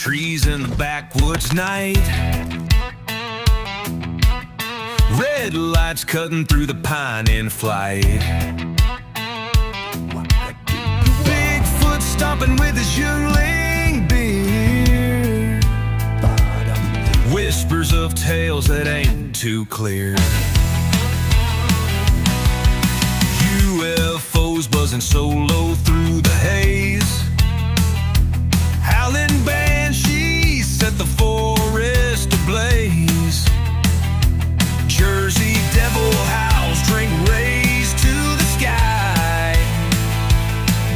trees in the backwoods night. Red lights cutting through the pine in flight. Bigfoot stomping with his youngling beard. Whispers of tales that ain't too clear. UFOs buzzing solo through the haze. Howling banshees set the forest ablaze. Jersey devil howls drink rays to the sky.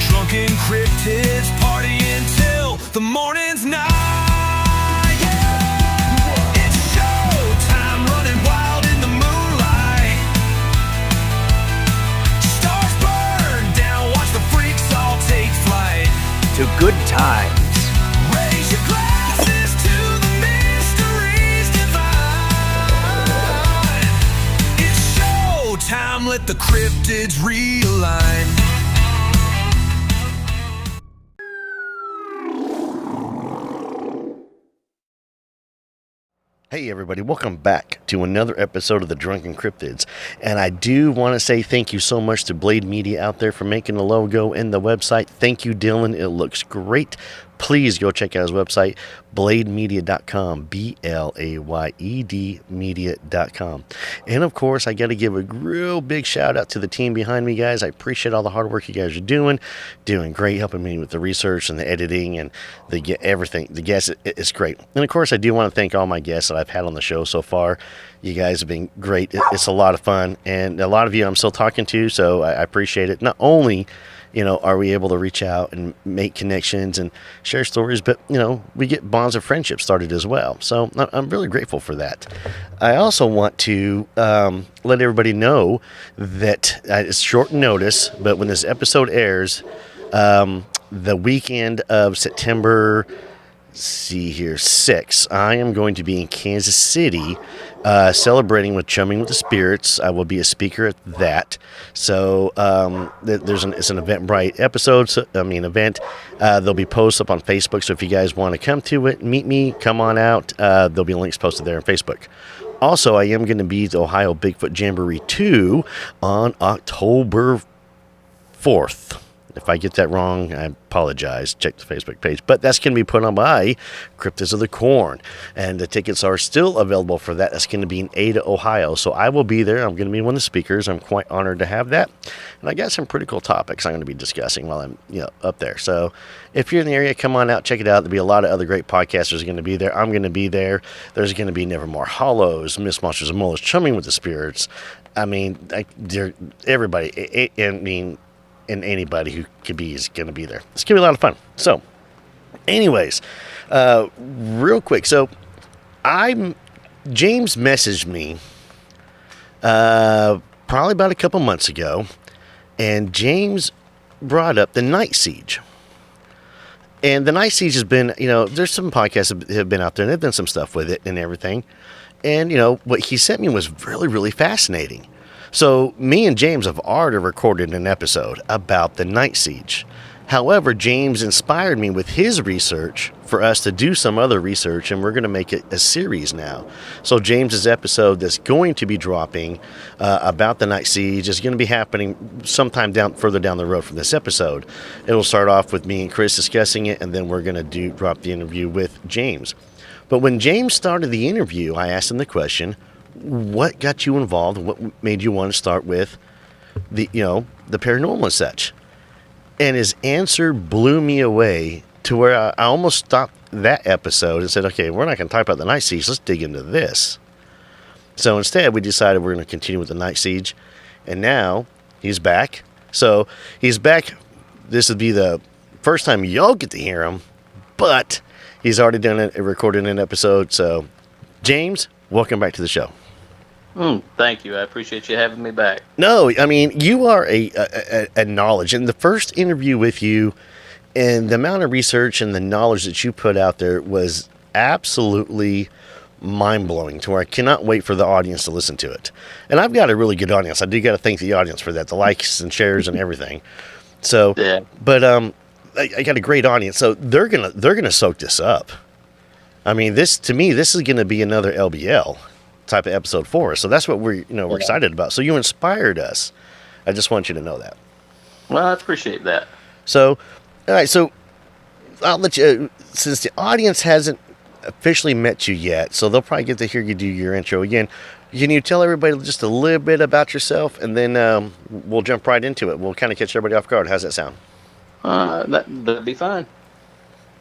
Drunken cryptids party until the morning's night. Yeah. It's showtime, running wild in the moonlight. Stars burn down, watch the freaks all take flight. To good times. Raise your glasses to the mysteries divine. It's showtime, let the cryptids realign. Hey everybody, welcome back to another episode of the Drunken Cryptids. And I do want to say thank you so much to Blade Media out there for making the logo and the website. Thank you, Dylan. It looks great. Please go check out his website, blademedia.com, BLAYED media.com. And of course, I got to give a real big shout out to the team behind me, guys. I appreciate all the hard work you guys are doing great, helping me with the research and the editing and everything. The guests, it's great. And of course, I do want to thank all my guests that I've had on the show so far. You guys have been great. It's a lot of fun, and a lot of you I'm still talking to, so I appreciate it. Not only are we able to reach out and make connections and share stories, but, we get bonds of friendship started as well. So I'm really grateful for that. I also want to let everybody know that it's short notice, but when this episode airs, the weekend of September 6, I am going to be in Kansas City celebrating with Chumming with the Spirits. I will be a speaker at that. So it's an Eventbrite event. There'll be posts up on Facebook. So if you guys want to come to it, meet me, come on out. There'll be links posted there on Facebook. Also, I am going to be at the Ohio Bigfoot Jamboree 2 on October 4th. If I get that wrong, I apologize. Check the Facebook page. But that's going to be put on by Cryptids of the Corn. And the tickets are still available for that. That's going to be in Ada, Ohio. So I will be there. I'm going to be one of the speakers. I'm quite honored to have that. And I got some pretty cool topics I'm going to be discussing while I'm up there. So if you're in the area, come on out. Check it out. There'll be a lot of other great podcasters going to be there. I'm going to be there. There's going to be Nevermore Hollows, Miss Monsters and Mullets, Chumming with the Spirits. Everybody. And anybody who could be is going to be there. It's going to be a lot of fun. So, anyways, real quick. So, James messaged me probably about a couple months ago, and James brought up the Night Siege. And the Night Siege has been, there's some podcasts that have been out there, and they've done some stuff with it and everything. And, what he sent me was really, really fascinating. So me and James have already recorded an episode about the Night Siege. However, James inspired me with his research for us to do some other research, and we're going to make it a series now. So James's episode that's going to be dropping about the Night Siege is going to be happening sometime further down the road from this episode. It'll start off with me and Chris discussing it, and then we're going to drop the interview with James. But when James started the interview, I asked him the question, what got you involved? What made you want to start with the paranormal and such? And his answer blew me away to where I almost stopped that episode and said, okay, we're not going to talk about the Night Siege. Let's dig into this. So instead, we decided we're going to continue with the Night Siege. And now he's back. So he's back. This would be the first time y'all get to hear him, but he's already done it, recorded an episode. So James, welcome back to the show. Thank you. I appreciate you having me back. No, you are a knowledge. And the first interview with you and the amount of research and the knowledge that you put out there was absolutely mind-blowing to where I cannot wait for the audience to listen to it. And I've got a really good audience. I do got to thank the audience for that, the likes and shares and everything. So, yeah. But I got a great audience. So they're gonna soak this up. I mean, this to me, this is going to be another LBL type of episode for us. So that's what we're excited about. So you inspired us. I just want you to know that. Well, I appreciate that. So, all right. So I'll let you, since the audience hasn't officially met you yet, so they'll probably get to hear you do your intro again. Can you tell everybody just a little bit about yourself, and then we'll jump right into it. We'll kind of catch everybody off guard. How's that sound? That'd be fine.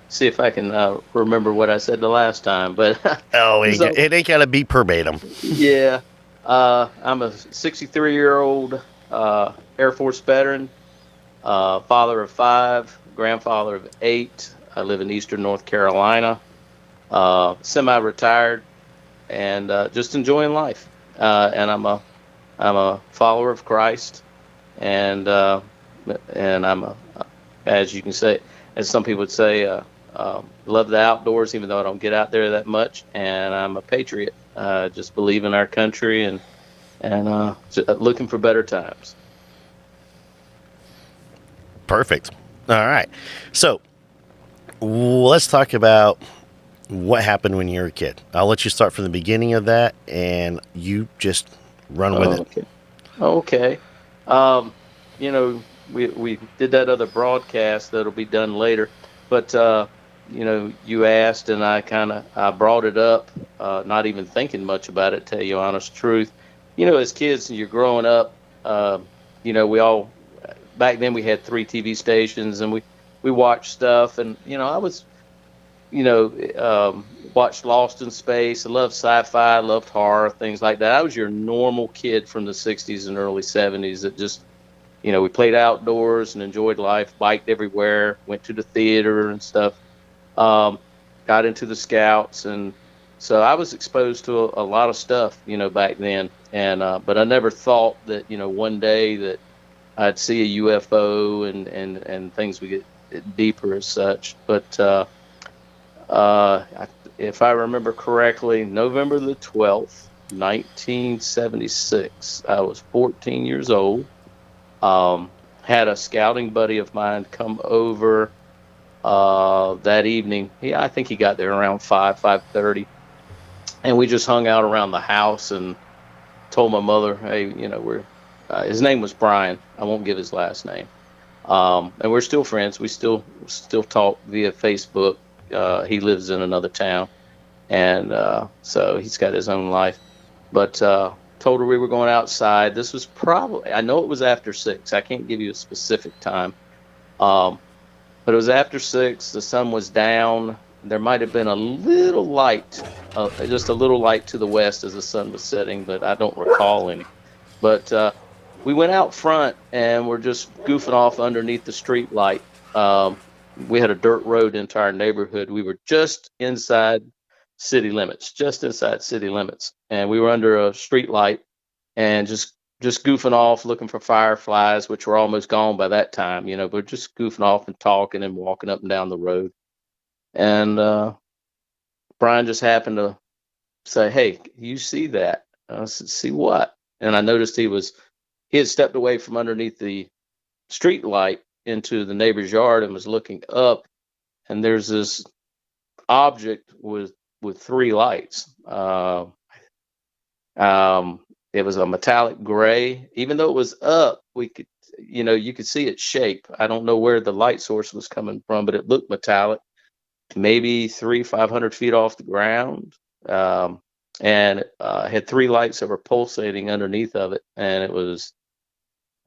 See if I can remember what I said the last time. But It ain't got to be verbatim. Yeah, I'm a 63-year-old Air Force veteran, father of 5, grandfather of 8. I live in Eastern North Carolina, semi-retired, and just enjoying life. And I'm a follower of Christ, and I'm as you can say, as some people would say, love the outdoors, even though I don't get out there that much. And I'm a patriot. Just believe in our country and looking for better times. Perfect. All right. So let's talk about what happened when you were a kid. I'll let you start from the beginning of that, and you just run with it. Okay. We did that other broadcast that'll be done later, but you asked, and I brought it up, not even thinking much about it. Tell you the honest truth, as kids, you're growing up. We all back then we had 3 TV stations, and we watched stuff, and I was. Watched Lost in Space. I loved sci-fi, I loved horror, things like that. I was your normal kid from the 60s and early 70s that just, we played outdoors and enjoyed life, biked everywhere, went to the theater and stuff, got into the Scouts. And so I was exposed to a lot of stuff, back then. And but I never thought that, one day that I'd see a UFO and things would get deeper as such. But if I remember correctly, November the 12th, 1976, I was 14 years old. Had a scouting buddy of mine come over that evening. I think he got there around 5:30, and we just hung out around the house and told my mother, hey, his name was Brian. I won't give his last name. And we're still friends. We still talk via Facebook. He lives in another town, and so he's got his own life. But told her we were going outside. This was probably, I know it was after 6. I can't give you a specific time, but it was after 6. The sun was down. There might have been a little light, just a little light to the west as the sun was setting, but I don't recall any. But we went out front and we're just goofing off underneath the street light. We had a dirt road into our neighborhood. We were just inside city limits, and we were under a street light and just goofing off, looking for fireflies, which were almost gone by that time, but just goofing off and talking and walking up and down the road. And Brian just happened to say, hey, you see that? I said, see what? And I noticed he had stepped away from underneath the street light into the neighbor's yard and was looking up, and there's this object with 3 lights. It was a metallic gray. Even though it was up, we could, you could see its shape. I don't know where the light source was coming from, but it looked metallic, maybe 500 feet off the ground. And had 3 lights that were pulsating underneath of it, and it was,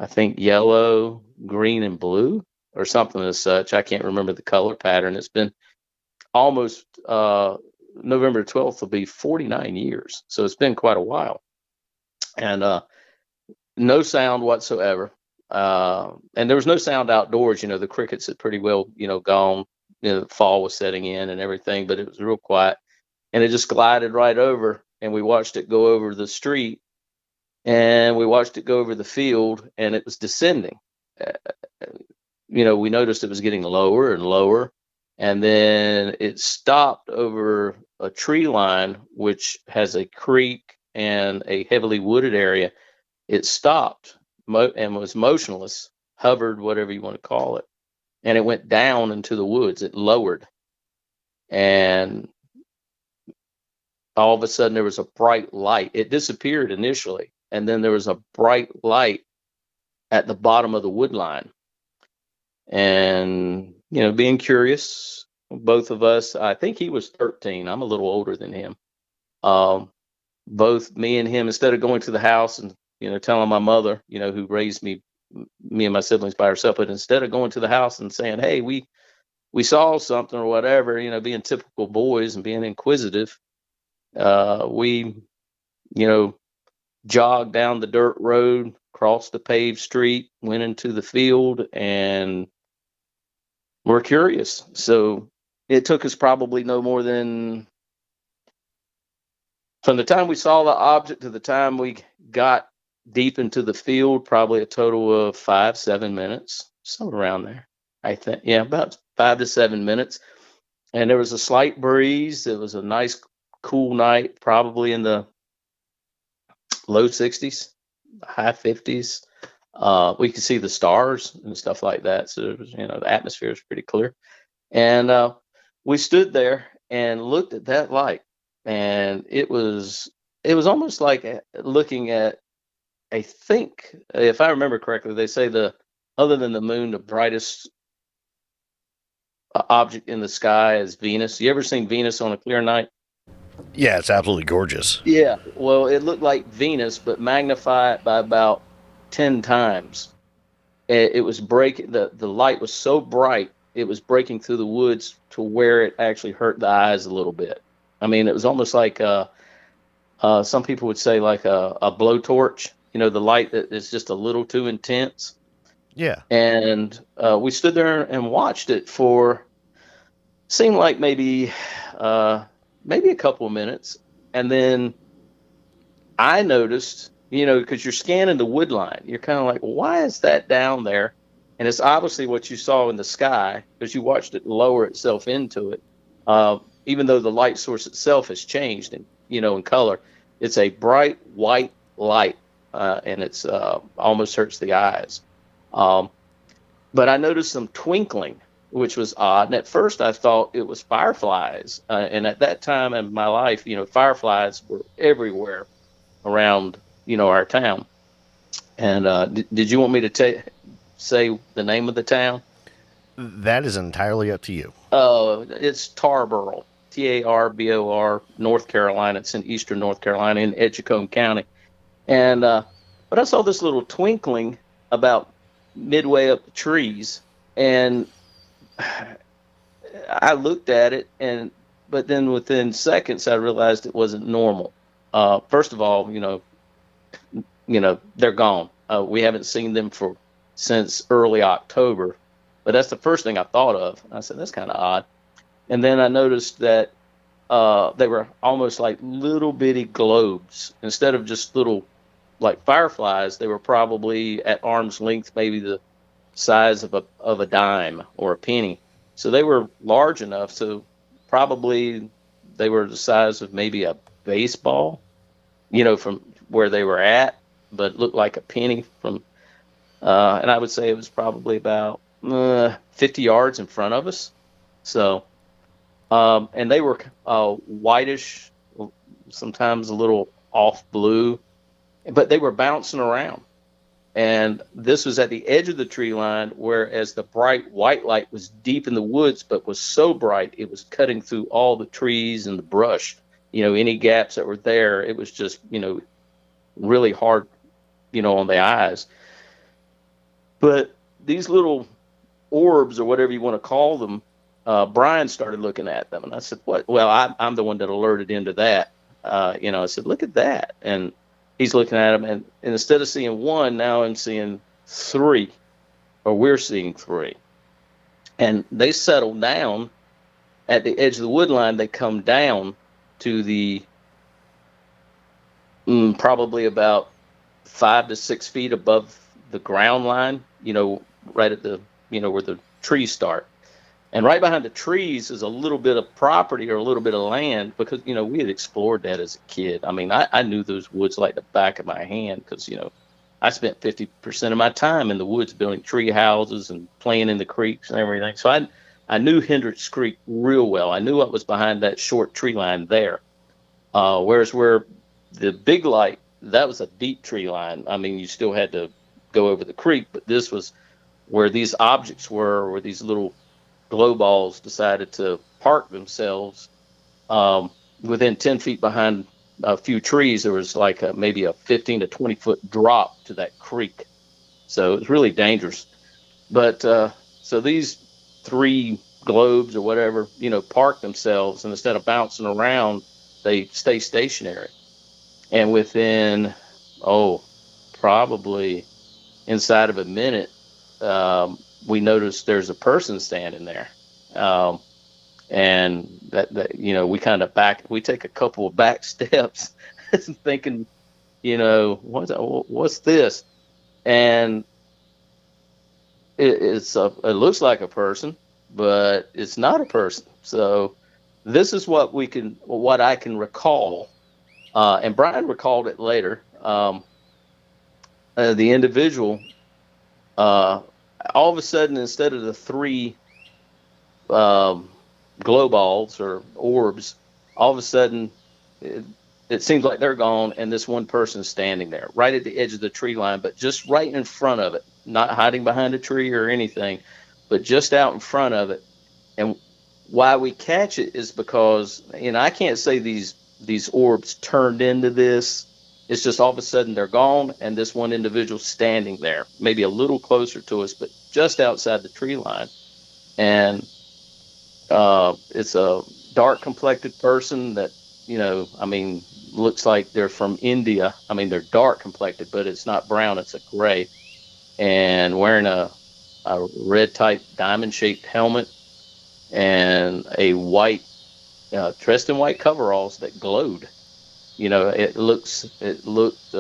I think, yellow, green, and blue, or something as such. I can't remember the color pattern. It's been almost November 12th will be 49 years, so it's been quite a while. And no sound whatsoever. And there was no sound outdoors. The crickets had pretty well, gone. The fall was setting in and everything, but it was real quiet. And it just glided right over, and we watched it go over the street, and we watched it go over the field, and it was descending. We noticed it was getting lower and lower, and then it stopped over a tree line, which has a creek and a heavily wooded area. It stopped and was motionless, hovered, whatever you want to call it, and it went down into the woods. It lowered, and all of a sudden there was a bright light. It disappeared initially, and then there was a bright light at the bottom of the wood line. And, being curious, both of us, I think he was 13. I'm a little older than him. Both me and him, instead of going to the house and, telling my mother, who raised me and my siblings by herself, but instead of going to the house and saying, hey, we saw something or whatever, being typical boys and being inquisitive, we, jogged down the dirt road, crossed the paved street, went into the field, and we're curious. So it took us probably no more than, from the time we saw the object to the time we got deep into the field, probably a total of 5-7 minutes, somewhere around there. I think, yeah, about 5 to 7 minutes. And there was a slight breeze. It was a nice, cool night, probably in the low 60s, high 50s. We could see the stars and stuff like that. So it was, the atmosphere was pretty clear. And we stood there and looked at that light. And it was almost like looking at, I think, if I remember correctly, they say other than the moon, the brightest object in the sky is Venus. You ever seen Venus on a clear night? Yeah, it's absolutely gorgeous. Yeah. Well, it looked like Venus, but magnified by about 10 times. It was breaking, the light was so bright, it was breaking through the woods to where it actually hurt the eyes a little bit. I mean, it was almost like some people would say like a blowtorch, the light that is just a little too intense. Yeah. And we stood there and watched it for, seemed like maybe a couple of minutes. And then I noticed, because you're scanning the wood line, you're kind of like, why is that down there? And it's obviously what you saw in the sky, because you watched it lower itself into it. Even though the light source itself has changed in color, it's a bright white light, and it's almost hurts the eyes. But I noticed some twinkling, which was odd. And at first I thought it was fireflies. And at that time in my life, fireflies were everywhere around, our town. And did you want me to say the name of the town? That is entirely up to you. It's Tarboro, Tarbor, North Carolina. It's in eastern North Carolina in Edgecombe County. And but I saw this little twinkling about midway up the trees, and I looked at it, but then within seconds I realized it wasn't normal. First of all, they're gone. We haven't seen them since early October. But that's the first thing I thought of. I said, that's kind of odd. And then I noticed that they were almost like little bitty globes. Instead of just little, like fireflies, they were probably at arm's length, maybe the size of a dime or a penny. So they were large enough. So probably they were the size of maybe a baseball, from where they were at, but looked like a penny from, and I would say it was probably about 50 yards in front of us. So, and they were whitish, sometimes a little off blue, but they were bouncing around. And this was at the edge of the tree line, whereas the bright white light was deep in the woods, but was so bright it was cutting through all the trees and the brush. Any gaps that were there, it was just, really hard, on the eyes. But these little orbs, or whatever you want to call them, Brian started looking at them, and I said, "What?" Well, I'm the one that alerted him to that. I said, "Look at that!" And he's looking at them, and instead of seeing one, now I'm seeing three, or we're seeing three. And they settle down at the edge of the wood line. They come down to the probably about 5 to 6 feet above the ground line, right at the, where the trees start. And right behind the trees is a little bit of property, or a little bit of land, because, we had explored that as a kid. I mean, I knew those woods like the back of my hand, because, I spent 50% of my time in the woods building tree houses and playing in the creeks and everything. So I knew Hendricks Creek real well. I knew what was behind that short tree line there. Whereas where the big light, that was a deep tree line. I mean, you still had to go over the creek, but this was where these objects were, where these little glow balls decided to park themselves within 10 feet behind a few trees. There was like maybe a 15 to 20-foot drop to that creek. So it was really dangerous. But so these three globes or whatever, park themselves, and instead of bouncing around, they stay stationary. And within, probably inside of a minute, we noticed there's a person standing there. And that we take a couple of back steps thinking, what's this? And it looks like a person, but it's not a person. So this is what I can recall. And Brian recalled it later. The individual, all of a sudden, instead of the three glow balls or orbs, all of a sudden it seems like they're gone, and this one person is standing there right at the edge of the tree line, but just right in front of it, not hiding behind a tree or anything, but just out in front of it. And why we catch it is because, I can't say these orbs turned into this. It's just all of a sudden they're gone, and this one individual standing there, maybe a little closer to us, but just outside the tree line. And it's a dark complected person that, looks like they're from India. I mean, they're dark complected, but it's not brown, it's a gray, and wearing a red type diamond shaped helmet and a white, dressed in white coveralls that glowed. It looked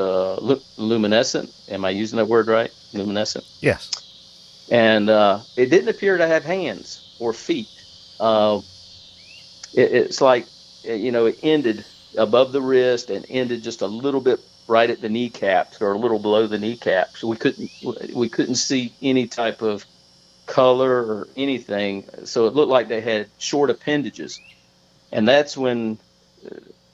luminescent. Am I using that word right? Luminescent. Yes. And it didn't appear to have hands or feet. It's like, it ended above the wrist and ended just a little bit right at the kneecaps, or a little below the kneecaps. We couldn't see any type of color or anything. So it looked like they had short appendages. And that's when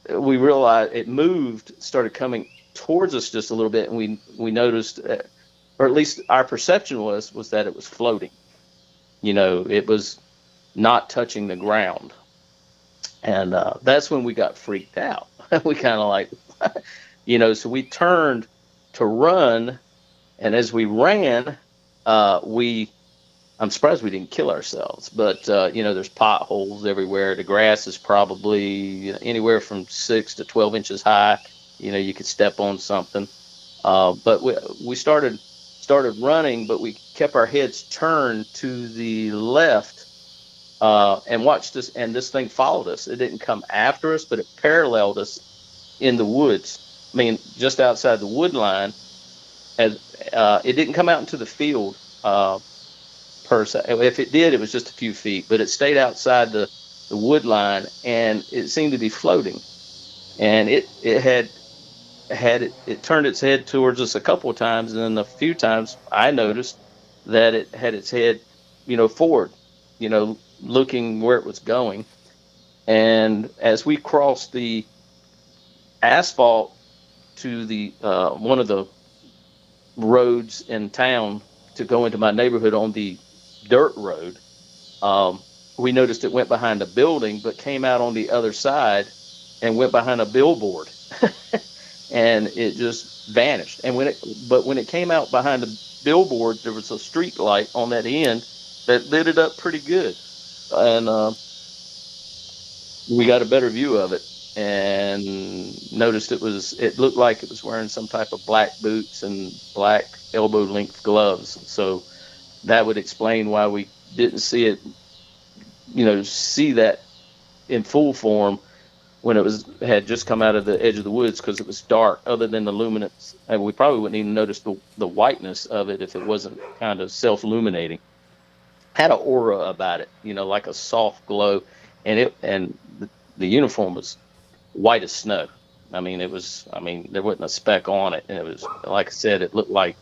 we realized it moved, started coming towards us just a little bit, and we noticed, or at least our perception was that it was floating. It was not touching the ground. And that's when we got freaked out. We kind of like, so we turned to run, and as we ran, I'm surprised we didn't kill ourselves, but there's potholes everywhere. The grass is probably anywhere from 6 to 12 inches high. You could step on something. But we started running, but we kept our heads turned to the left, and watched this. And this thing followed us. It didn't come after us, but it paralleled us in the woods. I mean, just outside the wood line. As it didn't come out into the field. Per se. If it did, it was just a few feet, but it stayed outside the wood line, and it seemed to be floating. And it turned its head towards us a couple of times, and then a few times I noticed that it had its head, forward, looking where it was going. And as we crossed the asphalt to the one of the roads in town to go into my neighborhood on the dirt road, we noticed it went behind a building, but came out on the other side and went behind a billboard. And it just vanished. And when it came out behind the billboard, there was a street light on that end that lit it up pretty good. And we got a better view of it and noticed it looked like it was wearing some type of black boots and black elbow length gloves. So that would explain why we didn't see it, see that in full form when it had just come out of the edge of the woods, because it was dark. Other than the luminance, and we probably wouldn't even notice the whiteness of it if it wasn't kind of self-illuminating. Had an aura about it, like a soft glow, and the uniform was white as snow. I mean, there wasn't a speck on it, and it was, like I said, it looked like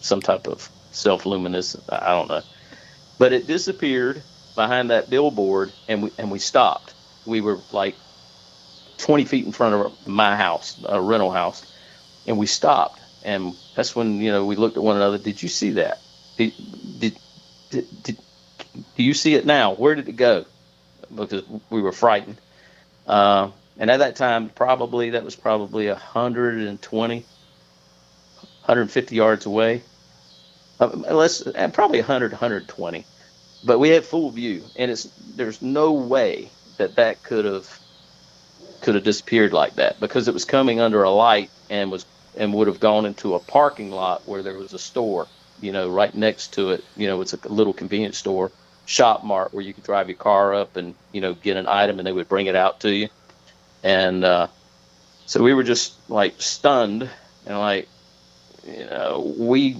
some type of self-luminescent. I don't know, but it disappeared behind that billboard, and we stopped. We were like 20 feet in front of my house, a rental house, and we stopped. And that's when, we looked at one another. Did you see that? Did, did, did do you see it now? Where did it go? Because we were frightened. And at that time, that was probably 120, 150 yards away. Probably 100, 120. But we had full view, and there's no way that could have disappeared like that, because it was coming under a light and would have gone into a parking lot where there was a store, right next to it. It's a little convenience store, shop mart, where you could drive your car up and get an item, and they would bring it out to you. And so we were just like stunned, and like, we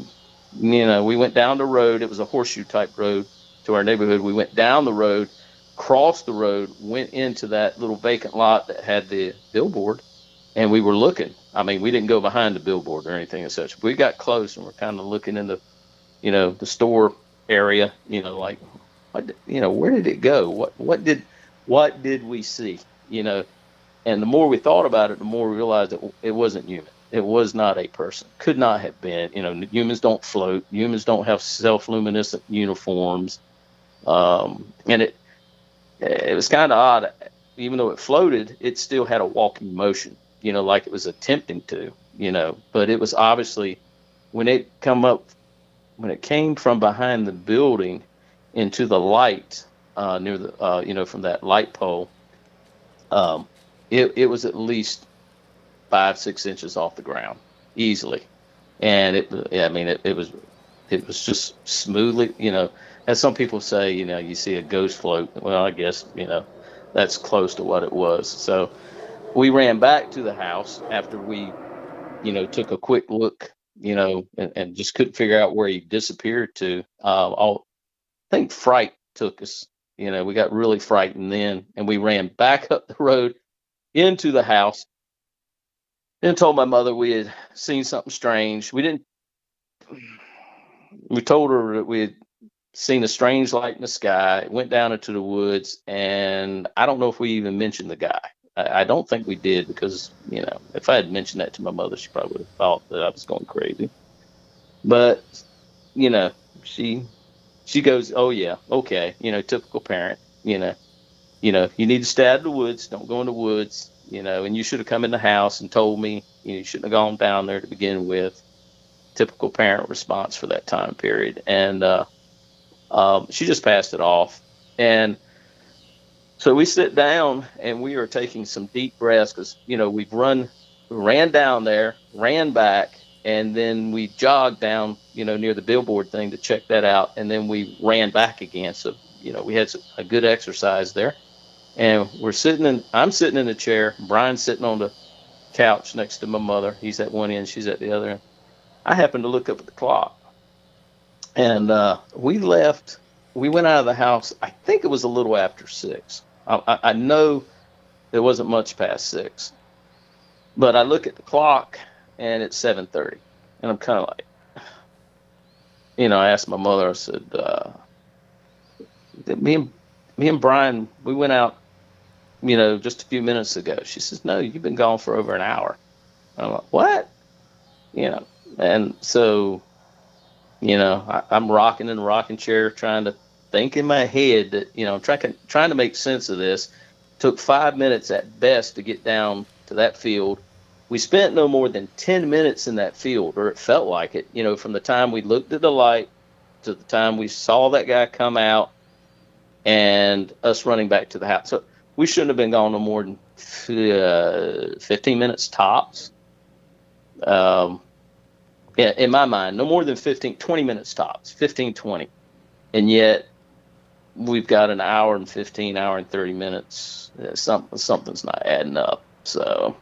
went down the road. It was a horseshoe type road to our neighborhood. We went down the road, crossed the road, went into that little vacant lot that had the billboard, and we were looking. I mean, we didn't go behind the billboard or anything as such. We got close, and we're kind of looking in the store area, like, where did it go? What did we see? And the more we thought about it, the more we realized that it wasn't human. It was not a person. Could not have been. Humans don't float. Humans don't have self-luminescent uniforms. And it was kind of odd. Even though it floated, it still had a walking motion, like it was attempting to, but it was obviously, when it came from behind the building into the light, near the, from that light pole, it was at least 5-6 inches off the ground easily. And it was just smoothly, as some people say, you see a ghost float. Well, I guess, that's close to what it was. So we ran back to the house after we, took a quick look, and just couldn't figure out where he disappeared to. I think fright took us. We got really frightened then, and we ran back up the road into the house and told my mother we had seen something strange. We told her that we had seen a strange light in the sky, went down into the woods, and I don't know if we even mentioned the guy. I don't think we did, because, if I had mentioned that to my mother, she probably would have thought that I was going crazy. But, she goes, oh yeah, okay, typical parent, you need to stay out of the woods, don't go in the woods, and you should have come in the house and told me, you shouldn't have gone down there to begin with. Typical parent response for that time period. And she just passed it off. And so we sit down and we are taking some deep breaths, because, we ran down there, ran back, and then we jogged down, near the billboard thing to check that out. And then we ran back again. So, we had a good exercise there. And I'm sitting in the chair. Brian's sitting on the couch next to my mother. He's at one end, she's at the other end. I happened to look up at the clock. And we went out of the house, I think it was a little after 6. I know there wasn't much past 6. But I look at the clock, and it's 7:30. And I'm kind of like, I asked my mother, I said, me and Brian, we went out, just a few minutes ago. She says, no, you've been gone for over an hour. I'm like, what? And so, I'm rocking in the rocking chair, trying to think in my head that, I'm trying to make sense of this. Took 5 minutes at best to get down to that field. We spent no more than 10 minutes in that field, or it felt like it, from the time we looked at the light to the time we saw that guy come out and us running back to the house. So we shouldn't have been gone no more than 15 minutes tops. In my mind, no more than 20 minutes tops, 15, 20. And yet we've got an hour and 15, hour and 30 minutes. Something's not adding up. So,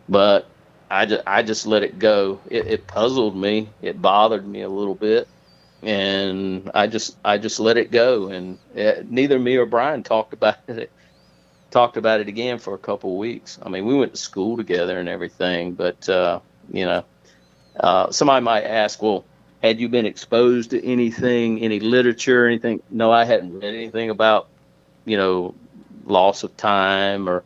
but I just let it go. It puzzled me. It bothered me a little bit. And I just let it go. And neither me or Brian talked about it again for a couple of weeks. I mean, we went to school together and everything, but, somebody might ask, well, had you been exposed to anything, any literature or anything? No, I hadn't read anything about, loss of time or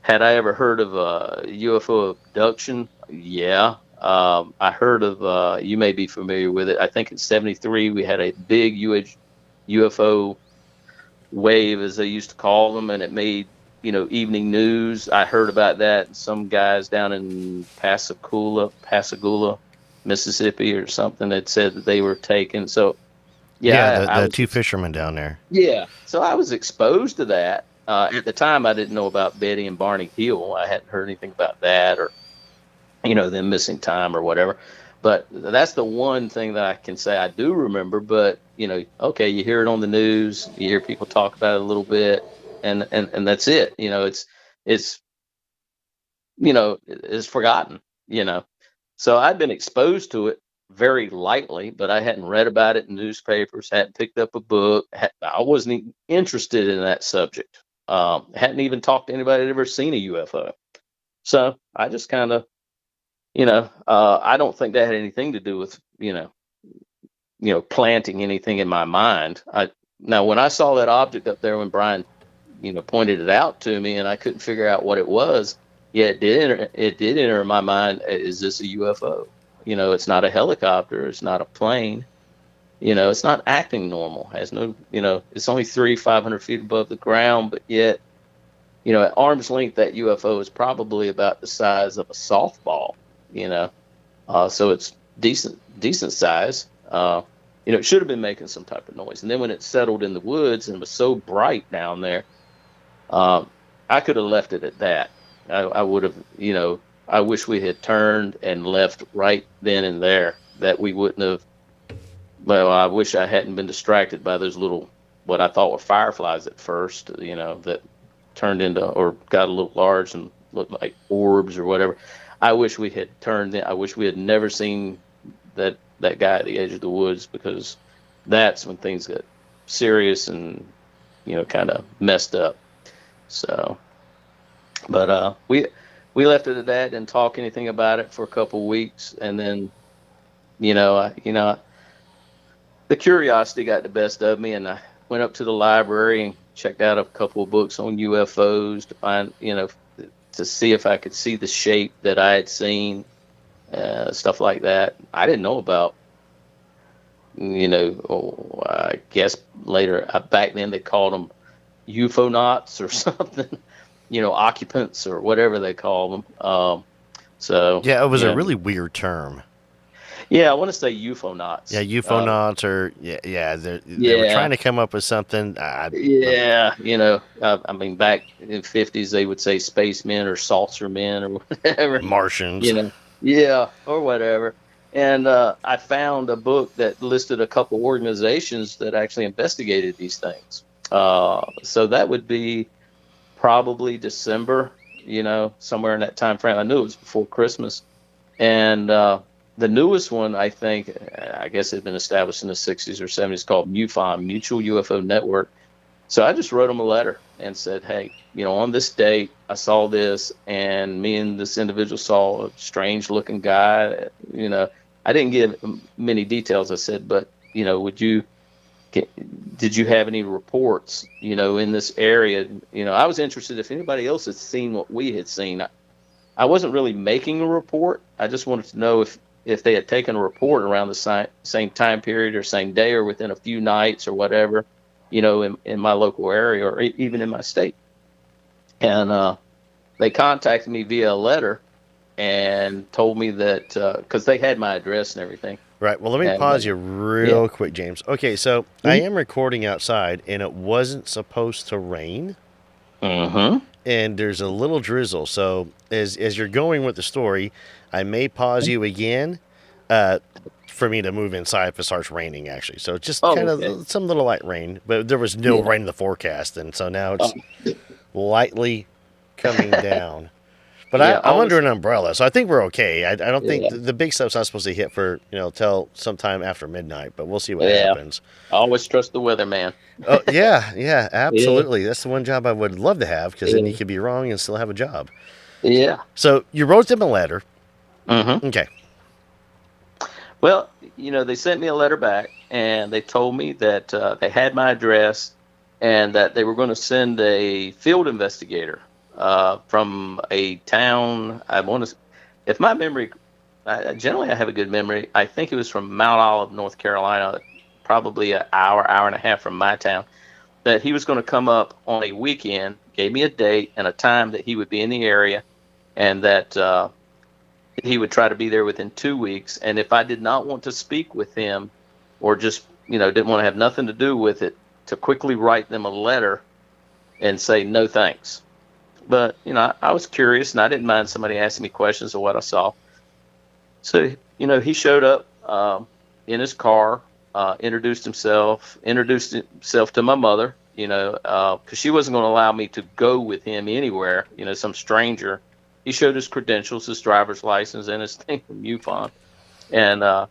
Had I ever heard of a UFO abduction? Yeah. I heard of, you may be familiar with it. I think in 73, we had a big UFO wave, as they used to call them, and it made, evening news. I heard about that. Some guys down in Pascagoula, Mississippi or something had said that they were taken. So, Yeah, yeah, I the was, two fishermen down there. yeah. So I was exposed to that. At the time, I didn't know about Betty and Barney Hill. I hadn't heard anything about that, or them missing time or whatever. But that's the one thing that I can say I do remember. But okay, you hear it on the news, you hear people talk about it a little bit, and that's it. It's it's forgotten. So I'd been exposed to it very lightly, but I hadn't read about it in newspapers, hadn't picked up a book. I wasn't even interested in that subject. Hadn't even talked to anybody that ever seen a UFO. So I just kind of, I don't think that had anything to do with, planting anything in my mind. Now, when I saw that object up there, when Brian, pointed it out to me, and I couldn't figure out what it was. Yeah, it did enter my mind. Is this a UFO? It's not a helicopter. It's not a plane. It's not acting normal. Has no, it's only 500 feet above the ground, but yet, at arm's length, that UFO is probably about the size of a softball. So it's decent size. It should have been making some type of noise. And then when it settled in the woods and was so bright down there, I could have left it at that. I would have, I wish we had turned and left right then and there, that we wouldn't have. Well, I wish I hadn't been distracted by those little, what I thought were fireflies at first, that turned into, or got a little large and looked like orbs or whatever. I wish we had turned in. I wish we had never seen that guy at the edge of the woods, because that's when things get serious and, kind of messed up. So, but we left it at that, didn't talk anything about it for a couple of weeks, and then, the curiosity got the best of me, and I went up to the library and checked out a couple of books on UFOs to find, to see if I could see the shape that I had seen, stuff like that. I didn't know about, I guess later, back then they called them UFOnauts or something, occupants or whatever they call them. So Yeah, it was a really weird term. Yeah, I want to say UFOnauts. Yeah, UFOnauts, or they were trying to come up with something. I mean, back in the 50s, they would say spacemen or saucer men or whatever. Martians. Yeah, or whatever. And I found a book that listed a couple organizations that actually investigated these things. So that would be probably December, somewhere in that time frame. I knew it was before Christmas. And the newest one, I think, I guess it had been established in the 60s or 70s, called MUFON, Mutual UFO Network. So I just wrote them a letter and said, hey, on this date, I saw this, and me and this individual saw a strange looking guy. I didn't give many details. I said, but, did you have any reports, in this area? I was interested if anybody else had seen what we had seen. I wasn't really making a report. I just wanted to know if they had taken a report around the same time period or same day or within a few nights or whatever, in my local area or even in my state. And they contacted me via a letter and told me that, because they had my address and everything. Right. Well, let me pause you real quick, James. Okay, so I am recording outside, and it wasn't supposed to rain. Mm-hmm. And there's a little drizzle. So as you're going with the story, I may pause you again for me to move inside if it starts raining, actually. So just kind of some little light rain. But there was no rain in the forecast, and so now it's lightly coming down. But I'm under an umbrella, so I think we're okay. I don't think the big stuff's not supposed to hit for, till sometime after midnight, but we'll see what happens. I always trust the weather, man. Oh, yeah, absolutely. That's the one job I would love to have, because then you could be wrong and still have a job. Yeah. So you wrote them a letter. Mm-hmm. Okay. Well, they sent me a letter back, and they told me that they had my address and that they were going to send a field investigator from a town. I want to, if my memory, generally I have a good memory. I think it was from Mount Olive, North Carolina, probably an hour, hour and a half from my town. That he was going to come up on a weekend, gave me a date and a time that he would be in the area, and that he would try to be there within 2 weeks. And if I did not want to speak with him, or just didn't want to have nothing to do with it, to quickly write them a letter and say no thanks. But I was curious, and I didn't mind somebody asking me questions of what I saw. So he showed up in his car, introduced himself to my mother, because she wasn't going to allow me to go with him anywhere, some stranger. He showed his credentials, his driver's license, and his thing from MUFON. And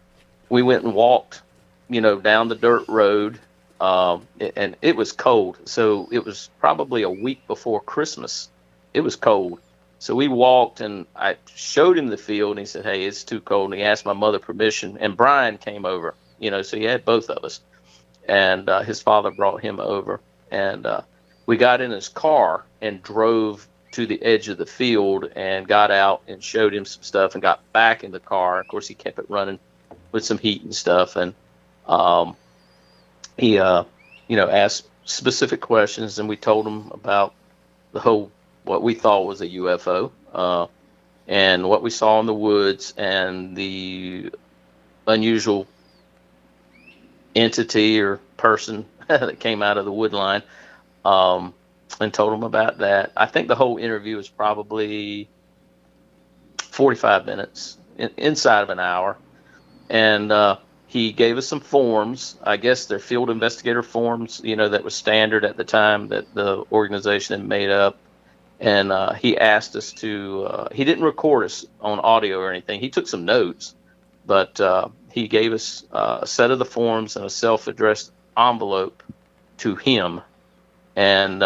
we went and walked, down the dirt road, and it was cold. So it was probably a week before Christmas. It was cold. So we walked, and I showed him the field, and he said, "Hey, it's too cold." And he asked my mother permission, and Brian came over, so he had both of us. And his father brought him over, and we got in his car and drove to the edge of the field and got out and showed him some stuff and got back in the car. Of course, he kept it running with some heat and stuff. And he, asked specific questions, and we told him about what we thought was a UFO, and what we saw in the woods and the unusual entity or person that came out of the wood line. And told him about that. I think the whole interview was probably 45 minutes, inside of an hour. And he gave us some forms. I guess they're field investigator forms, that was standard at the time that the organization had made up. And he asked us to, he didn't record us on audio or anything. He took some notes, but he gave us a set of the forms and a self-addressed envelope to him, and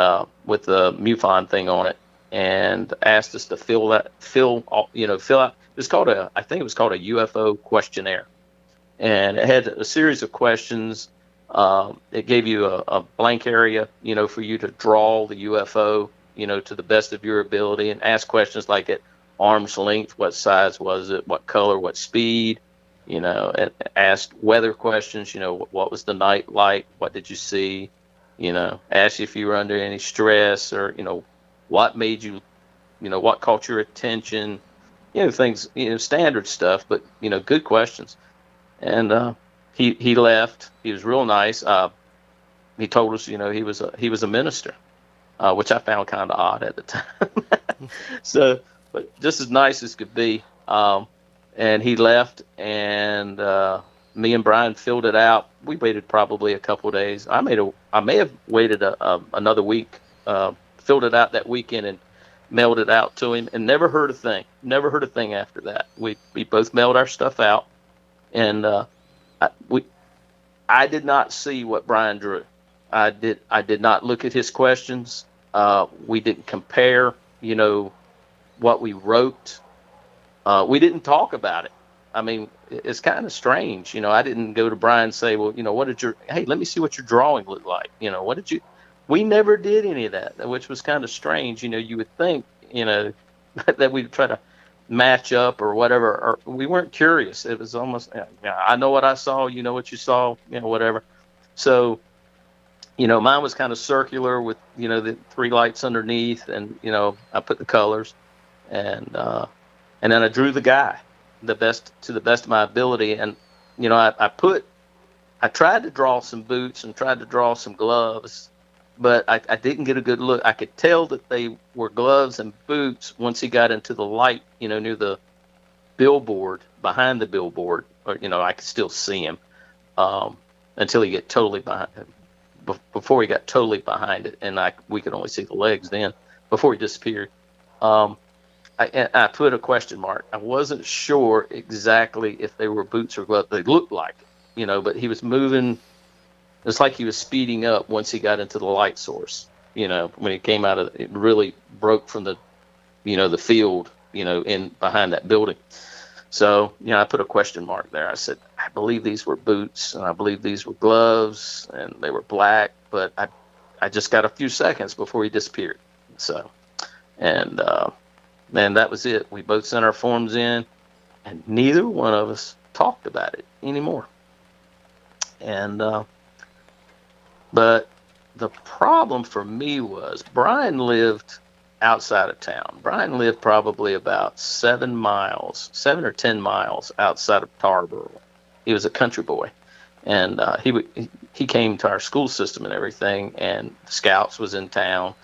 with the MUFON thing on it, and asked us to fill out. It's called I think it was called a UFO questionnaire, and it had a series of questions. It gave you a blank area, for you to draw the UFO, to the best of your ability, and ask questions like at arm's length, what size was it, what color, what speed, and asked weather questions, what was the night like, what did you see, asked you if you were under any stress, or, what made you, what caught your attention, things, standard stuff, but, good questions. And he left. He was real nice. He told us, he was a minister, which I found kind of odd at the time. So, but just as nice as could be. And he left, and me and Brian filled it out. We waited probably a couple of days. I may have waited another week, filled it out that weekend and mailed it out to him, and never heard a thing. Never heard a thing after that. We both mailed our stuff out, and I did not see what Brian drew. I did not look at his questions. We didn't compare, what we wrote. We didn't talk about it. I mean, it's kind of strange. I didn't go to Brian and say, well, hey, let me see what your drawing looked like. We never did any of that, which was kind of strange. You would think, that we'd try to match up or whatever, or we weren't curious. It was almost, I know what I saw, what you saw, whatever. So, mine was kind of circular with, the three lights underneath, and, I put the colors, and then I drew the guy to the best of my ability. And, I tried to draw some boots and tried to draw some gloves, but I didn't get a good look. I could tell that they were gloves and boots once he got into the light, near the billboard, behind the billboard, or, I could still see him, until he get totally behind, before he got totally behind it. And we could only see the legs then before he disappeared. I put a question mark. I wasn't sure exactly if they were boots or gloves. They looked like it, but he was moving. It's like he was speeding up once he got into the light source. When he came out of it, really broke from the, the field, in behind that building. So, I put a question mark there. I said, I believe these were boots, and I believe these were gloves, and they were black, but I just got a few seconds before he disappeared. So, And man, that was it. We both sent our forms in, and neither one of us talked about it anymore. And but the problem for me was Brian lived outside of town. Brian lived probably about 7 or 10 miles outside of Tarboro. He was a country boy, and he came to our school system and everything. And Scouts was in town,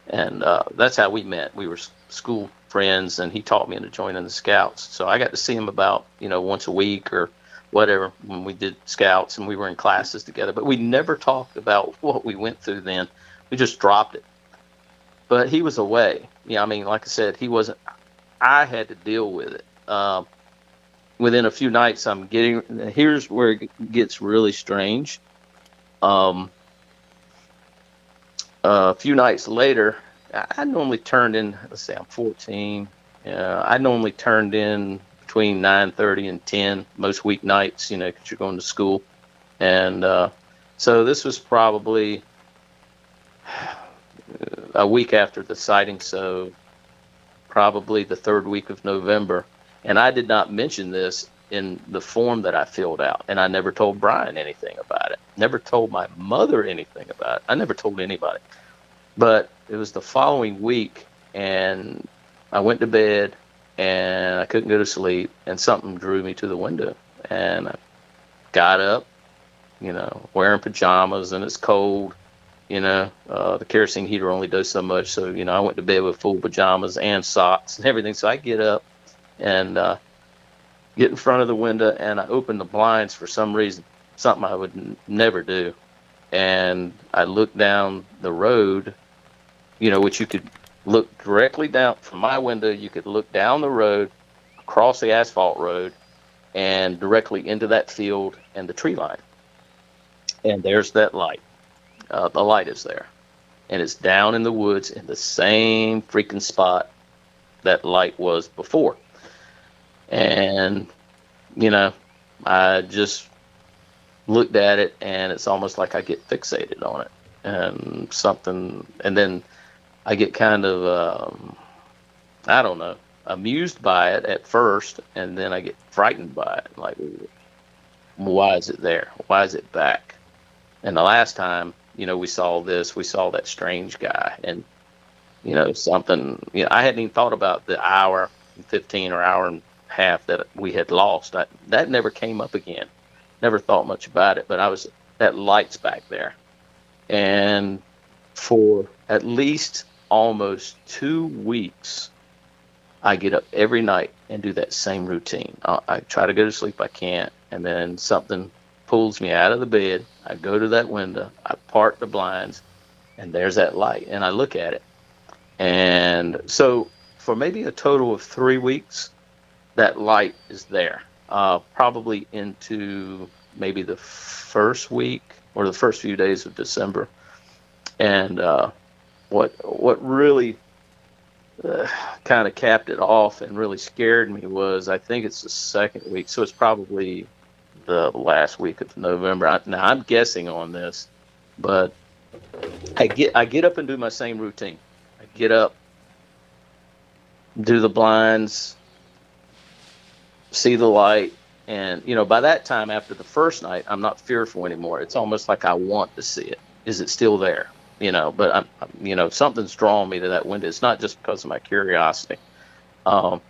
and that's how we met. We were school friends, and he taught me into joining the Scouts. So I got to see him about once a week or whatever when we did Scouts, and we were in classes together. But we never talked about what we went through then. We just dropped it. But he was away. Yeah, I mean, like I said, he wasn't. I had to deal with it. Within a few nights, here's where it gets really strange. A few nights later, I normally turned in, let's say I'm 14. I normally turned in between 9:30 and 10 most weeknights, because you're going to school. And so this was probably a week after the sighting, so probably the third week of November. And I did not mention this in the form that I filled out, and I never told Brian anything about it. Never told my mother anything about it. I never told anybody. But it was the following week, and I went to bed, and I couldn't go to sleep, and something drew me to the window. And I got up, wearing pajamas, and it's cold. The kerosene heater only does so much. So, I went to bed with full pajamas and socks and everything. So I get up and get in front of the window, and I open the blinds for some reason, something I would never do. And I look down the road, which you could look directly down from my window. You could look down the road, across the asphalt road, and directly into that field and the tree line. And there's that light. The light is there, and it's down in the woods in the same freaking spot that light was before. And I just looked at it, and it's almost like I get fixated on it, and then I get kind of I don't know, amused by it at first, and then I get frightened by it, like, why is it there? Why is it back? And the last time we saw that strange guy, and something, I hadn't even thought about the hour and 15 or hour and a half that we had lost. That never came up again. Never thought much about it, but that light's back there. And for at least almost 2 weeks, I get up every night and do that same routine. I try to go to sleep, I can't, and then something pulls me out of the bed. I go to that window, I part the blinds, and there's that light, and I look at it. And so for maybe a total of 3 weeks, that light is there, probably into maybe the first week or the first few days of December. And what really kind of capped it off and really scared me was, I think it's the second week, so it's probably the last week of November. Now I'm guessing on this, but I get up and do my same routine. I get up, do the blinds, see the light, and by that time, after the first night, I'm not fearful anymore. It's almost like I want to see it. Is it still there? But something's drawn me to that window. It's not just because of my curiosity. I'm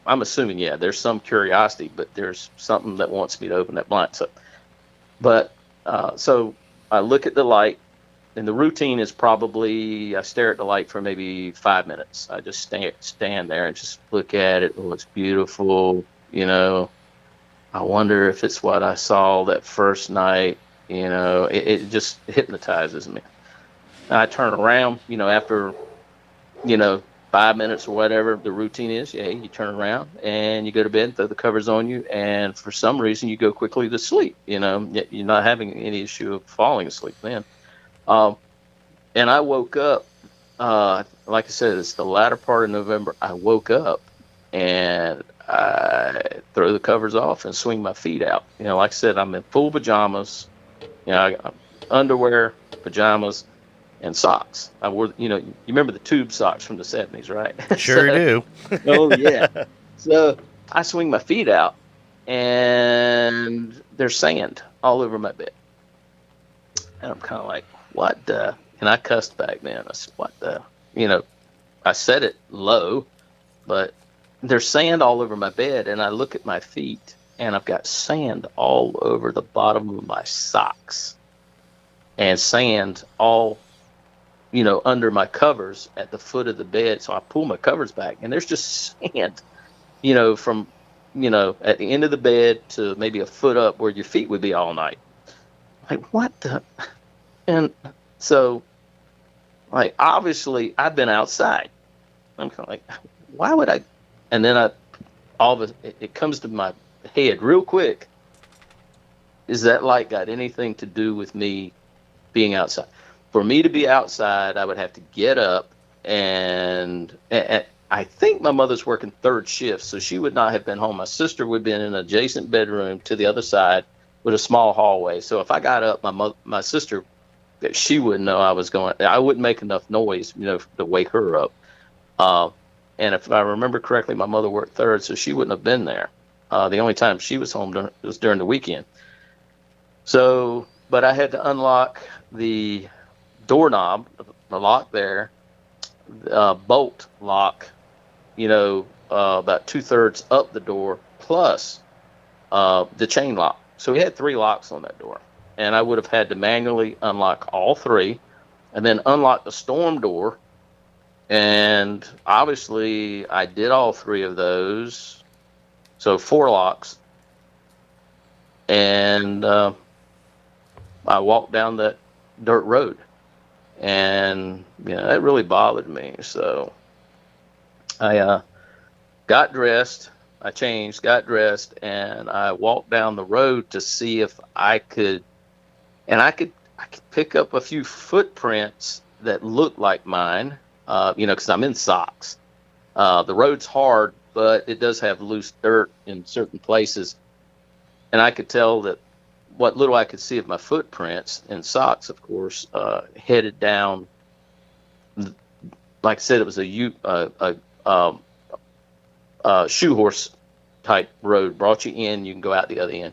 assuming, there's some curiosity, but there's something that wants me to open that blind. So I look at the light, and the routine is probably, I stare at the light for maybe 5 minutes. I just stand there and just look at it. Oh, it's beautiful. I wonder if it's what I saw that first night. It just hypnotizes me. I turn around, after, 5 minutes or whatever the routine is, you turn around and you go to bed, throw the covers on you, and for some reason you go quickly to sleep. You're not having any issue of falling asleep then. And I woke up, like I said, it's the latter part of November. I woke up and I throw the covers off and swing my feet out. Like I said, I'm in full pajamas, I got underwear, pajamas, and socks. I wore, you remember the tube socks from the 70s, right? Sure So, do. oh yeah. So I swing my feet out, and there's sand all over my bed, and I'm kind of like, what the? And I cussed back then. I said, what the? I said it low, but there's sand all over my bed, and I look at my feet, and I've got sand all over the bottom of my socks, and sand all, under my covers at the foot of the bed. So I pull my covers back, and there's just sand, from, at the end of the bed to maybe a foot up where your feet would be all night. Like, what the? And so, like, obviously, I've been outside. I'm kind of like, why would I? And then it comes to my head real quick. Is that light got anything to do with me being outside? For me to be outside, I would have to get up, and I think my mother's working third shift, so she would not have been home. My sister would have been in an adjacent bedroom to the other side with a small hallway. So if I got up, my sister, she wouldn't know I was going. I wouldn't make enough noise, to wake her up. And if I remember correctly, my mother worked third, so she wouldn't have been there. The only time she was home was during the weekend. So, but I had to unlock the doorknob, the lock there, bolt lock, about 2/3 up the door, plus the chain lock. So we had 3 locks on that door, and I would have had to manually unlock all 3, and then unlock the storm door. And obviously I did all 3 of those, so 4 locks. And I walked down that dirt road, and that really bothered me. So I got dressed, I changed, got dressed, and I walked down the road to see if I could pick up a few footprints that looked like mine. Because I'm in socks. The road's hard, but it does have loose dirt in certain places. And I could tell that what little I could see of my footprints in socks, of course, headed down. Like I said, it was a shoe horse type road. Brought you in, you can go out the other end.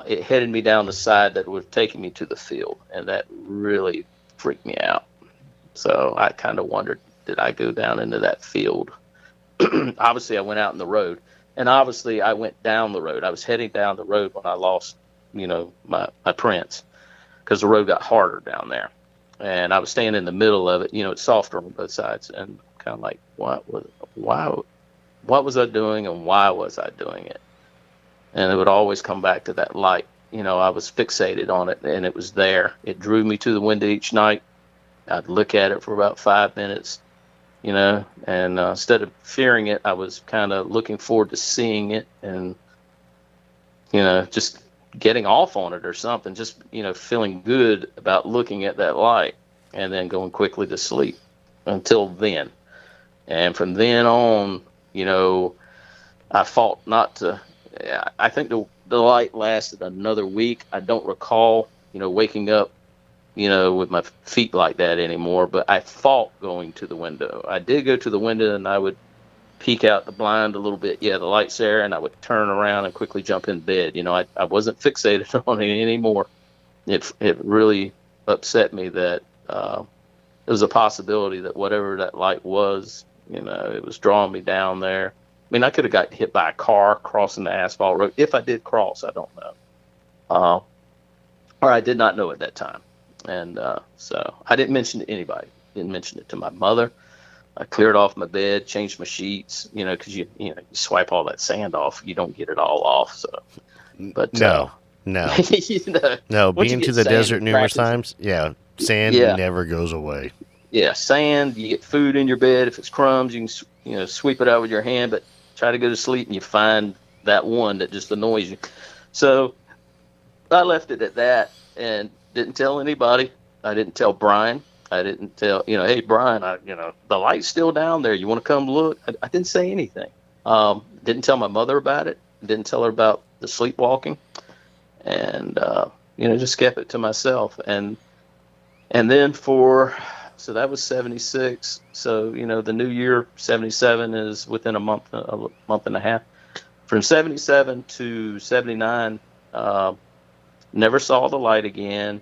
It headed me down the side that was taking me to the field, and that really freaked me out. So I kind of wondered, did I go down into that field? Obviously, I went out in the road, and obviously I went down the road. I was heading down the road when I lost, my prints, because the road got harder down there, and I was staying in the middle of it. It's softer on both sides, and kind of like, what was I doing, and why was I doing it? And it would always come back to that light. I was fixated on it, and it was there. It drew me to the window each night. I'd look at it for about 5 minutes, and instead of fearing it, I was kind of looking forward to seeing it, and, just getting off on it or something, just, feeling good about looking at that light, and then going quickly to sleep until then. And from then on, I fought not to. I think the light lasted another week. I don't recall, waking up, with my feet like that anymore, but I fought going to the window. I did go to the window, and I would peek out the blind a little bit. Yeah, the light's there, and I would turn around and quickly jump in bed. I wasn't fixated on it anymore. It really upset me that it was a possibility that whatever that light was, it was drawing me down there. I mean, I could have got hit by a car crossing the asphalt road. If I did cross, I don't know. Or I did not know at that time. And so I didn't mention it to anybody. Didn't mention it to my mother. I cleared off my bed, changed my sheets, because you swipe all that sand off. You don't get it all off. So, but no. No, once being you to get the sand, desert it numerous practices. times, sand never goes away. Yeah, sand. You get food in your bed. If it's crumbs, you can sweep it out with your hand. But try to go to sleep, and you find that one that just annoys you. So I left it at that and didn't tell anybody. I didn't tell Brian. I didn't tell, hey, Brian, the light's still down there. You want to come look? I didn't say anything. Didn't tell my mother about it. Didn't tell her about the sleepwalking. And, just kept it to myself. And And then so that was 76. So, the new year, 77, is within a month and a half. From 77 to 79, never saw the light again.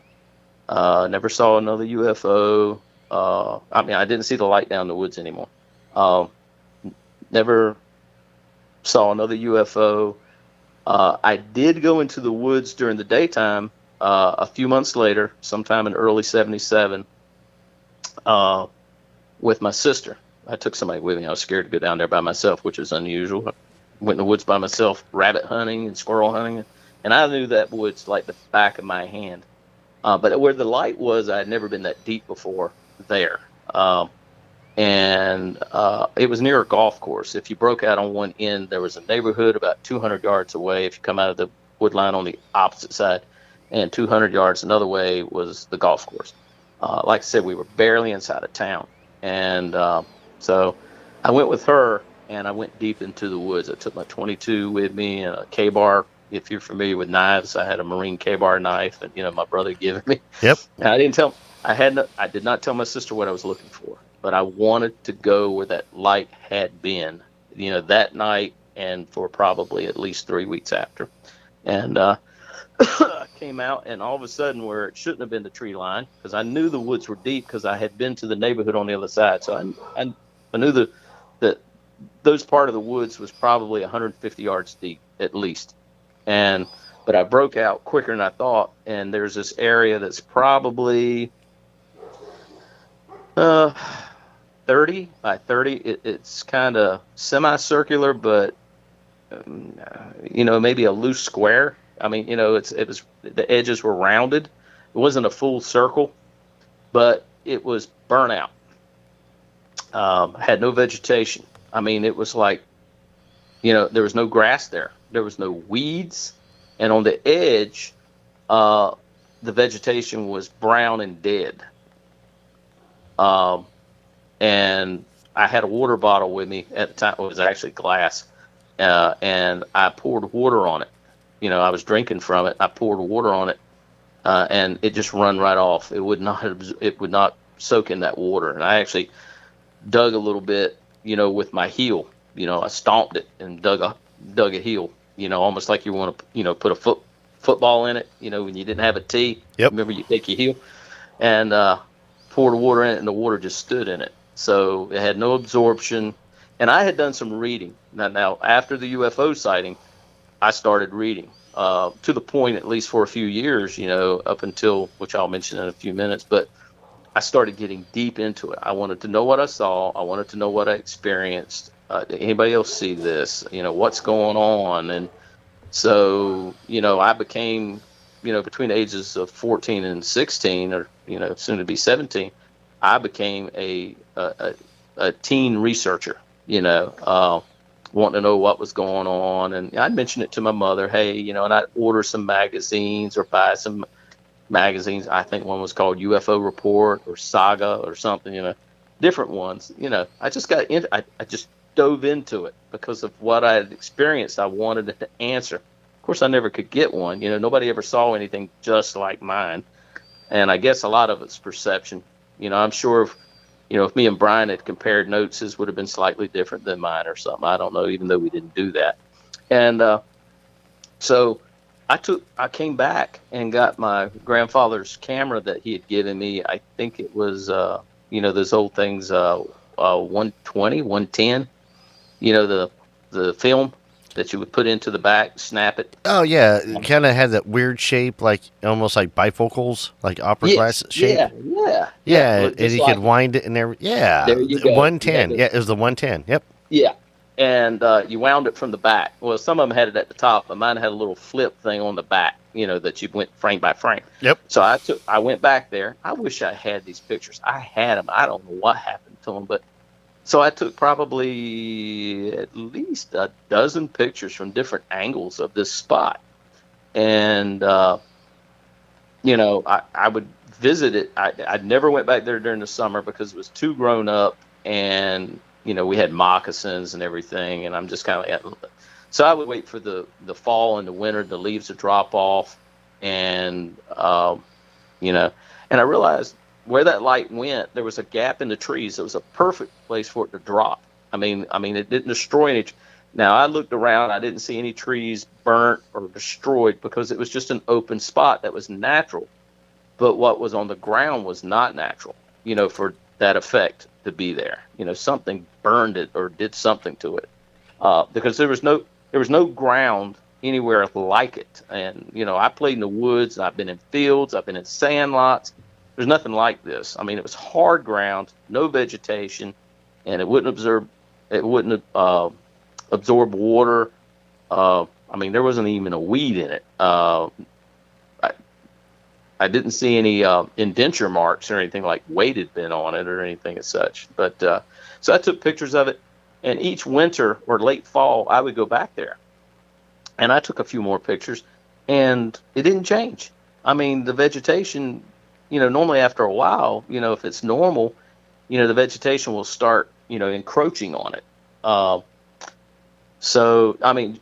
Never saw another UFO. I didn't see the light down the woods anymore. Never saw another UFO. I did go into the woods during the daytime a few months later, sometime in early 77, with my sister. I took somebody with me. I was scared to go down there by myself, which is unusual. I went in the woods by myself, rabbit hunting and squirrel hunting, and I knew that woods like the back of my hand. But where the light was, I had never been that deep before there. And it was near a golf course. If you broke out on one end, there was a neighborhood about 200 yards away. If you come out of the wood line on the opposite side, and 200 yards another way was the golf course. Like I said, we were barely inside of town. And so I went with her, and I went deep into the woods. I took my 22 with me and a K-bar. If you're familiar with knives, I had a Marine K-bar knife, and my brother gave it me. Yep. And I did not tell my sister what I was looking for, but I wanted to go where that light had been, that night, and for probably at least 3 weeks after. And I came out, and all of a sudden, where it shouldn't have been the tree line, because I knew the woods were deep because I had been to the neighborhood on the other side. So I knew that those part of the woods was probably 150 yards deep at least. But I broke out quicker than I thought, and there's this area that's probably 30 by 30. It's kind of semicircular, but maybe a loose square. I mean, it was the edges were rounded. It wasn't a full circle, but it was burnt out. Had no vegetation. I mean, it was like, there was no grass there. There was no weeds. And on the edge, the vegetation was brown and dead. And I had a water bottle with me at the time. It was actually glass. And I poured water on it. I was drinking from it. I poured water on it, and it just run right off. It would not soak in that water. And I actually dug a little bit, with my heel. I stomped it and dug a heel. Almost like you want to, put a football in it. When you didn't have a tee. Yep. Remember, you take your heel and poured water in it, and the water just stood in it. So it had no absorption. And I had done some reading. Now after the UFO sighting, I started reading to the point, at least for a few years, up until, which I'll mention in a few minutes, but I started getting deep into it. I wanted to know what I saw. I wanted to know what I experienced. Did anybody else see this? What's going on? And so, I became, between the ages of 14 and 16, or, soon to be 17, I became a teen researcher, wanting to know what was going on. And I'd mention it to my mother, hey, and I'd order some magazines or buy some magazines. I think one was called UFO Report or Saga or something, different ones. I just got into, I just dove into it because of what I had experienced. I wanted an answer. Of course, I never could get one. Nobody ever saw anything just like mine. And I guess a lot of it's perception. I'm sure if me and Brian had compared notes, his would have been slightly different than mine or something. I don't know, even though we didn't do that. And so I came back and got my grandfather's camera that he had given me. I think it was, those old things, 120, 110, the film that you would put into the back, snap it. Oh, yeah. It kind of had that weird shape, like almost like bifocals, like opera glass shape. Yeah, and you could wind it and everything. Yeah. There you go. 110. Yeah, it was the 110. Yep. Yeah. And you wound it from the back. Well, some of them had it at the top, but mine had a little flip thing on the back, that you went frame by frame. Yep. So I went back there. I wish I had these pictures. I had them. I don't know what happened to them, but so I took probably at least a dozen pictures from different angles of this spot. And, I would visit it. I never went back there during the summer because it was too grown up, and, we had moccasins and everything. And I'm just kind of so I would wait for the fall and the winter, the leaves to drop off. And, and I realized where that light went, there was a gap in the trees. It was a perfect place for it to drop. It didn't destroy any. Now I looked around, I didn't see any trees burnt or destroyed because it was just an open spot that was natural. But what was on the ground was not natural, for that effect to be there. Something burned it or did something to it, because there was no ground anywhere like it. And I played in the woods, I've been in fields, I've been in sand lots. There's nothing like this. It was hard ground, no vegetation, and it wouldn't absorb water. There wasn't even a weed in it. I didn't see any indenture marks or anything like weight had been on it or anything as such. But so I took pictures of it, and each winter or late fall, I would go back there, and I took a few more pictures, and it didn't change. The vegetation, normally after a while, if it's normal, the vegetation will start, encroaching on it. So I'm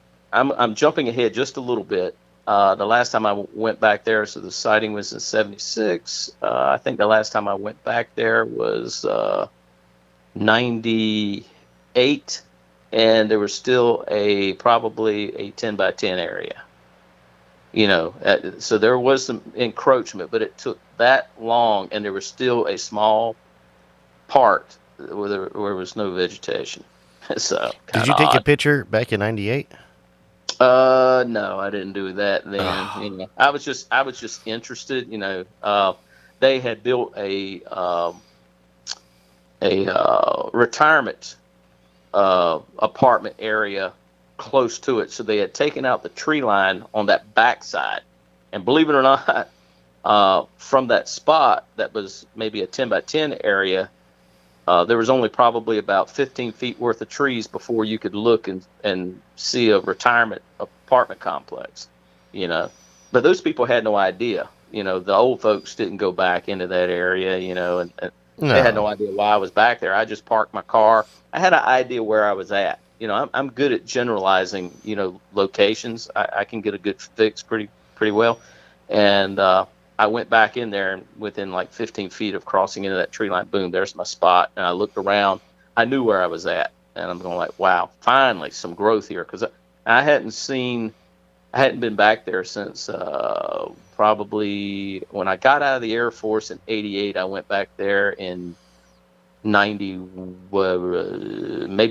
jumping ahead just a little bit. The last time I went back there, so the sighting was in '76. I think the last time I went back there was '98, and there was still probably a 10 by 10 area. So there was some encroachment, but it took that long, and there was still a small part where there was no vegetation. So did you take a picture back in '98? No, I didn't do that then. Oh. I was just interested. They had built a retirement apartment area close to it, so they had taken out the tree line on that backside. And believe it or not, from that spot that was maybe a 10 by 10 area, there was only probably about 15 feet worth of trees before you could look and see a retirement apartment complex, But those people had no idea. The old folks didn't go back into that area, and they had no idea why I was back there. I just parked my car. I had an idea where I was at. I'm good at generalizing, locations. I can get a good fix pretty well. And I went back in there, and within like 15 feet of crossing into that tree line, boom, there's my spot. And I looked around. I knew where I was at. And I'm going like, wow, finally some growth here. Because I hadn't been back there since probably when I got out of the Air Force in '88. I went back there in maybe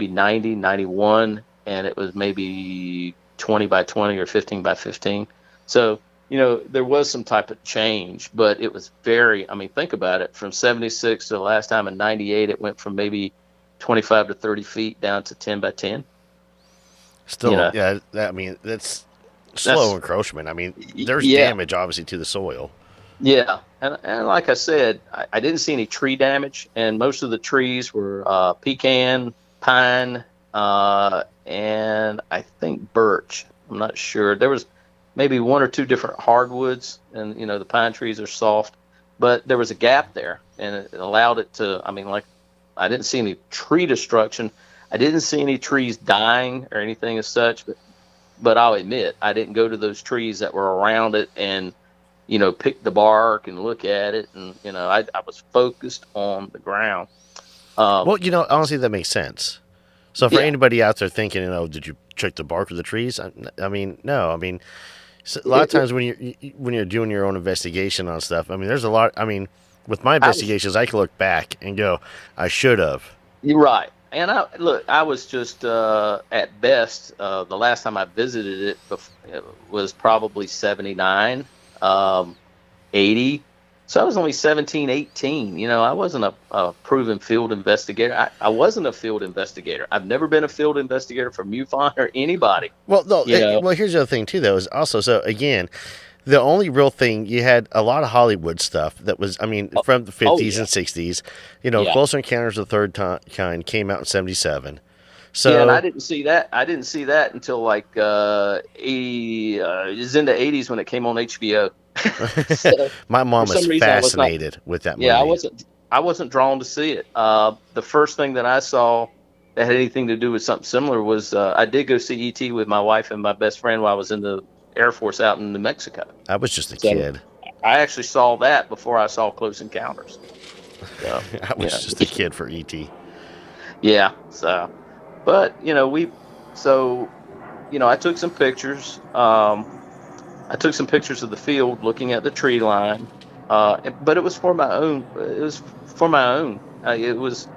90, 91. And it was maybe 20 by 20 or 15 by 15. So, there was some type of change, but it was very, think about it. From '76 to the last time in '98, it went from maybe 25 to 30 feet down to 10 by 10. Still, yeah, that's slow encroachment. There's damage, obviously, to the soil. Yeah, and like I said, I didn't see any tree damage, and most of the trees were pecan, pine, and I think birch. I'm not sure. There was maybe one or two different hardwoods, and the pine trees are soft, but there was a gap there, and it allowed it to. I didn't see any tree destruction. I didn't see any trees dying or anything as such, but I'll admit I didn't go to those trees that were around it and pick the bark and look at it, and I was focused on the ground. Well, honestly, that makes sense. So for anybody out there thinking, did you check the bark of the trees? No. So a lot of times when you're doing your own investigation on stuff, there's a lot. With my investigations, I can look back and go, I should have. You're right. And I was just at best. The last time I visited it was probably 79, 80. So I was only 17, 18. I wasn't a proven field investigator. I wasn't a field investigator. I've never been a field investigator for MUFON or anybody. Well, no. Well, here's the other thing too, though, is also, so again, the only real thing, you had a lot of Hollywood stuff that was, from the 50s and 60s. Closer Encounters of the Third Kind came out in '77. So and I didn't see that. I didn't see that until like 80. It was in the 80s when it came on HBO. So, my mom was fascinated with that movie. Yeah, I wasn't drawn to see it. The first thing that I saw that had anything to do with something similar was I did go see E.T. with my wife and my best friend while I was in the Air Force out in New Mexico. I was just a kid. I actually saw that before I saw Close Encounters. So, I was just a kid for ET. yeah. So, but I took some pictures. I took some pictures of the field, looking at the tree line. But it was for my own. It was for my own. It was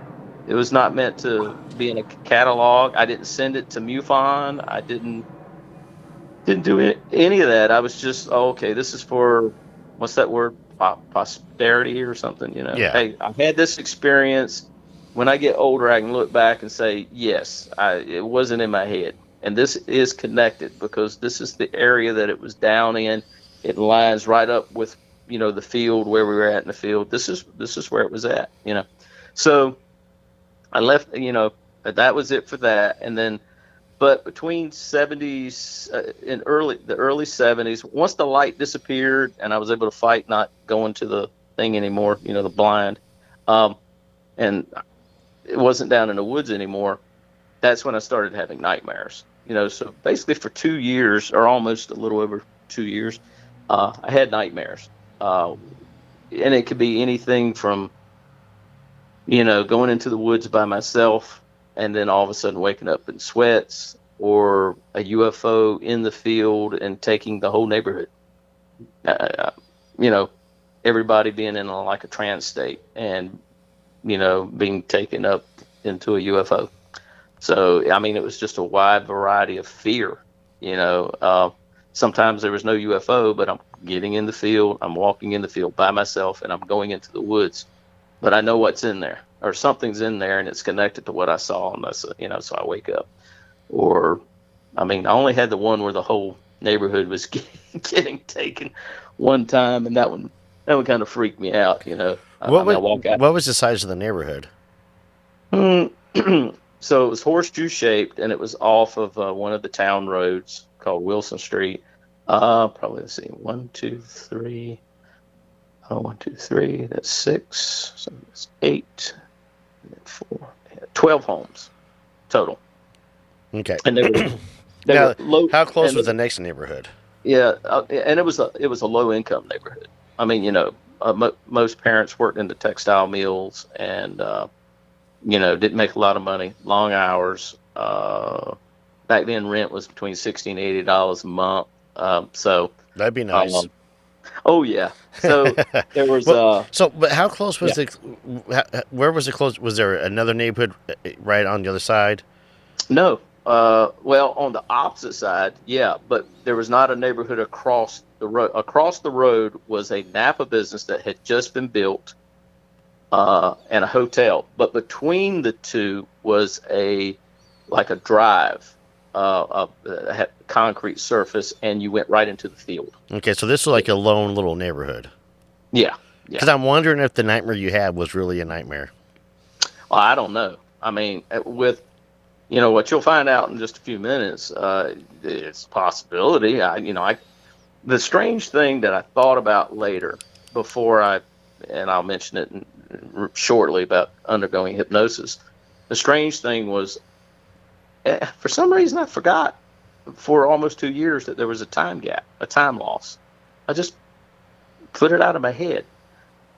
not meant to be in a catalog. I didn't send it to MUFON. I didn't do any of that. I was just, oh, okay, this is for, what's that word? Posterity or something, Yeah. Hey, I've had this experience. When I get older, I can look back and say, yes, it wasn't in my head. And this is connected because this is the area that it was down in. It lines right up with, the field where we were at in the field. This is where it was at, So I left, that was it for that. And then, but between 70s and the early 70s, once the light disappeared and I was able to fight not going to the thing anymore, the blind, and it wasn't down in the woods anymore, that's when I started having nightmares. So basically for 2 years, or almost a little over 2 years, I had nightmares. And it could be anything from, going into the woods by myself and then all of a sudden waking up in sweats, or a UFO in the field and taking the whole neighborhood. Everybody being in like a trance state and, being taken up into a UFO. So, I mean, it was just a wide variety of fear, Sometimes there was no UFO, but I'm getting in the field, I'm walking in the field by myself, and I'm going into the woods. But I know what's in there, or something's in there, and it's connected to what I saw, and that's, so I wake up. Or, I mean, I only had the one where the whole neighborhood was getting taken one time, and that one kind of freaked me out, I walk out. What was the size of the neighborhood? So it was horseshoe shaped, and it was off of one of the town roads called Wilson Street. Probably, let's see, 1, 2, 3. 1, 2, 3. That's 6. So that's 8. And then 4. 12 homes total. Okay. And they now, were low. How close was the next neighborhood? Yeah, and it was a low income neighborhood. I mean, most parents worked in the textile mills and didn't make a lot of money, long hours. Back then, rent was between $60 and $80 a month. So that'd be nice. Oh yeah. So there was. But how close was where was it close? Was there another neighborhood right on the other side? No. Well, on the opposite side, yeah, but there was not a neighborhood across the road. Across the road was a Napa business that had just been built, and a hotel. But between the two was like a drive, had concrete surface, and you went right into the field. Okay, so this was like a lone little neighborhood. Yeah. Because I'm wondering if the nightmare you had was really a nightmare. Well, I don't know. I mean, with what you'll find out in just a few minutes, it's a possibility. The strange thing that I thought about later, and I'll mention it shortly about undergoing hypnosis. The strange thing was, for some reason, I forgot for almost 2 years that there was a time gap, a time loss. I just put it out of my head.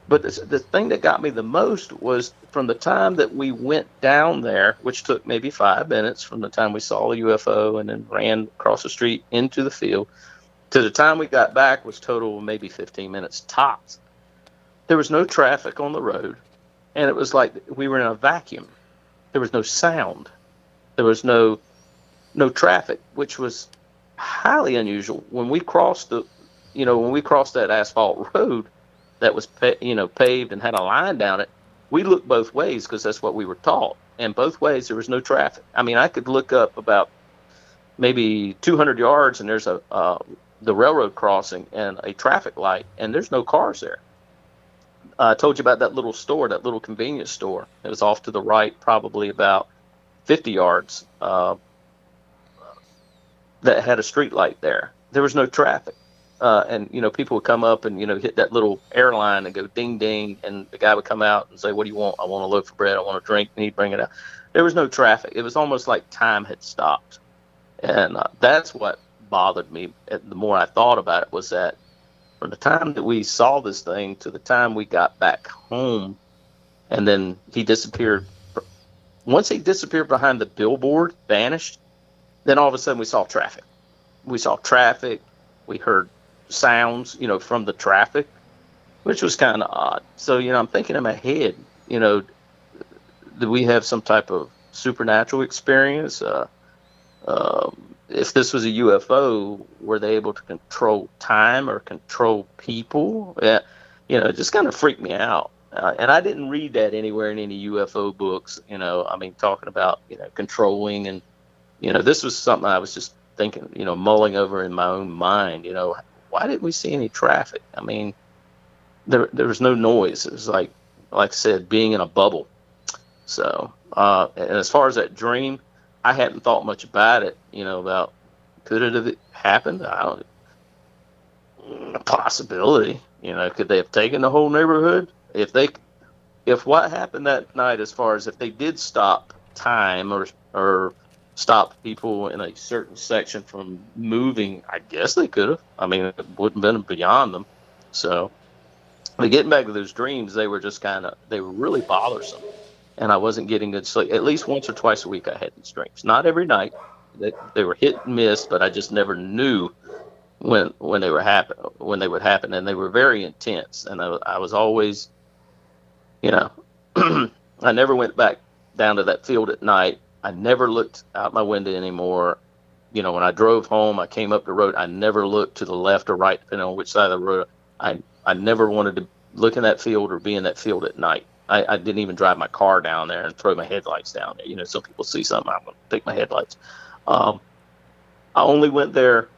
But the thing that got me the most was from the time that we went down there, which took maybe 5 minutes from the time we saw the UFO and then ran across the street into the field, to the time we got back was total maybe 15 minutes tops. There was no traffic on the road, and it was like we were in a vacuum. There was no sound. There was no traffic, which was highly unusual. When we crossed that asphalt road that was paved and had a line down it, we looked both ways because that's what we were taught. And both ways there was no traffic. I mean, I could look up about maybe 200 yards and there's the railroad crossing and a traffic light, and there's no cars there. I told you about that little store, that little convenience store. It was off to the right, probably about 50 yards, that had a street light there. There was no traffic. And people would come up and hit that little airline and go ding ding, and the guy would come out and say, "What do you want?" "I want a loaf of bread. I want a drink," and he'd bring it out. There was no traffic. It was almost like time had stopped, and that's what bothered me. The more I thought about it, was that from the time that we saw this thing to the time we got back home, and then he disappeared. Once he disappeared behind the billboard, vanished, then all of a sudden we saw traffic. We saw traffic. We heard sounds, from the traffic, which was kind of odd. So, I'm thinking in my head, do we have some type of supernatural experience? If this was a UFO, were they able to control time or control people? Yeah, it just kind of freaked me out. And I didn't read that anywhere in any UFO books, talking about, controlling. And, this was something I was just thinking, mulling over in my own mind, why didn't we see any traffic? I mean, there was no noise. It was like I said, being in a bubble. So, and as far as that dream, I hadn't thought much about it, about could it have happened? I don't, a possibility, could they have taken the whole neighborhood? If what happened that night, as far as if they did stop time or stop people in a certain section from moving, I guess they could have. I mean, it wouldn't have been beyond them. So, but getting back to those dreams, they were really bothersome. And I wasn't getting good sleep. At least once or twice a week I had these dreams. Not every night. They were hit and miss, but I just never knew when they would happen. And they were very intense. And I was always, I never went back down to that field at night. I never looked out my window anymore. When I drove home, I came up the road. I never looked to the left or right, depending on which side of the road. I never wanted to look in that field or be in that field at night. I didn't even drive my car down there and throw my headlights down there. Some people see something, I'm going to take my headlights. I only went there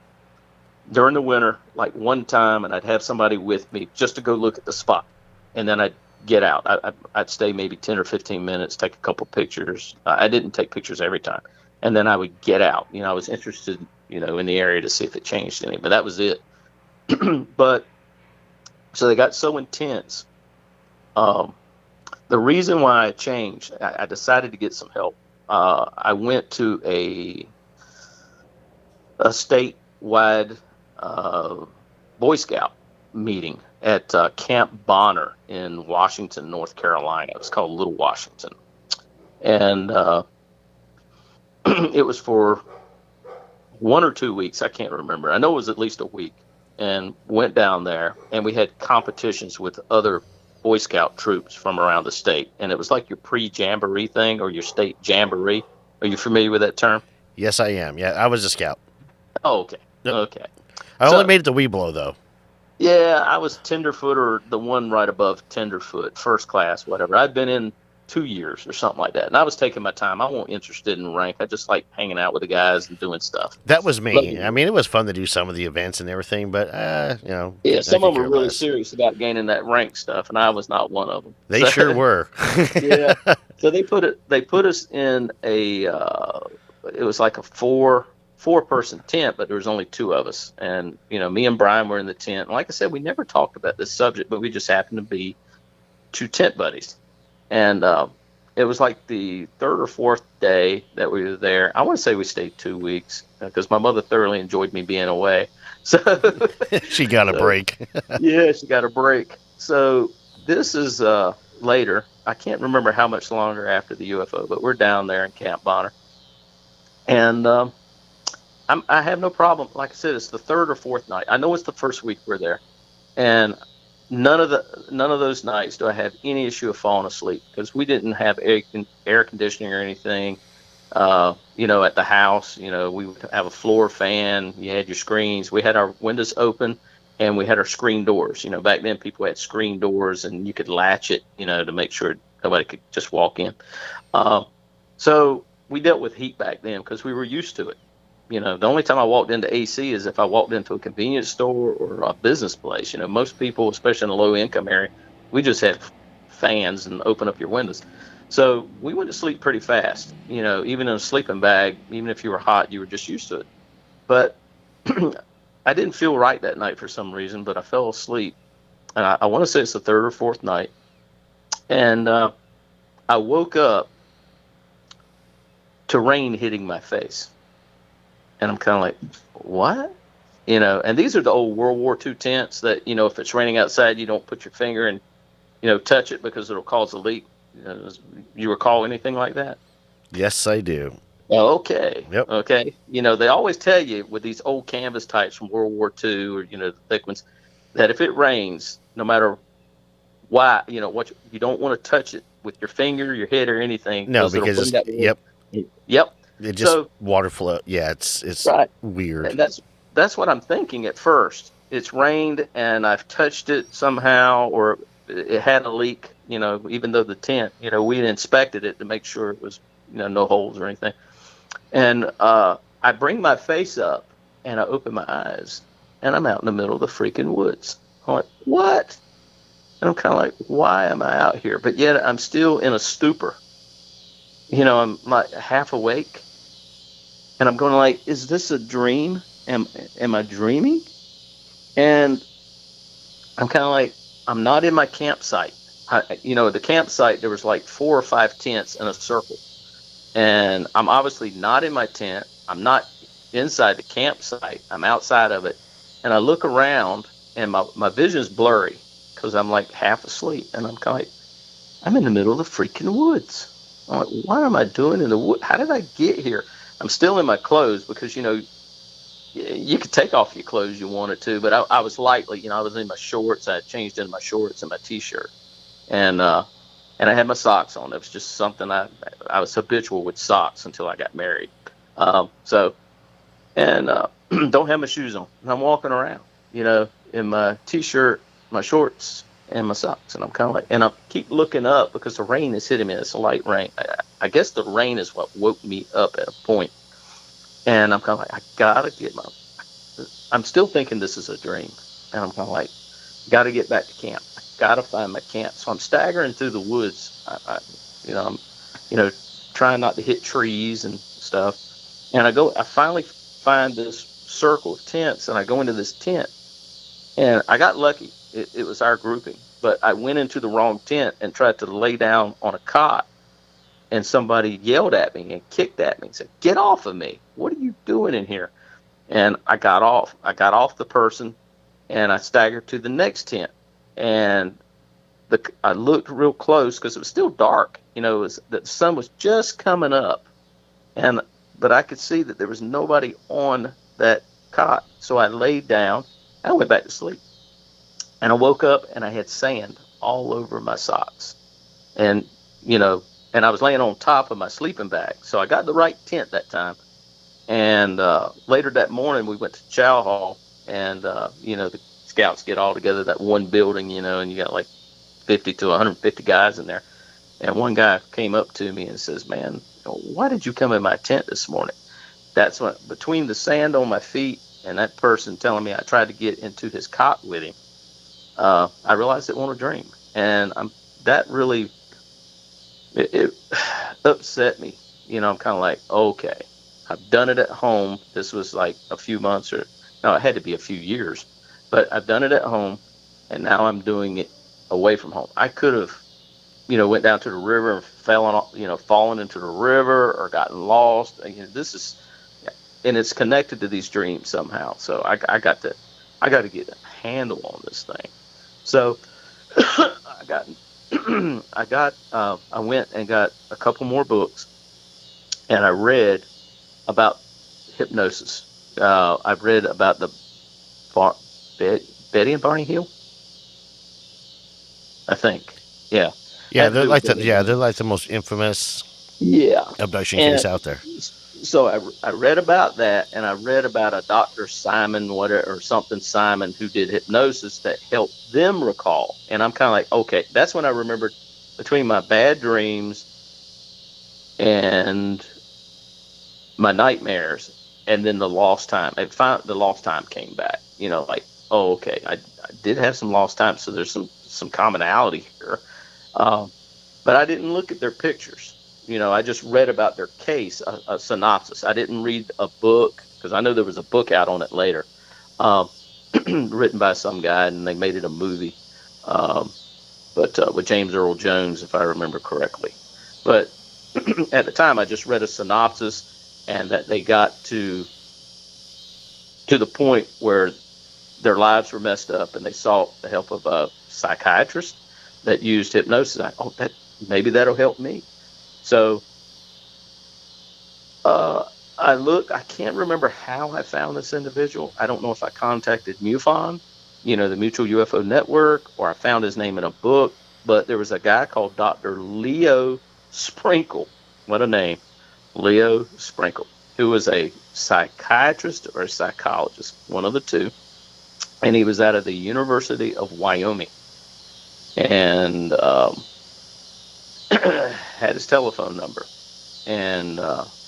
during the winter, like one time, and I'd have somebody with me just to go look at the spot. And then I'd get out. I'd stay maybe 10 or 15 minutes, take a couple pictures. I didn't take pictures every time. And then I would get out. I was interested, in the area to see if it changed any, but that was it. But so they got so intense. The reason why I changed, I decided to get some help. I went to a statewide Boy Scout meeting at Camp Bonner in Washington, North Carolina. It was called Little Washington. And it was for 1 or 2 weeks. I can't remember. I know it was at least a week. And went down there, and we had competitions with other Boy Scout troops from around the state. And it was like your pre-jamboree thing or your state jamboree. Are you familiar with that term? Yes, I am. Yeah, I was a scout. Oh, okay. Yep. Okay. I only made it to Weeblo, though. Yeah, I was tenderfoot, or the one right above tenderfoot, first class, whatever. I'd been in 2 years or something like that. And I was taking my time. I wasn't interested in rank. I just like hanging out with the guys and doing stuff. That was me. I mean, it was fun to do some of the events and everything, but, Yeah, some of them were really serious about gaining that rank stuff, and I was not one of them. They sure were. Yeah. So they put us in it was like a four-person tent, but there was only two of us. And, me and Brian were in the tent. And like I said, we never talked about this subject, but we just happened to be two tent buddies. And it was like the third or fourth day that we were there. I want to say we stayed 2 weeks because my mother thoroughly enjoyed me being away. So she got a break. Yeah, she got a break. So this is later. I can't remember how much longer after the UFO, but we're down there in Camp Bonner. And I have no problem. Like I said, it's the third or fourth night. I know it's the first week we're there. And none of those nights do I have any issue of falling asleep because we didn't have air conditioning or anything. At the house, we would have a floor fan. You had your screens. We had our windows open, and we had our screen doors. Back then people had screen doors, and you could latch it, to make sure nobody could just walk in. So we dealt with heat back then because we were used to it. The only time I walked into AC is if I walked into a convenience store or a business place. Most people, especially in a low income area, we just have fans and open up your windows. So we went to sleep pretty fast. Even in a sleeping bag, even if you were hot, you were just used to it. But I didn't feel right that night for some reason, but I fell asleep. And I want to say it's the third or fourth night. And I woke up to rain hitting my face. And I'm kind of like, what? And these are the old World War II tents that, if it's raining outside, you don't put your finger and, touch it because it'll cause a leak. You recall anything like that? Yes, I do. Okay. Yep. Okay. They always tell you with these old canvas types from World War II, or the thick ones, that if it rains, no matter why, what you don't want to touch it with your finger, your head, or anything, No, because it'll because bring it's that wood. yep, Yep. it just So water flow. Yeah, it's right, weird. and that's what I'm thinking at first. It's rained, and I've touched it somehow, or it had a leak. Even though the tent, we had inspected it to make sure it was, no holes or anything. And I bring my face up, and I open my eyes, and I'm out in the middle of the freaking woods. I'm like, what? And I'm kind of like, why am I out here? But yet I'm still in a stupor. I'm like half awake, and I'm going like, is this a dream? Am I dreaming? And I'm kind of like, I'm not in my campsite. The campsite, there was like 4 or 5 tents in a circle, and I'm obviously not in my tent. I'm not inside the campsite. I'm outside of it, and I look around, and my vision's blurry because I'm like half asleep, and I'm kind of like, I'm in the middle of the freaking woods. I'm like, what am I doing in the wood? How did I get here? I'm still in my clothes because, you could take off your clothes you wanted to, but I was lightly, I was in my shorts. I had changed into my shorts and my t-shirt, and I had my socks on. It was just something I was habitual with socks until I got married. So, and don't have my shoes on. And I'm walking around, in my t-shirt, my shorts, and my socks. And I'm kind of like, and I keep looking up because the rain is hitting me. It's a light rain. I guess the rain is what woke me up at a point. And I'm kind of like, I'm still thinking this is a dream. And I'm kind of like, got to get back to camp. I got to find my camp. So I'm staggering through the woods. I'm, trying not to hit trees and stuff. And I finally find this circle of tents, and I go into this tent, and I got lucky. It was our grouping, but I went into the wrong tent and tried to lay down on a cot, and somebody yelled at me and kicked at me and said, "Get off of me. What are you doing in here?" And I got off. I got off the person, and I staggered to the next tent. And I looked real close because it was still dark. The sun was just coming up, but I could see that there was nobody on that cot. So I laid down. And I went back to sleep, and I woke up and I had sand all over my socks, and and I was laying on top of my sleeping bag. So I got the right tent that time. And later that morning, we went to Chow Hall, and the scouts get all together, that one building, and you got like 50 to 150 guys in there. And one guy came up to me and says, "Man, why did you come in my tent this morning?" That's when, between the sand on my feet and that person telling me I tried to get into his cot with him, I realized it wasn't a dream. And that really, it upset me. I'm kind of like, okay, I've done it at home. This was like a few months, or no, it had to be a few years, but I've done it at home, and now I'm doing it away from home. I could have, went down to the river and fallen into the river, or gotten lost. This is, and it's connected to these dreams somehow. So I got to get a handle on this thing. So I went and got a couple more books, and I read about hypnosis. I've read about the Betty and Barney Hill, I think. Yeah. Yeah, they're like the most infamous Yeah. abduction And case out there. so I read about that, and I read about a Dr. Simon, or something Simon, who did hypnosis that helped them recall. And I'm kind of like, okay, that's when I remembered, between my bad dreams and my nightmares, and then the lost time. The lost time came back. Like, oh, okay, I did have some lost time, so there's some commonality here. But I didn't look at their pictures. I just read about their case, a synopsis. I didn't read a book, because I know there was a book out on it later, written by some guy, and they made it a movie, but with James Earl Jones, if I remember correctly. But at the time, I just read a synopsis, and that they got to the point where their lives were messed up, and they sought the help of a psychiatrist that used hypnosis. maybe that'll help me. So I can't remember how I found this individual. I don't know if I contacted MUFON, the Mutual UFO Network, or I found his name in a book. But there was a guy called Dr. Leo Sprinkle. What a name. Leo Sprinkle, who was a psychiatrist or a psychologist, one of the two. And he was out of the University of Wyoming. And had his telephone number and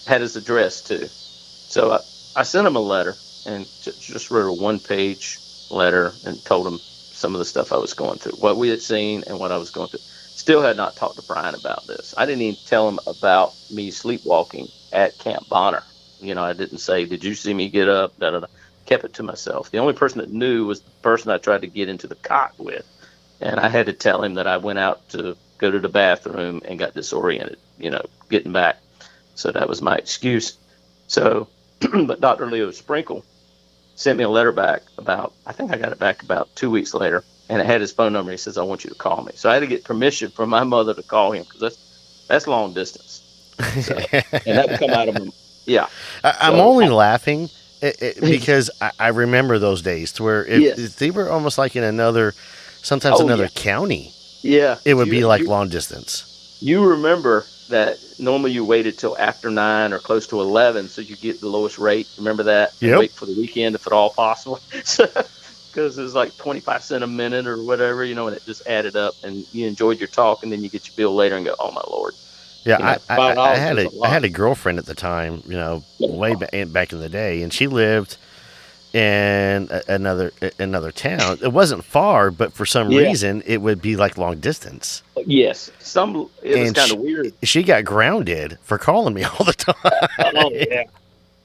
had his address too. So I sent him a letter and just wrote a one-page letter and told him some of the stuff I was going through, what we had seen and what I was going through. Still had not talked to Brian about this. I didn't even tell him about me sleepwalking at Camp Bonner. I didn't say, did you see me get up? Da, da, da. Kept it to myself. The only person that knew was the person I tried to get into the cot with. And I had to tell him that I went out to go to the bathroom and got disoriented, getting back. So that was my excuse. So, but Dr. Leo Sprinkle sent me a letter back I think I got it back about 2 weeks later, and it had his phone number. He says, I want you to call me. So I had to get permission from my mother to call him, because that's long distance. So, and that would come out of him. Yeah. I'm only laughing because I remember those days to where if they were almost like in another county. Yeah. It would be like long distance. You remember that normally you waited till after 9 or close to 11 so you get the lowest rate. Remember that? Yep. Wait for the weekend if at all possible. Because it was like 25 cents a minute or whatever, and it just added up, and you enjoyed your talk, and then you get your bill later and go, oh my Lord. Yeah, I had a girlfriend at the time, way back in the day, and she lived in another town. It wasn't far, but for some reason it would be like long distance. Yes, it was kind of weird. She got grounded for calling me all the time. Oh yeah.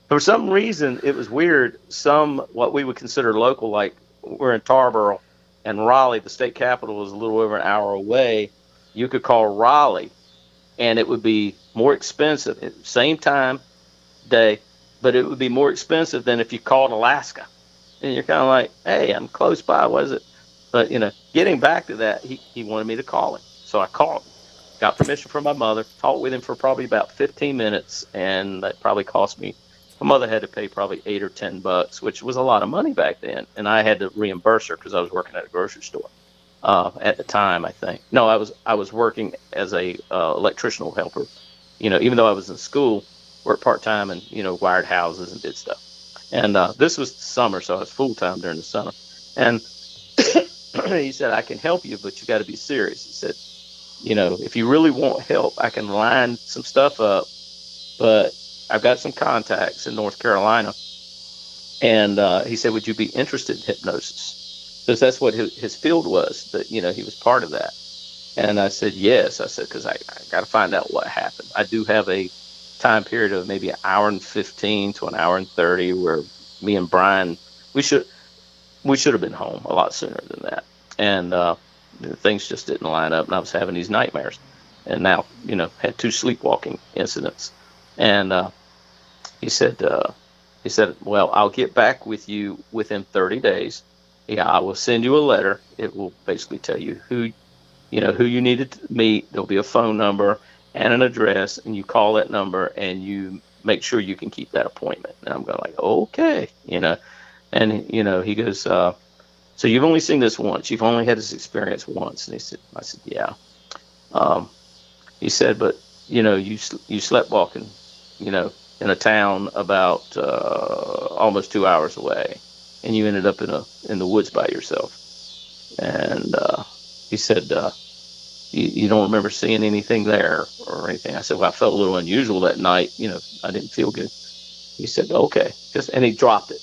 For some reason, it was weird. What we would consider local, like we're in Tarboro, and Raleigh, the state capital, is a little over an hour away. You could call Raleigh, and it would be more expensive. Same time, day, but it would be more expensive than if you called Alaska. And you're kind of like, hey, I'm close by. What is it? But, getting back to that, he wanted me to call him. So I called him, got permission from my mother, talked with him for probably about 15 minutes, and that probably cost me, my mother had to pay probably $8 or $10, which was a lot of money back then. And I had to reimburse her because I was working at a grocery store at the time, I think. No, I was working as a electrician helper. Even though I was in school, worked part-time and, wired houses and did stuff. And this was summer, so I was full-time during the summer. And he said, I can help you, but you got to be serious. He said, if you really want help, I can line some stuff up, but I've got some contacts in North Carolina. And he said, would you be interested in hypnosis? Because that's what his field was, that, he was part of that. And I said, yes. I said, because I got to find out what happened. I do have a time period of maybe an hour and 15 to an hour and 30 where me and Brian, we should have been home a lot sooner than that. And things just didn't line up, and I was having these nightmares. And now, had 2 sleepwalking incidents. And he said, well, I'll get back with you within 30 days. Yeah, I will send you a letter. It will basically tell you who you needed to meet. There'll be a phone number and an address, and you call that number and you make sure you can keep that appointment. And I'm going like, okay, and he goes, so you've only seen this once. You've only had this experience once. And I said, yeah. He said, but you slept walking, in a town about almost 2 hours away, and you ended up in the woods by yourself. And he said, you don't remember seeing anything there or anything? I said, well, I felt a little unusual that night. I didn't feel good. He said, okay. And he dropped it,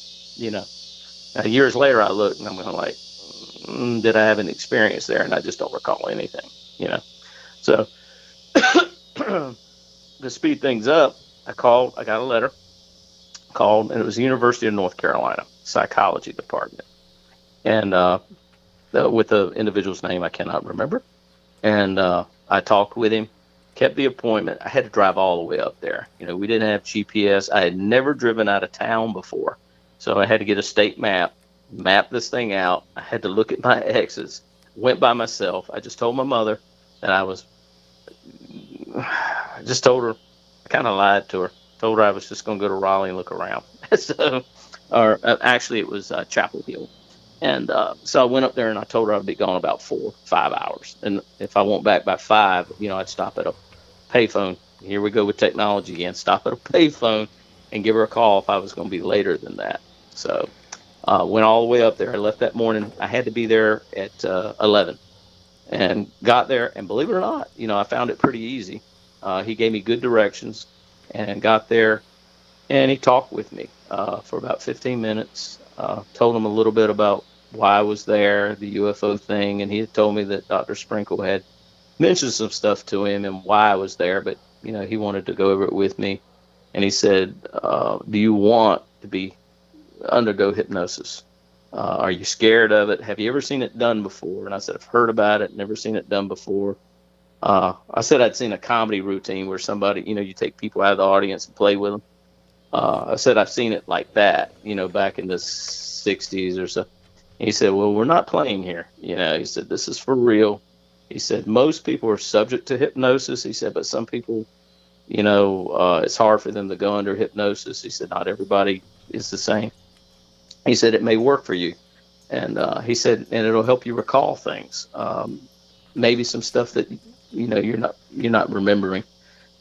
Now, years later, I looked and I'm going like, did I have an experience there? And I just don't recall anything, So to speed things up, I got a letter, and it was the University of North Carolina psychology department. And with the individual's name, I cannot remember. And I talked with him, kept the appointment. I had to drive all the way up there. We didn't have GPS. I had never driven out of town before. So I had to get a state map this thing out. I had to look at my exits, went by myself. I just told my mother that I was, I just told her, I kind of lied to her. Told her I was just going to go to Raleigh and look around. So, or actually, it was Chapel Hill. And so I went up there and I told her I'd be gone about 4 or 5 hours. And if I went back by 5, I'd stop at a payphone. Here we go with technology again. Stop at a payphone and give her a call if I was going to be later than that. So went all the way up there. I left that morning. I had to be there at 11 and got there. And believe it or not, I found it pretty easy. He gave me good directions and got there. And he talked with me for about 15 minutes. Told him a little bit about why I was there, the UFO thing, and he had told me that Dr. Sprinkle had mentioned some stuff to him and why I was there, but he wanted to go over it with me. And he said, "Do you want to undergo hypnosis? Are you scared of it? Have you ever seen it done before?" And I said, "I've heard about it, never seen it done before." I said I'd seen a comedy routine where somebody, you take people out of the audience and play with them. I said I've seen it like that, back in the 60s or so. He said, "Well, we're not playing here." He said, "This is for real." He said, "Most people are subject to hypnosis." He said, "But some people, it's hard for them to go under hypnosis." He said, "Not everybody is the same." He said, "It may work for you." And he said, "And it'll help you recall things. Maybe some stuff that, you're not remembering.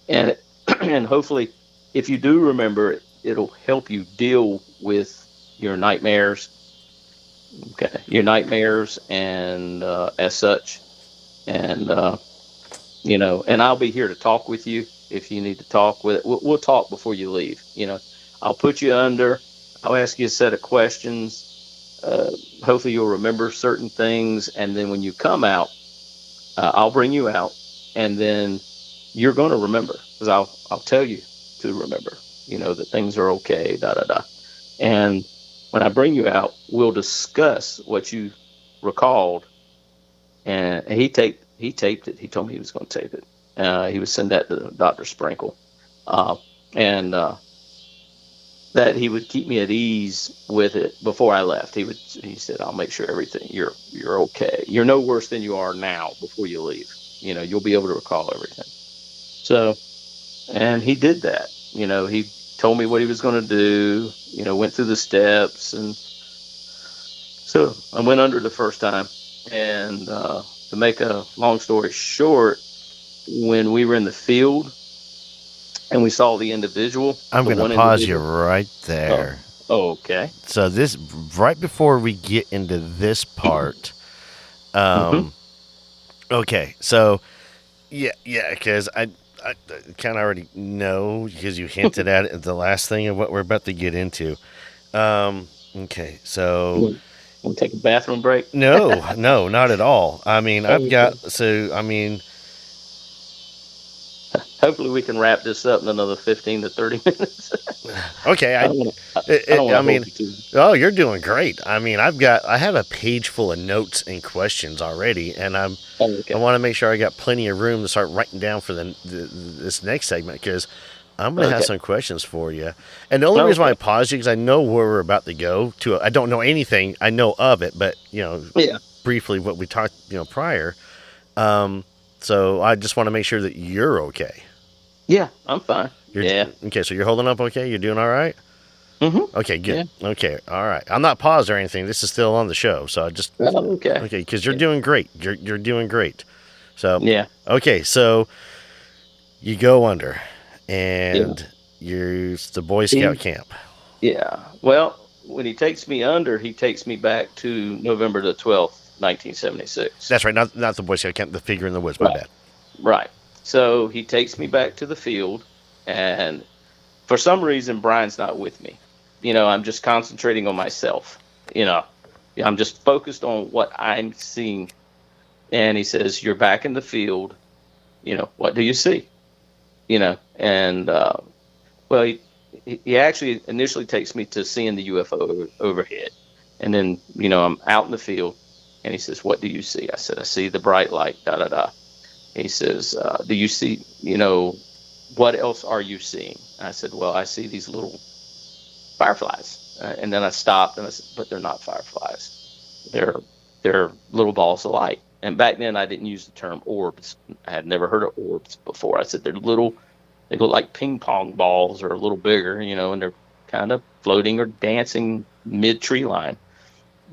And, and hopefully, if you do remember it, it'll help you deal with your nightmares. Okay, your nightmares and as such, and and I'll be here to talk with you if you need to talk with it. We'll talk before you leave. I'll put you under. I'll ask you a set of questions. Hopefully, you'll remember certain things, and then when you come out, I'll bring you out, and then you're going to remember because I'll tell you to remember. That things are okay. Da da da, and when I bring you out, we'll discuss what you recalled." And he taped it. He told me he was going to tape it. He would send that to Dr. Sprinkle, and that he would keep me at ease with it before I left. He said, "I'll make sure everything you're okay. You're no worse than you are now before you leave. You'll be able to recall everything." So, and he did that. He told me what he was going to do. Went through the steps, and so I went under the first time. And to make a long story short, when we were in the field and we saw the individual, I'm going to pause you right there. Oh, okay. So this, right before we get into this part, okay, so yeah, because I kind of already know because you hinted at it at the last thing of what we're about to get into. Okay, so want to take a bathroom break? No, not at all. I mean, hopefully we can wrap this up in another 15 to 30 minutes. Okay, you're doing great. I mean, I have a page full of notes and questions already, and I want to make sure I got plenty of room to start writing down for this next segment because I'm going to have some questions for you. And the only reason why I paused you because I know where we're about to go to. I don't know anything. I know of it, but briefly what we talked prior. So I just want to make sure that you're okay. Yeah, I'm fine. Okay, so you're holding up okay? You're doing all right? Mm-hmm. Okay, good. Yeah. Okay, all right. I'm not paused or anything. This is still on the show, so I just okay, because you're doing great. You're doing great. So okay, so you go under, and you're the Boy Scout camp. Yeah. Well, when he takes me under, he takes me back to November the 12th, 1976. That's right. Not the Boy Scout camp. The Figure in the Woods. My bad. Right. So he takes me back to the field, and for some reason, Brian's not with me. I'm just concentrating on myself. I'm just focused on what I'm seeing. And he says, "You're back in the field. What do you see?" And well, he actually initially takes me to seeing the UFO overhead, and then I'm out in the field, and he says, "What do you see?" I said, "I see the bright light." Da da da. He says, "Do you see? What else are you seeing?" I said, "Well, I see these little fireflies." And then I stopped and I said, "But they're not fireflies. They're little balls of light." And back then I didn't use the term orbs. I had never heard of orbs before. I said they're little, they look like ping pong balls or a little bigger, and they're kind of floating or dancing mid tree line,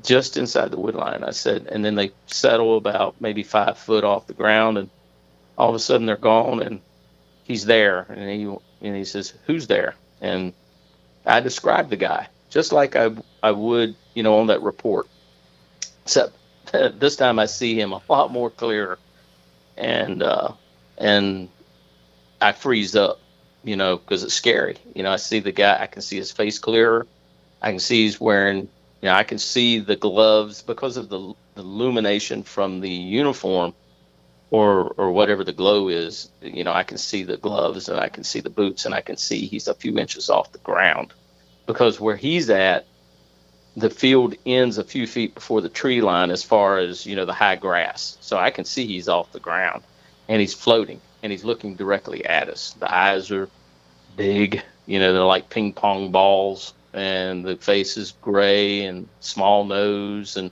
just inside the wood line. I said, and then they settle about maybe 5 foot off the ground, and all of a sudden they're gone, and he's there, and he says, "Who's there?" And I described the guy just like I would, on that report, except this time I see him a lot more clearer, and I freeze up, because it's scary. I see the guy, I can see his face clearer. I can see he's wearing, I can see the gloves because of the illumination from the uniform or whatever the glow is. I can see the gloves and I can see the boots and I can see he's a few inches off the ground, because where he's at, the field ends a few feet before the tree line as far as, the high grass. So I can see he's off the ground and he's floating and he's looking directly at us. The eyes are big, they're like ping pong balls, and the face is gray and small nose, and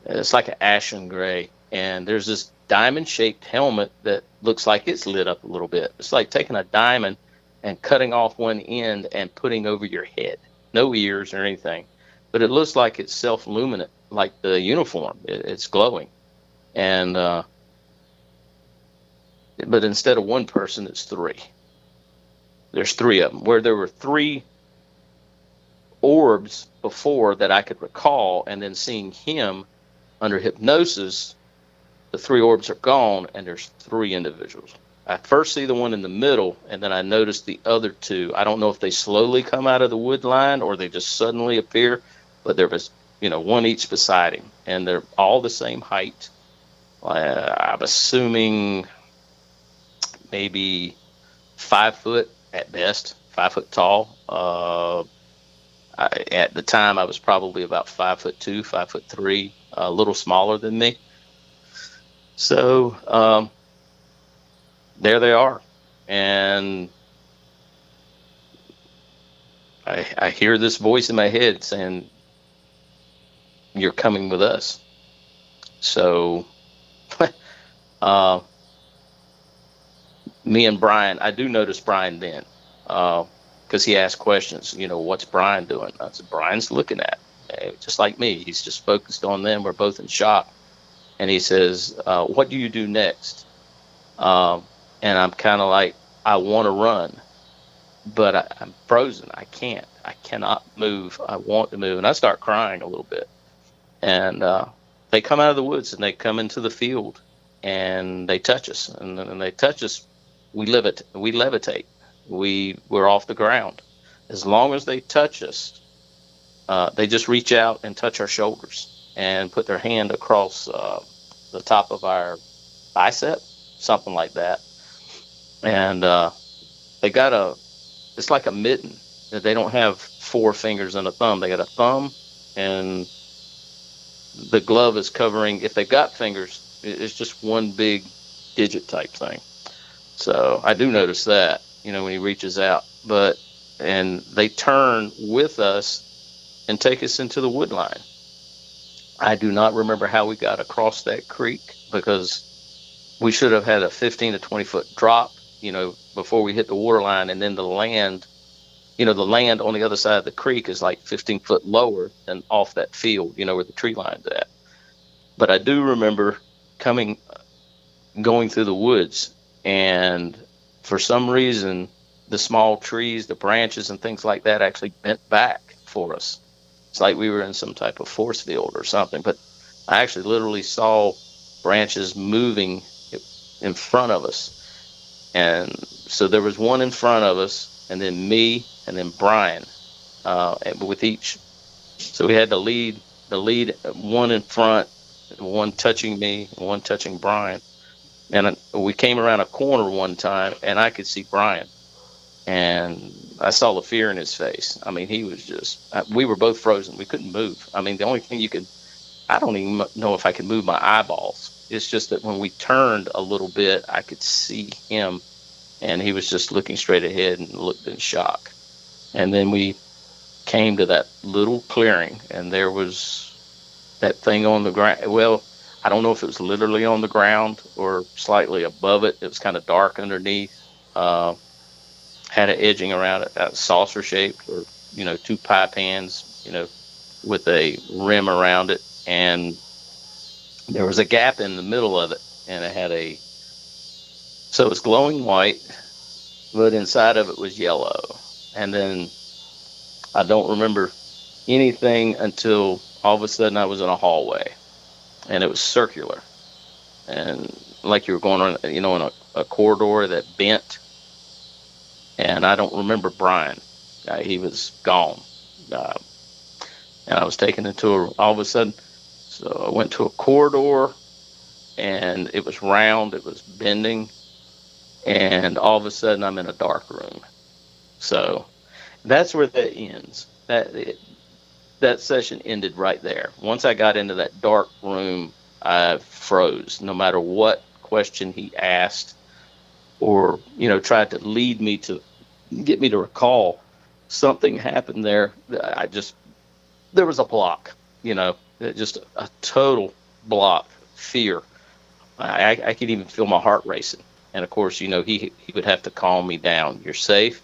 it's like an ashen gray. And there's this diamond shaped helmet that looks like it's lit up a little bit. It's like taking a diamond and cutting off one end and putting over your head. No ears or anything, but it looks like it's self-luminant, like the uniform. It's glowing. And but instead of one person, it's 3. There's 3 of them, where there were 3 orbs before that I could recall, and then seeing him under hypnosis, the 3 orbs are gone, and there's 3 individuals. I first see the one in the middle, and then I notice the other 2. I don't know if they slowly come out of the wood line or they just suddenly appear, but there was, one each beside him, and they're all the same height. I'm assuming maybe 5 foot at best, 5 foot tall. At the time, I was probably about 5'2", 5'3", a little smaller than me. So there they are, and I hear this voice in my head saying, "You're coming with us." So me and Brian, I do notice Brian then, because he asked questions. What's Brian doing? I said, Brian's looking at me, just like me. He's just focused on them. We're both in shock. And he says, "What do you do next?" And I'm kind of like, I want to run, but I'm frozen. I can't. I cannot move. I want to move. And I start crying a little bit. And they come out of the woods and they come into the field and they touch us. And they touch us. We levitate. We're off the ground. As long as they touch us, they just reach out and touch our shoulders and put their hand across the top of our bicep, something like that. And they got it's like a mitten. They don't have 4 fingers and a thumb. They got a thumb, and the glove is covering. If they've got fingers, it's just one big digit type thing. So I do notice that, when he reaches out. And they turn with us and take us into the wood line. I do not remember how we got across that creek, because we should have had a 15 to 20 foot drop, before we hit the water line. And then the land on the other side of the creek is like 15 foot lower than off that field, where the tree line's at. But I do remember going through the woods, and for some reason, the small trees, the branches and things like that actually bent back for us. It's like we were in some type of force field or something. But I actually literally saw branches moving in front of us. And so there was one in front of us, and then me, and then Brian, with each. So we had the lead, one in front, one touching me, and one touching Brian. And we came around a corner one time, and I could see Brian. And I saw the fear in his face. I mean, he was just, we were both frozen. We couldn't move. I mean, the only thing I don't even know if I could move my eyeballs. It's just that when we turned a little bit, I could see him, and he was just looking straight ahead and looked in shock. And then we came to that little clearing, and there was that thing on the ground. Well, I don't know if it was literally on the ground or slightly above it. It was kind of dark underneath. Uh, had an edging around it, saucer shaped, or two pie pans, with a rim around it, and there was a gap in the middle of it, and it had so it was glowing white, but inside of it was yellow. And then I don't remember anything until all of a sudden I was in a hallway, and it was circular, and like you were going on, in a corridor that bent. And I don't remember Brian. He was gone. And I was taken all of a sudden, so I went to a corridor, and it was round, it was bending, and all of a sudden I'm in a dark room. So that's where that ends. That session ended right there. Once I got into that dark room, I froze. No matter what question he asked, or tried to lead me to get me to recall, something happened there. There was a block, just a total block, fear. I could even feel my heart racing. And of course, he would have to calm me down. You're safe.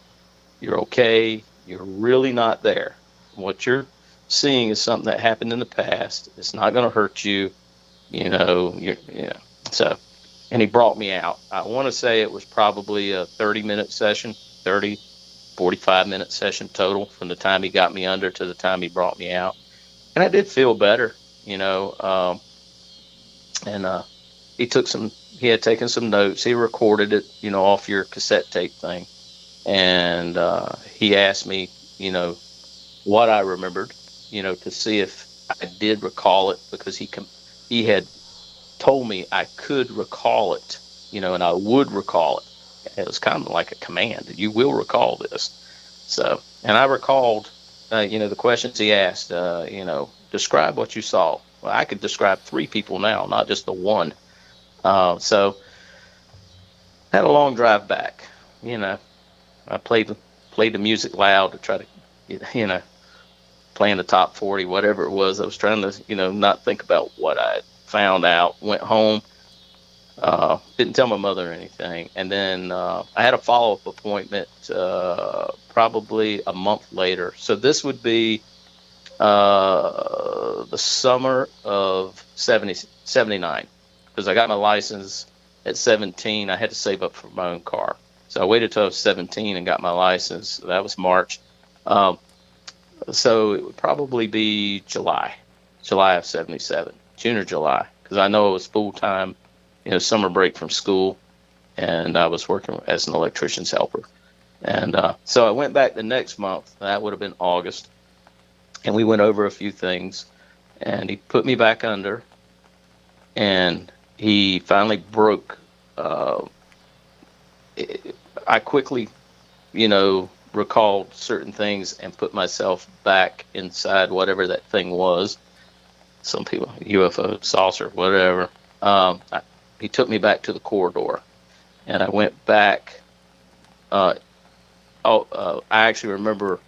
You're okay. You're really not there. What you're seeing is something that happened in the past. It's not going to hurt you. So, and he brought me out. I want to say it was probably a 30-minute session, 45-minute session total, from the time he got me under to the time he brought me out. And I did feel better, and he had taken some notes. He recorded it, off your cassette tape thing. And he asked me, what I remembered, to see if I did recall it, because he had told me I could recall it, and I would recall it. It was kind of like a command. You will recall this. So, and I recalled, the questions he asked, describe what you saw. Well, I could describe 3 people now, not just the one. So had a long drive back, I played the music loud to try to, playing the top 40, whatever it was. I was trying to, not think about what I found out. Went home, didn't tell my mother anything. And then I had a follow-up appointment probably a month later. So this would be the summer of 79, because I got my license at 17. I had to save up for my own car. So I waited till I was 17 and got my license. That was March. So it would probably be July of 77, June or July, because I know it was full-time, summer break from school, and I was working as an electrician's helper. And so I went back the next month. That would have been August, and we went over a few things, and he put me back under, and he finally broke. I quickly, recalled certain things and put myself back inside whatever that thing was. Some people, UFO, saucer, whatever. He took me back to the corridor, and I went back. I actually remember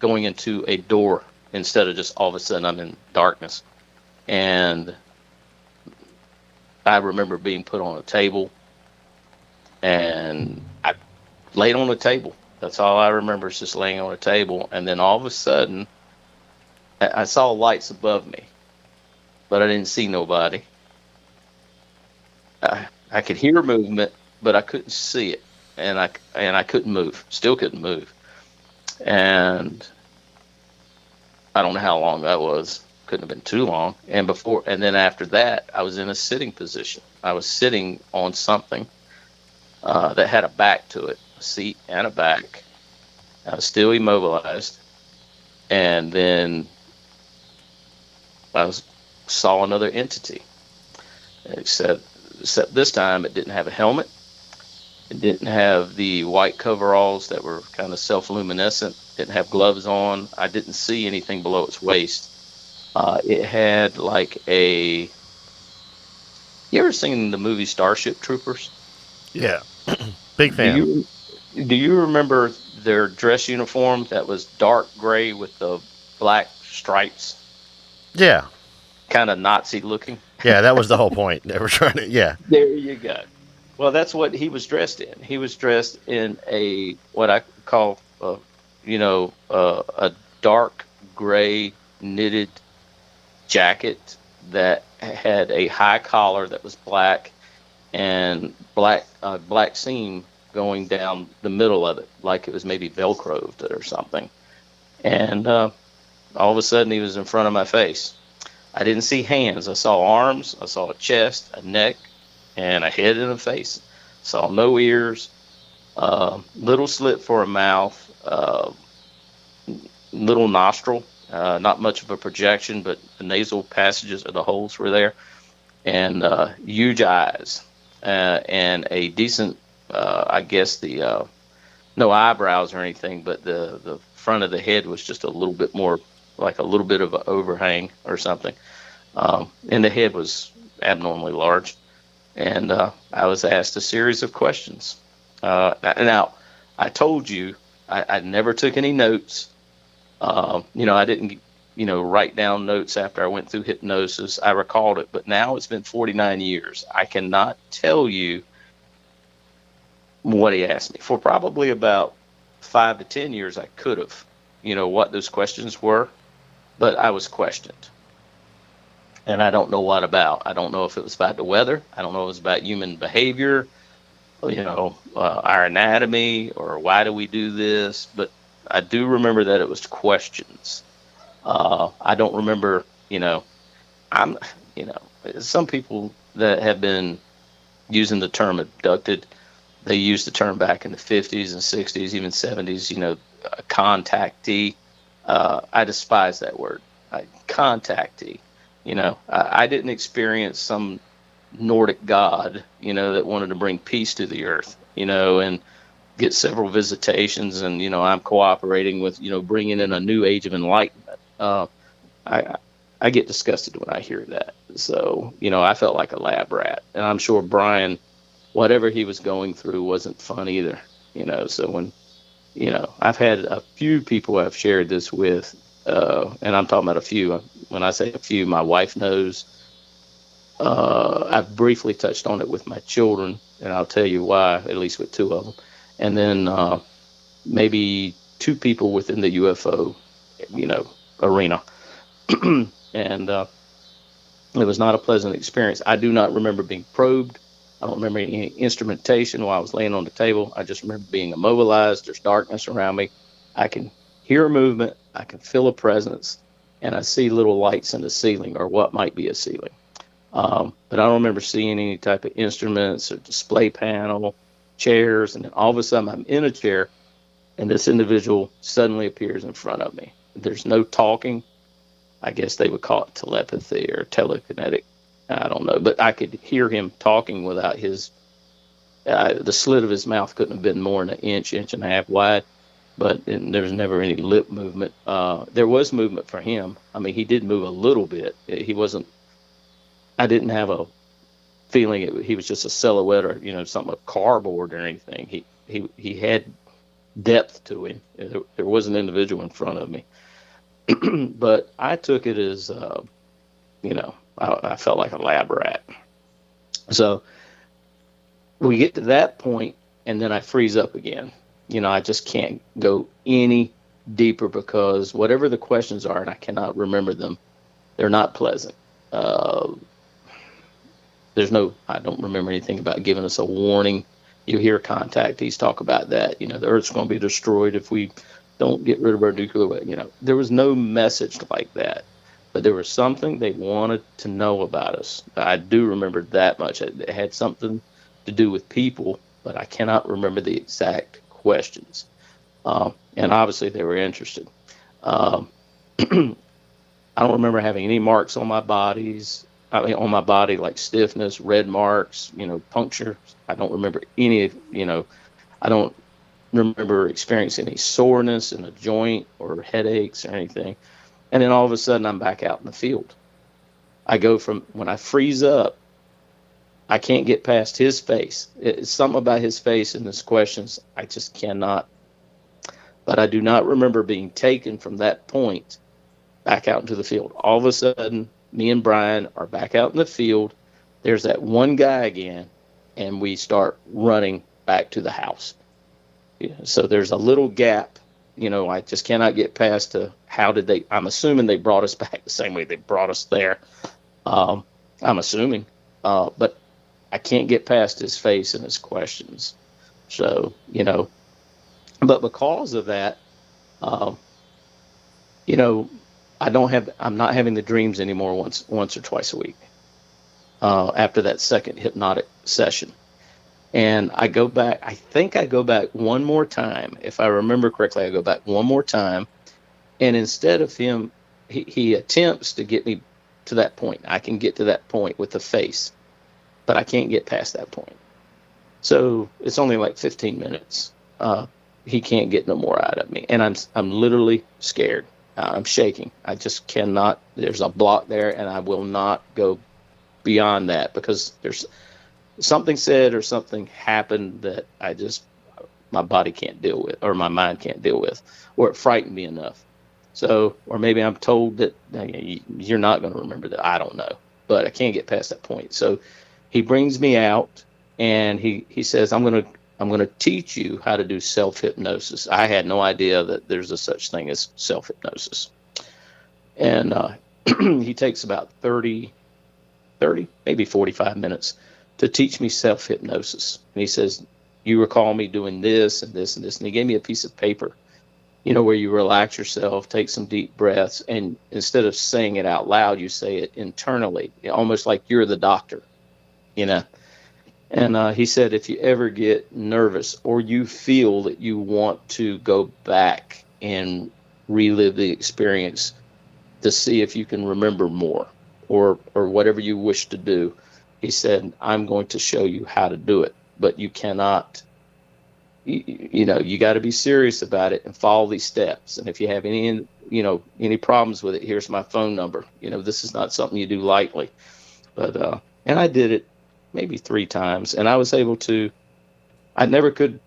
going into a door instead of just all of a sudden I'm in darkness. And I remember being put on a table, and I laid on the table. That's all I remember, is just laying on a table. And then all of a sudden, I saw lights above me, but I didn't see nobody. I could hear movement, but I couldn't see it, and I couldn't move. Still couldn't move. And I don't know how long that was. Couldn't have been too long. And then after that, I was in a sitting position. I was sitting on something that had a back to it, a seat and a back. I was still immobilized. And then I saw another entity. Except this time it didn't have a helmet. It didn't have the white coveralls that were kind of self-luminescent. Didn't have gloves on. I didn't see anything below its waist. It had like you ever seen the movie Starship Troopers? Yeah. Big fan. Do you remember their dress uniform that was dark gray with the black stripes? Yeah. kind of Nazi looking. Yeah, that was the whole point. They were trying to. Yeah. There you go. Well, that's what he was dressed in. He was dressed in a what I call, a dark gray knitted jacket that had a high collar that was black and black seam going down the middle of it, like it was maybe velcroed or something. And all of a sudden, he was in front of my face. I didn't see hands. I saw arms. I saw a chest, a neck, and a head and a face. Saw no ears, little slit for a mouth, little nostril, not much of a projection, but the nasal passages or the holes were there, and huge eyes, and a decent, I guess no eyebrows or anything, but the front of the head was just a little bit more, like a little bit of an overhang or something, and the head was abnormally large. And I was asked a series of questions. Now, I told you I never took any notes. I didn't, write down notes after I went through hypnosis. I recalled it, but now it's been 49 years. I cannot tell you what he asked me. For probably about 5 to 10 years, I could have, what those questions were, but I was questioned. And I don't know what about. I don't know if it was about the weather. I don't know if it was about human behavior, our anatomy, or why do we do this. But I do remember that it was questions. I don't remember, some people that have been using the term abducted, they used the term back in the 50s and 60s, even 70s, contactee. I despise that word, contactee. I didn't experience some Nordic god, that wanted to bring peace to the earth, and get several visitations, and, I'm cooperating with, bringing in a new age of enlightenment. I get disgusted when I hear that. So, I felt like a lab rat, and I'm sure Brian, whatever he was going through wasn't fun either, so when, I've had a few people I've shared this with, and I'm talking about a few. When I say a few, my wife knows. I've briefly touched on it with my children, and I'll tell you why, at least with 2 of them. And then maybe 2 people within the UFO, arena. And it was not a pleasant experience. I do not remember being probed. I don't remember any instrumentation while I was laying on the table. I just remember being immobilized. There's darkness around me. I can hear a movement. I can feel a presence. And I see little lights in the ceiling, or what might be a ceiling. But I don't remember seeing any type of instruments or display panel, chairs. And then all of a sudden I'm in a chair, and this individual suddenly appears in front of me. There's no talking. I guess they would call it telepathy or telekinetic. I don't know. But I could hear him talking without the slit of his mouth couldn't have been more than an inch and a half wide. But there was never any lip movement. There was movement for him. I mean, he did move a little bit. I didn't have a feeling he was just a silhouette or, something of cardboard or anything. He had depth to him. There was an individual in front of me. But I took it as, I felt like a lab rat. So we get to that point, and then I freeze up again. I just can't go any deeper because whatever the questions are, and I cannot remember them, they're not pleasant. I don't remember anything about giving us a warning. You hear contactees talk about that. The Earth's going to be destroyed if we don't get rid of our nuclear weapon. There was no message like that. But there was something they wanted to know about us. I do remember that much. It had something to do with people, but I cannot remember the exact questions. And obviously they were interested. I don't remember having any marks on my body, like stiffness, red marks, puncture. I don't remember any, I don't remember experiencing any soreness in a joint or headaches or anything. And then all of a sudden I'm back out in the field. I go from, when I freeze up, I can't get past his face. It's something about his face in his questions. I just cannot. But I do not remember being taken from that point back out into the field. All of a sudden, me and Brian are back out in the field. There's that one guy again, and we start running back to the house. Yeah, so there's a little gap. I just cannot get past to how did they, I'm assuming they brought us back the same way they brought us there. I'm assuming, but I can't get past his face and his questions. So, but because of that, um, I'm not having the dreams anymore once or twice a week, after that second hypnotic session. And I think I go back one more time. If I remember correctly, I go back one more time. And instead of him, he attempts to get me to that point. I can get to that point with the face, but I can't get past that point. So it's only like 15 minutes. He can't get no more out of me. And I'm literally scared. I'm shaking. I just cannot. There's a block there, and I will not go beyond that because there's something said or something happened that my body can't deal with, or my mind can't deal with, or it frightened me enough. So, or maybe I'm told that you're not going to remember that. I don't know, but I can't get past that point. So he brings me out and he says, I'm going to teach you how to do self-hypnosis. I had no idea that there's a such thing as self-hypnosis. And he takes about 30, maybe 45 minutes to teach me self-hypnosis. And he says, you recall me doing this and this and this. And he gave me a piece of paper, where you relax yourself, take some deep breaths, and instead of saying it out loud, you say it internally, almost like you're the doctor, And he said, if you ever get nervous or you feel that you want to go back and relive the experience to see if you can remember more or whatever you wish to do, he said, I'm going to show you how to do it, but you cannot, you got to be serious about it and follow these steps. And if you have any problems with it, here's my phone number. This is not something you do lightly. But, and I did it maybe 3 times, and I was able to, I never could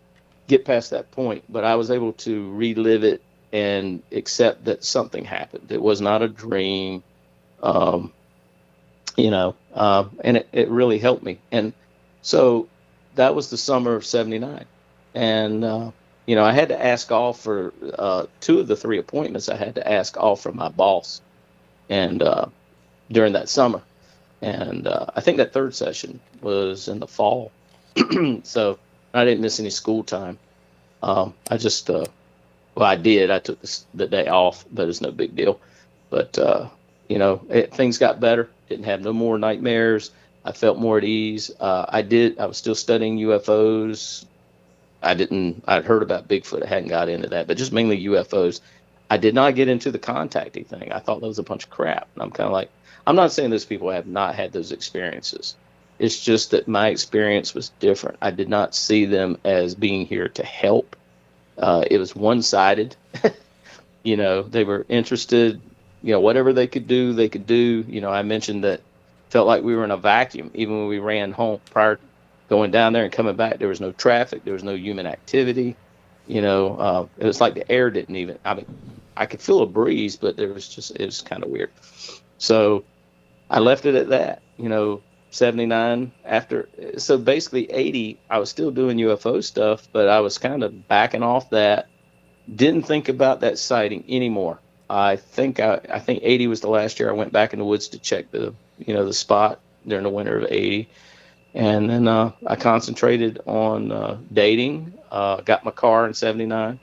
get past that point, but I was able to relive it and accept that something happened. It was not a dream, and it really helped me. And so that was the summer of 79. And, I had to ask off for 2 of the 3 appointments. I had to ask off from my boss and during that summer. And I think that 3rd session was in the fall. So I didn't miss any school time. I just, I did. I took the day off, but it's no big deal. But, things got better. Didn't have no more nightmares. I felt more at ease. I was still studying UFOs. I'd heard about Bigfoot. I hadn't got into that, but just mainly UFOs. I did not get into the contacting thing. I thought that was a bunch of crap. And I'm kind of like, I'm not saying those people have not had those experiences. It's just that my experience was different. I did not see them as being here to help. It was one-sided. They were interested, whatever they could do, they could do. I mentioned that felt like we were in a vacuum. Even when we ran home prior to going down there and coming back, there was no traffic. There was no human activity. It was like the air didn't even, I could feel a breeze, but it was kind of weird. So I left it at that, 79 after. So basically 80, I was still doing UFO stuff, but I was kind of backing off that. Didn't think about that sighting anymore. I think 80 was the last year I went back in the woods to check the spot during the winter of 80. And then I concentrated on dating, got my car in 79,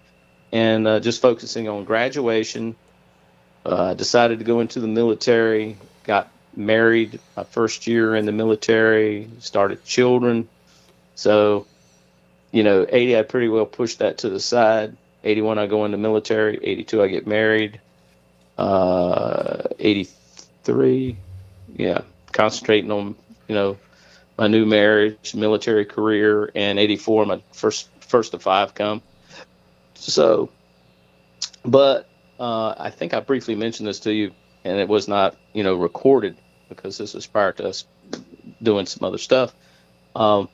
and just focusing on graduation. Decided to go into the military, got married my first year in the military, started children. So, 80, I pretty well pushed that to the side. 81, I go in the military. 82, I get married. 83, concentrating on, my new marriage, military career, and 84, my first of 5 come. So, but I think I briefly mentioned this to you, and it was not, recorded because this was prior to us doing some other stuff. So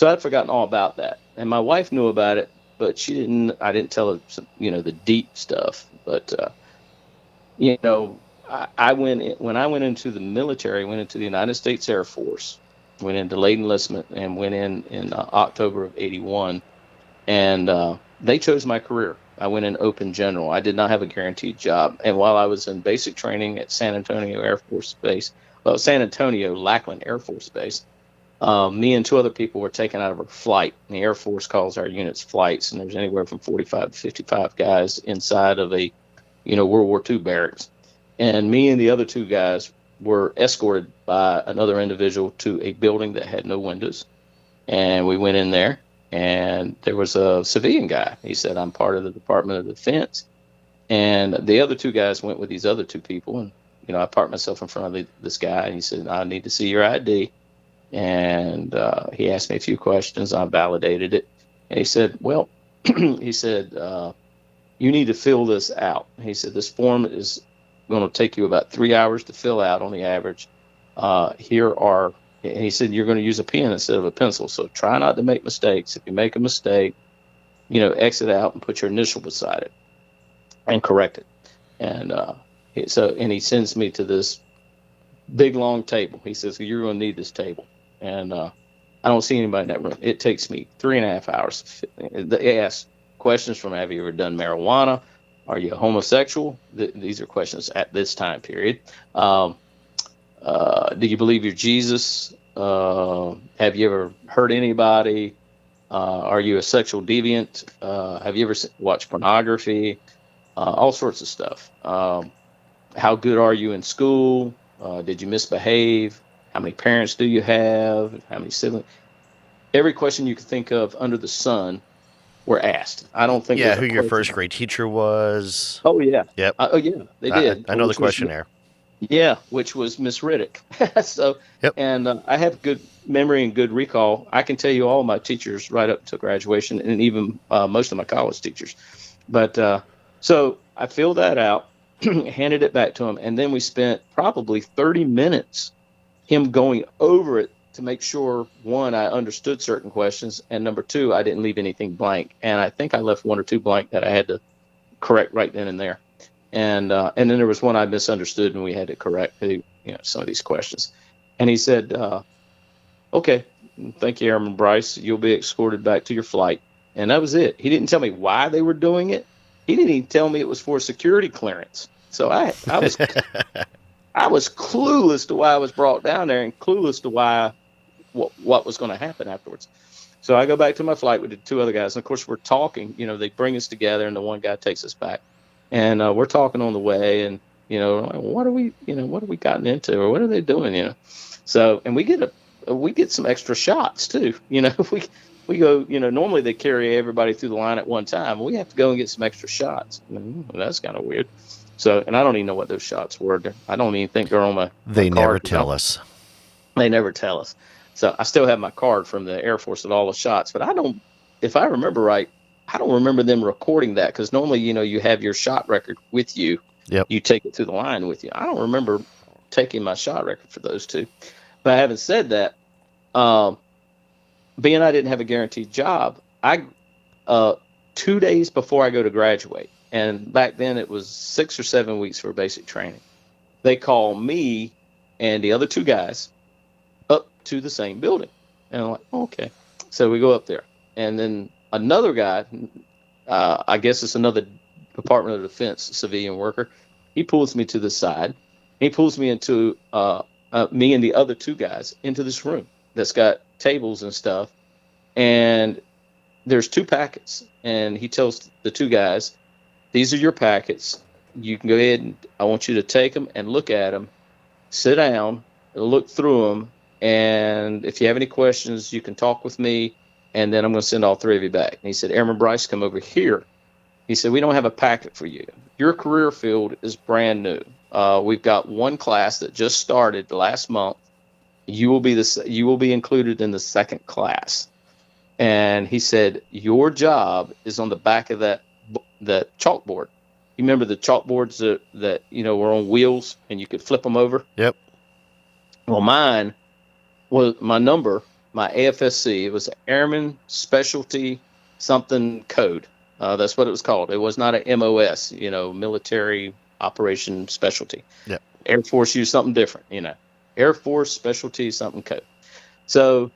I'd forgotten all about that, and my wife knew about it, but she didn't. I didn't tell her, the deep stuff. But I went when I went into the military. I went into the United States Air Force, went into late enlistment, and went in October of '81. And they chose my career. I went in open general. I did not have a guaranteed job. And while I was in basic training at San Antonio Air Force Base, well, San Antonio Lackland Air Force Base, me and two other people were taken out of a flight. And the Air Force calls our units flights, and there's anywhere from 45 to 55 guys inside of a, World War II barracks. And me and the other two guys were escorted by another individual to a building that had no windows. And we went in there, and there was a civilian guy. He said, I'm part of the Department of Defense. And the other two guys went with these other two people. And, I parked myself in front of this guy, and he said, I need to see your ID. And he asked me a few questions. I validated it. And he said, well, he said, you need to fill this out. He said, this form is going to take you about 3 hours to fill out on the average. And he said, you're going to use a pen instead of a pencil. So try not to make mistakes. If you make a mistake, exit out and put your initial beside it and correct it. And he sends me to this big, long table. He says, you're going to need this table. And I don't see anybody in that room. It takes me 3.5 hours. They ask questions from, have you ever done marijuana? Are you a homosexual? These are questions at this time period. Do you believe you're Jesus? Have you ever hurt anybody? Are you a sexual deviant? Have you ever watched pornography? All sorts of stuff. How good are you in school? Did you misbehave? How many parents do you have? How many siblings? Every question you could think of under the sun were asked. I don't think. Yeah, who your first grade teacher was. Oh, yeah. Yep. They did. I know the questionnaire. Yeah, which was Miss Riddick. So, yep. And I have good memory and good recall. I can tell you all my teachers right up to graduation, and even most of my college teachers. But so I filled that out, handed it back to him, and then we spent probably 30 minutes him going over it to make sure, one, I understood certain questions, and number two, I didn't leave anything blank. And I think I left one or two blank that I had to correct right then and there. And then there was one I misunderstood, and we had to correct some of these questions. And he said, okay, thank you, Airman Bryce. You'll be escorted back to your flight. And that was it. He didn't tell me why they were doing it. He didn't even tell me it was for security clearance. So I was I was clueless to why I was brought down there, and clueless to why what was going to happen afterwards. So I go back to my flight with the two other guys, and of course we're talking. They bring us together, and the one guy takes us back, and we're talking on the way, and what are we gotten into, or what are they doing, So, and we get some extra shots too. We go, normally they carry everybody through the line at one time. We have to go and get some extra shots. That's kind of weird. So, and I don't even know what those shots were. I don't even think they're on my They my card. never tell us. They never tell us. So I still have my card from the Air Force with all the shots, but if I remember right, I don't remember them recording that, because normally, you have your shot record with you. Yep. You take it through the line with you. I don't remember taking my shot record for those two. But having said that, being I didn't have a guaranteed job, 2 days before I go to graduate, and back then it was 6 or 7 weeks for basic training, they call me and the other two guys up to the same building. And I'm like, okay. So we go up there. And then another guy, I guess it's another Department of Defense civilian worker, he pulls me to the side. He pulls me into me and the other two guys into this room that's got tables and stuff. And there's 2 packets. And he tells the two guys, these are your packets. You can go ahead and I want you to take them and look at them, sit down, look through them. And if you have any questions, you can talk with me. And then I'm going to send all 3 of you back. And he said, Airman Bryce, come over here. He said, we don't have a packet for you. Your career field is brand new. We've got one class that just started last month. You will be included in the second class. And he said, your job is on the back of that chalkboard. You remember the chalkboards that were on wheels and you could flip them over? Yep. Well, mine was my number, my AFSC. It was Airman Specialty something code. That's what it was called. It was not an MOS, military operation specialty. Yep. Air Force used something different, Air Force specialty, something code. So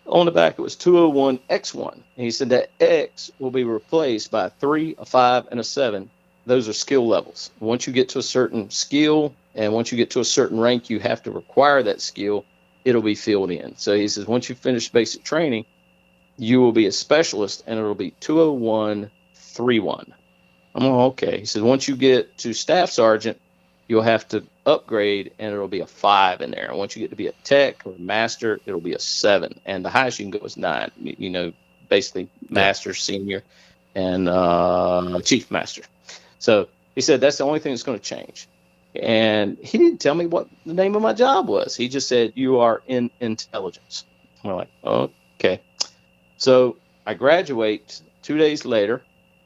on the back, it was 201 X1. And he said that X will be replaced by a 3, a 5, and a 7. Those are skill levels. Once you get to a certain skill and once you get to a certain rank, you have to require that skill. It'll be filled in. So he says, once you finish basic training, you will be a specialist, and it'll be 20131. I'm like, okay. He said, once you get to staff sergeant, you'll have to upgrade, and it'll be a 5 in there. And once you get to be a tech or a master, it'll be a 7. And the highest you can go is 9. Basically master, senior, and chief master. So he said that's the only thing that's going to change. And he didn't tell me what the name of my job was. He just said, you are in intelligence. I'm like, okay. So I graduate 2 days later,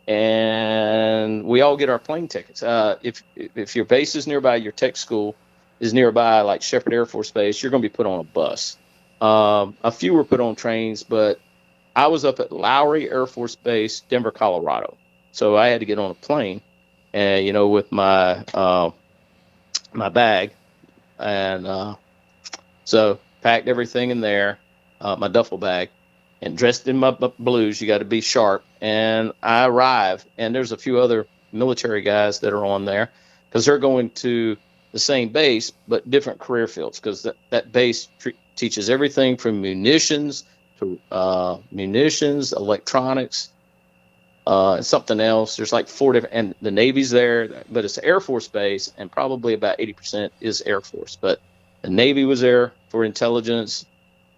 and we all get our plane tickets. If your base is nearby, your tech school is nearby, like Shepherd Air Force Base, you're going to be put on a bus. A few were put on trains, but I was up at Lowry Air Force Base, Denver, Colorado. So I had to get on a plane, and with my my bag, and so packed everything in there, my duffel bag, and dressed in my blues. You got to be sharp. And I arrive, and there's a few other military guys that are on there because they're going to the same base but different career fields, because that base teaches everything from munitions to electronics, and something else. There's like 4 different, and the Navy's there, but it's Air Force base, and probably about 80% is Air Force. But the Navy was there for intelligence.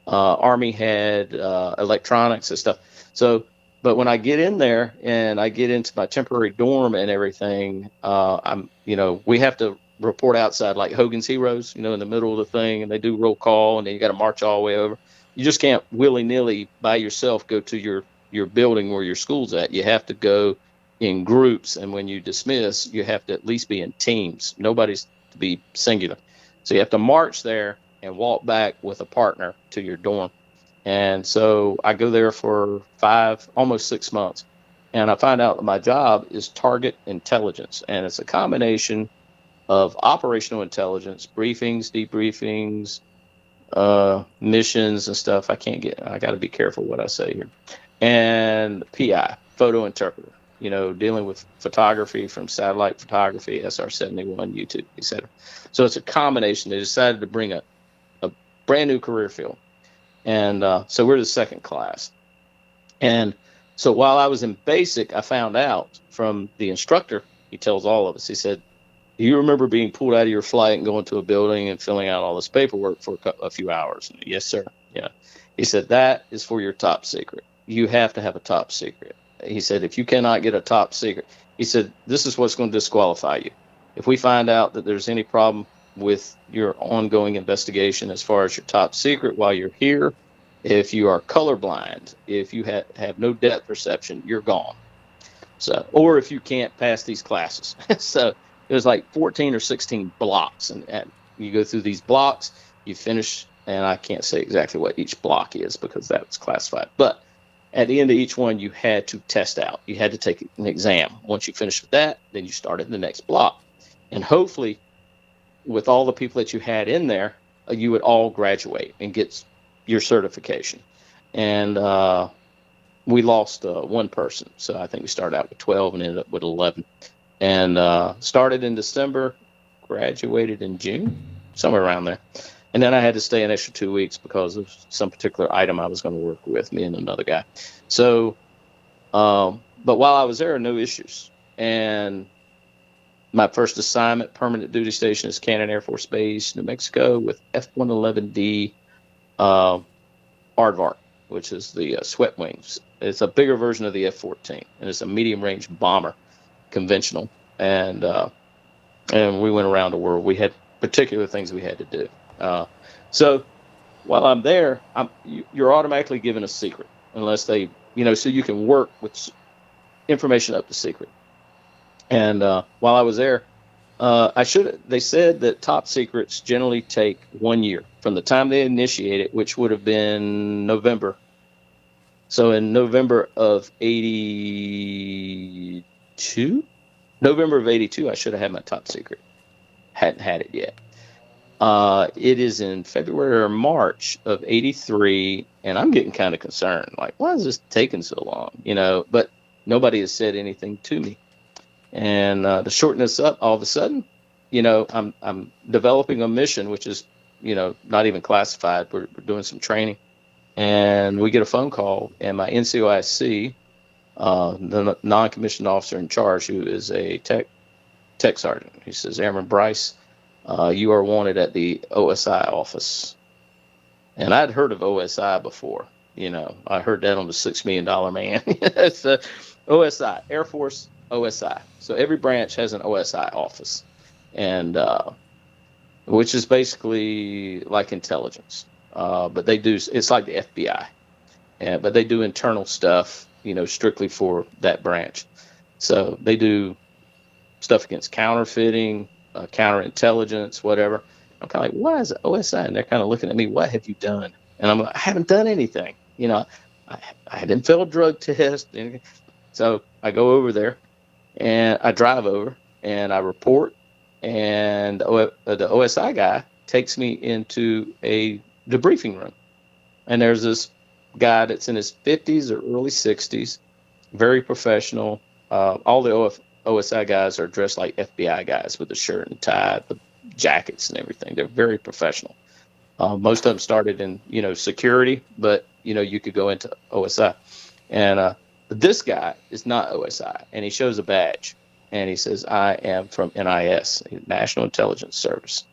Army had electronics and stuff. So, but when I get in there and I get into my temporary dorm and everything, we have to report outside like Hogan's Heroes, in the middle of the thing, and they do roll call, and then you got to march all the way over. You just can't willy-nilly by yourself go to your building where your school's at. You have to go in groups, and when you dismiss, you have to at least be in teams. Nobody's to be singular. So you have to march there and walk back with a partner to your dorm. And so I go there for 5, almost 6 months. And I find out that my job is target intelligence. And it's a combination of operational intelligence, briefings, debriefings, missions and stuff. I got to be careful what I say here. And PI, photo interpreter, dealing with photography, from satellite photography, SR-71, YouTube, etc. So it's a combination. They decided to bring a brand new career field. And so we're the second class. And so while I was in basic, I found out from the instructor, he tells all of us, he said, do you remember being pulled out of your flight and going to a building and filling out all this paperwork for a few hours? Yes, sir. Yeah. He said, that is for your top secret. You have to have a top secret. He said, if you cannot get a top secret, he said, this is what's going to disqualify you. If we find out that there's any problem with your ongoing investigation as far as your top secret while you're here, if you are colorblind, if you have no depth perception, you're gone. So, or if you can't pass these classes. So it was like 14 or 16 blocks, and you go through these blocks, you finish, and I can't say exactly what each block is because that's classified, but at the end of each one, you had to test out. You had to take an exam. Once you finished with that, then you started the next block. And hopefully, with all the people that you had in there, you would all graduate and get your certification. And we lost one person. So I think we started out with 12 and ended up with 11. And started in December, graduated in June, somewhere around there. And then I had to stay an extra 2 weeks because of some particular item I was going to work with, me and another guy. So, but while I was there, no issues. And my first assignment, permanent duty station, is Cannon Air Force Base, New Mexico, with F-111D Aardvark, which is the sweat wings. It's a bigger version of the F-14, and it's a medium-range bomber, conventional. And we went around the world. We had particular things we had to do. So while I'm there, you're automatically given a secret unless they, so you can work with information up to secret. And while I was there, they said that top secrets generally take 1 year from the time they initiate it, which would have been November. So in November of 82, November of 82, I should have had my top secret. Hadn't had it yet. It is in February or March of 83, and I'm getting kind of concerned. Like, why is this taking so long? But nobody has said anything to me. And to shorten this up, all of a sudden, I'm developing a mission, which is, not even classified. We're doing some training, and we get a phone call, and my NCOIC, the non-commissioned officer in charge, who is a tech sergeant, he says, Airman Bryce, you are wanted at the OSI office. And I'd heard of OSI before. I heard that on the $6 Million Man. It's OSI, Air Force OSI. So every branch has an OSI office, and which is basically like intelligence. But they do, it's like the FBI. But they do internal stuff, strictly for that branch. So they do stuff against counterfeiting, counterintelligence, whatever. I'm kind of like, what is OSI? And they're kind of looking at me, what have you done? And I'm like, I haven't done anything. I didn't fail a drug test. So I go over there, and I drive over, and I report, and the OSI guy takes me into a debriefing room. And there's this guy that's in his 50s or early 60s, very professional. All the OSI guys are dressed like FBI guys with a shirt and tie, the jackets and everything. They're very professional. Most of them started in, security, but, you could go into OSI. And this guy is not OSI, and he shows a badge, and he says, I am from NIS, National Intelligence Service.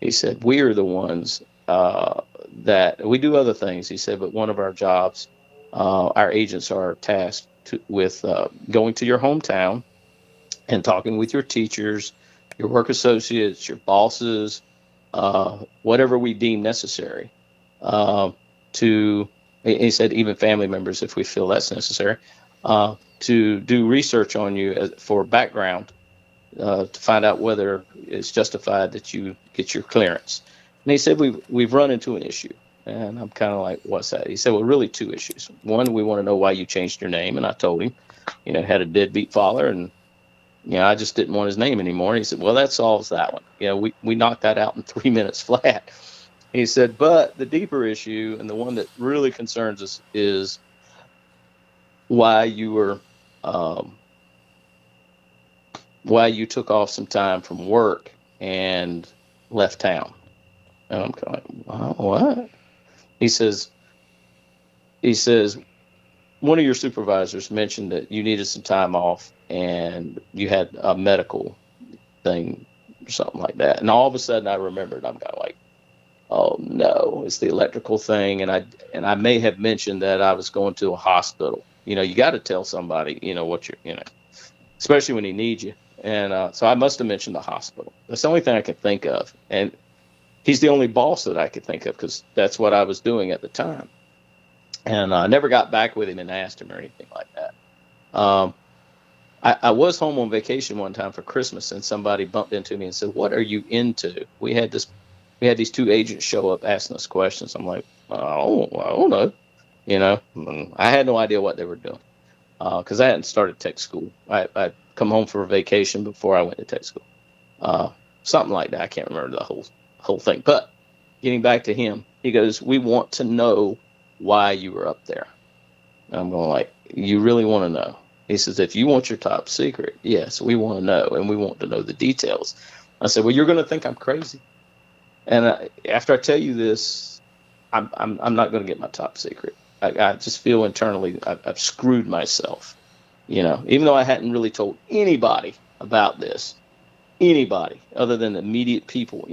He said, we are the ones that we do other things. He said, but one of our jobs, our agents are tasked with going to your hometown and talking with your teachers, your work associates, your bosses, whatever we deem necessary, he said even family members if we feel that's necessary, to do research on you for background, to find out whether it's justified that you get your clearance. And he said, we've run into an issue. And I'm kind of like, what's that? He said, well, really two issues. One, we want to know why you changed your name. And I told him, had a deadbeat father, and I just didn't want his name anymore. And he said, well, that solves that one. We knocked that out in 3 minutes flat. He said, but the deeper issue, and the one that really concerns us, is why you were, why you took off some time from work and left town. And I'm kind of like, what? He says, one of your supervisors mentioned that you needed some time off and you had a medical thing or something like that. And all of a sudden I remembered. I'm kind of like, oh no, it's the electrical thing. And I may have mentioned that I was going to a hospital. You got to tell somebody, what you're, especially when he needs you. And so I must have mentioned the hospital. That's the only thing I could think of. And he's the only boss that I could think of, because that's what I was doing at the time. And I never got back with him and asked him or anything like that. I was home on vacation one time for Christmas, and somebody bumped into me and said, what are you into? We had these two agents show up asking us questions. I'm like, I don't know. I had no idea what they were doing, because I hadn't started tech school. I'd come home for a vacation before I went to tech school. Something like that. I can't remember the whole thing. But getting back to him, he goes, we want to know why you were up there. And I'm going like, you really want to know? He says, if you want your top secret, yes, we want to know, and we want to know the details. I said, well, you're going to think I'm crazy. And after I tell you this, I'm not going to get my top secret. I just feel internally I've screwed myself, even though I hadn't really told anybody about this, anybody other than immediate people,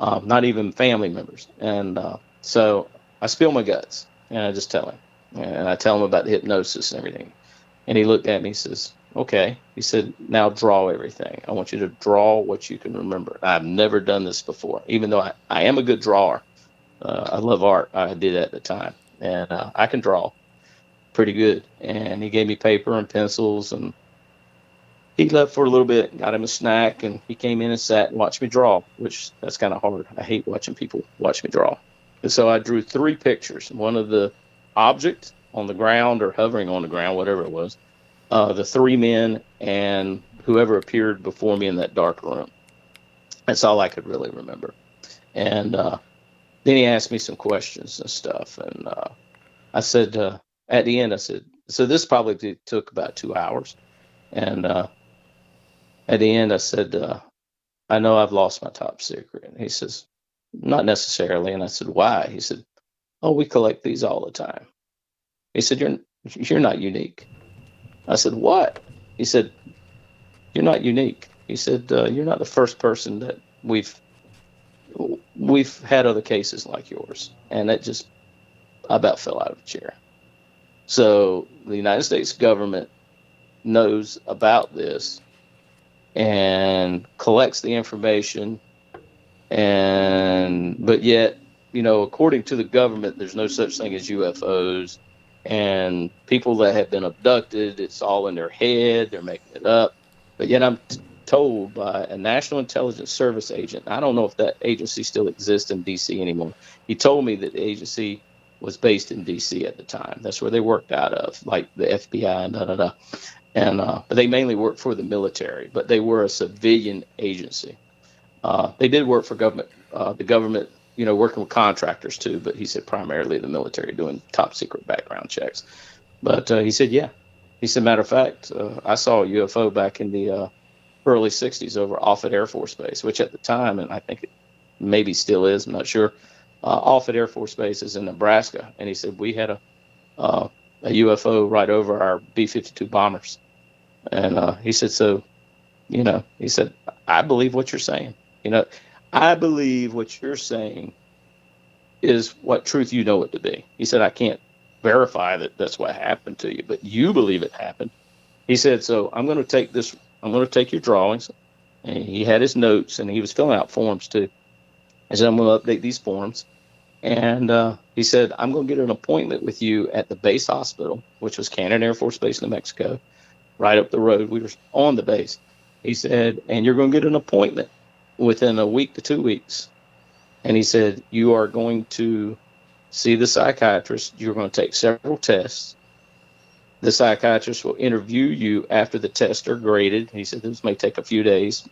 not even family members. And so I spill my guts, and I just tell him, and I tell him about the hypnosis and everything. And he looked at me and says, okay. He said, now draw everything. I want you to draw what you can remember. I've never done this before, even though I am a good drawer. I love art. I did at the time. And I can draw pretty good. And he gave me paper and pencils, and he left for a little bit, got him a snack, and he came in and sat and watched me draw, which that's kind of hard. I hate watching people watch me draw. And so I drew 3 pictures, one of the object on the ground or hovering on the ground, whatever it was, the three men and whoever appeared before me in that dark room. That's all I could really remember. And then he asked me some questions and stuff. And I said, at the end, I said, so this probably took about 2 hours. And at the end, I said, I know I've lost my top secret. And he says, not necessarily. And I said, why? He said, oh, we collect these all the time. He said, you're not unique. I said, what? He said, you're not unique. He said, you're not the first person that we've had other cases like yours. And that just, I about fell out of the chair. So the United States government knows about this and collects the information, but yet, according to the government, there's no such thing as UFOs, and people that have been abducted, it's all in their head, they're making it up. But yet I'm told by a National Intelligence Service agent, I don't know if that agency still exists in DC anymore. He told me that the agency was based in DC at the time. That's where they worked out of, like the FBI and da-da-da. And but they mainly worked for the military, but they were a civilian agency. They did work for the government, working with contractors too, but he said primarily the military doing top secret background checks. But he said, yeah. He said, matter of fact, I saw a UFO back in the early 60s over Offutt Air Force Base, which at the time, and I think it maybe still is, I'm not sure, Offutt Air Force Base is in Nebraska. And he said, we had a UFO right over our B-52 bombers. And he said, so, he said, I believe what you're saying. I believe what you're saying is what truth you know it to be. He said, I can't verify that that's what happened to you, but you believe it happened. He said, so I'm going to take your drawings. And he had his notes, and he was filling out forms too. I said, I'm going to update these forms. And he said, I'm going to get an appointment with you at the base hospital, which was Cannon Air Force Base, New Mexico, right up the road. We were on the base. He said, and you're going to get an appointment within a week to 2 weeks. And he said, you are going to see the psychiatrist. You're going to take several tests. The psychiatrist will interview you after the tests are graded. He said, this may take a few days.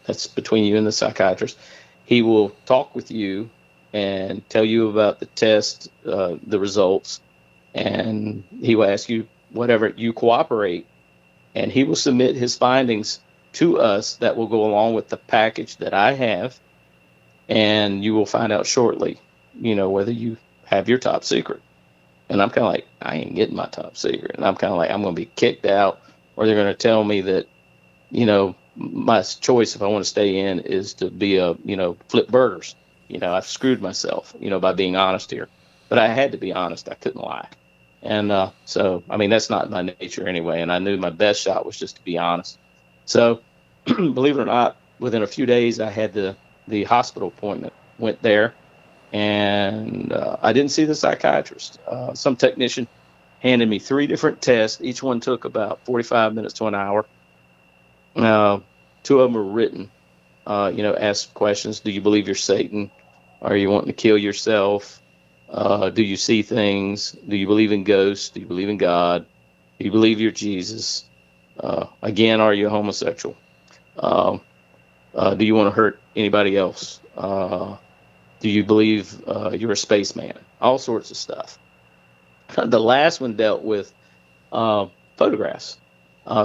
That's between you and the psychiatrist. He will talk with you and tell you about the test, the results, and he will ask you whatever. You cooperate, and he will submit his findings to us that will go along with the package that I have, and you will find out shortly, whether you have your top secret. And I'm kind of like, I ain't getting my top secret. And I'm kind of like, I'm going to be kicked out, or they're going to tell me that, my choice if I want to stay in is to be flip burgers. I've screwed myself, by being honest here. But I had to be honest. I couldn't lie. And so, that's not my nature anyway. And I knew my best shot was just to be honest. So, believe it or not, within a few days, I had the hospital appointment, went there, and I didn't see the psychiatrist. Some technician handed me 3 different tests. Each one took about 45 minutes to an hour. 2 of them were written, ask questions. Do you believe you're Satan? Are you wanting to kill yourself? Do you see things? Do you believe in ghosts? Do you believe in God? Do you believe you're Jesus? Again, are you a homosexual? Do you want to hurt anybody else? Do you believe you're a spaceman? All sorts of stuff. The last one dealt with photographs.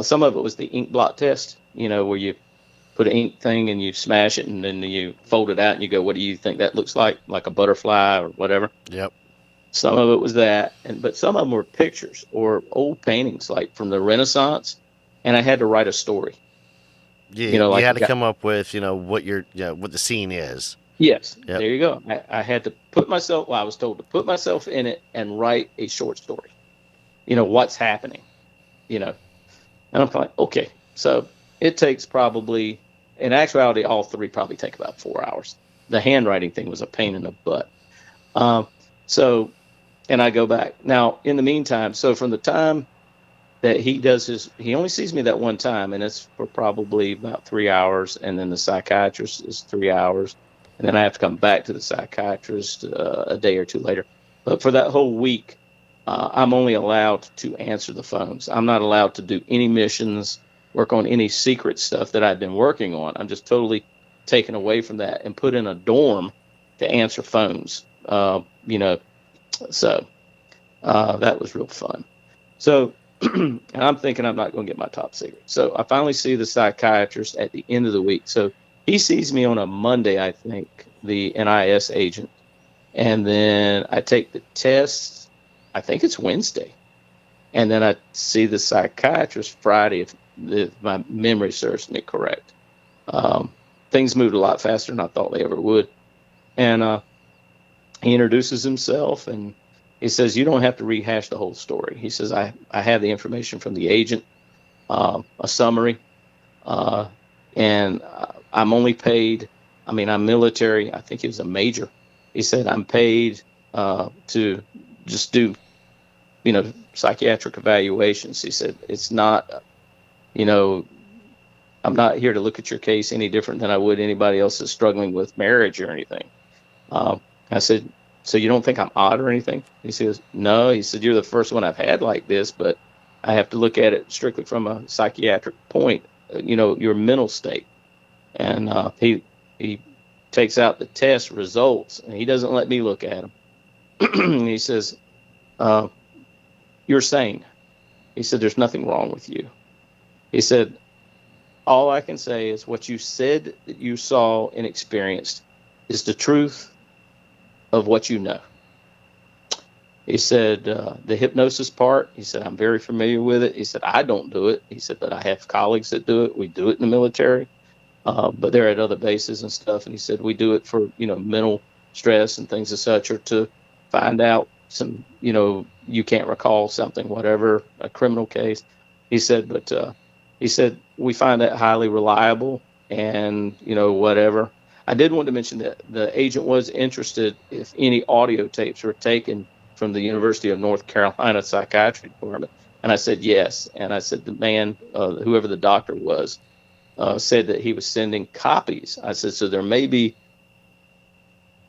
Some of it was the ink blot test, where you put an ink thing and you smash it and then you fold it out and you go, what do you think that looks like a butterfly or whatever? Yep. Some of it was that, but some of them were pictures or old paintings, like from the Renaissance, and I had to write a story. Yeah, you had to come up with, what what the scene is. Yes, Yep. There you go. I had to put myself. Well, I was told to put myself in it and write a short story. What's happening. And I'm kind of like, okay. So it takes probably, in actuality, all 3 probably take about 4 hours. The handwriting thing was a pain in the butt. And I go back. Now, in the meantime, so from the time that he only sees me that one time, and it's for probably about 3 hours, and then the psychiatrist is 3 hours, and then I have to come back to the psychiatrist a day or 2 later. But for that whole week, I'm only allowed to answer the phones. I'm not allowed to do any missions, work on any secret stuff that I've been working on. I'm just totally taken away from that and put in a dorm to answer phones. So that was real fun. So, and I'm thinking I'm not going to get my top secret. So I finally see the psychiatrist at the end of the week. So he sees me on a Monday, I think, the NIS agent. And then I take the test, I think it's Wednesday. And then I see the psychiatrist Friday, if my memory serves me correct. Things moved a lot faster than I thought they ever would. And he introduces himself, and he says, you don't have to rehash the whole story. He says, I have the information from the agent, a summary, and I'm only paid, I'm military. I think he was a major. He said, I'm paid to just do, psychiatric evaluations. He said, it's not, I'm not here to look at your case any different than I would anybody else that's struggling with marriage or anything. I said, so you don't think I'm odd or anything? He says, no. He said, you're the first one I've had like this, but I have to look at it strictly from a psychiatric point, your mental state. And he takes out the test results, and he doesn't let me look at them. He says, you're sane. He said, there's nothing wrong with you. He said, all I can say is what you said that you saw and experienced is the truth of what you know. He said, the hypnosis part, he said, I'm very familiar with it. He said, I don't do it. He said, but I have colleagues that do it. We do it in the military, but they're at other bases and stuff. And he said, we do it for, mental stress and things of such, or to find out some, you can't recall something, whatever, a criminal case. He said, but he said, we find that highly reliable and, whatever. I did want to mention that the agent was interested if any audio tapes were taken from the University of North Carolina Psychiatry Department. And I said, yes. And I said, the man, whoever the doctor was, said that he was sending copies. I said, so there may be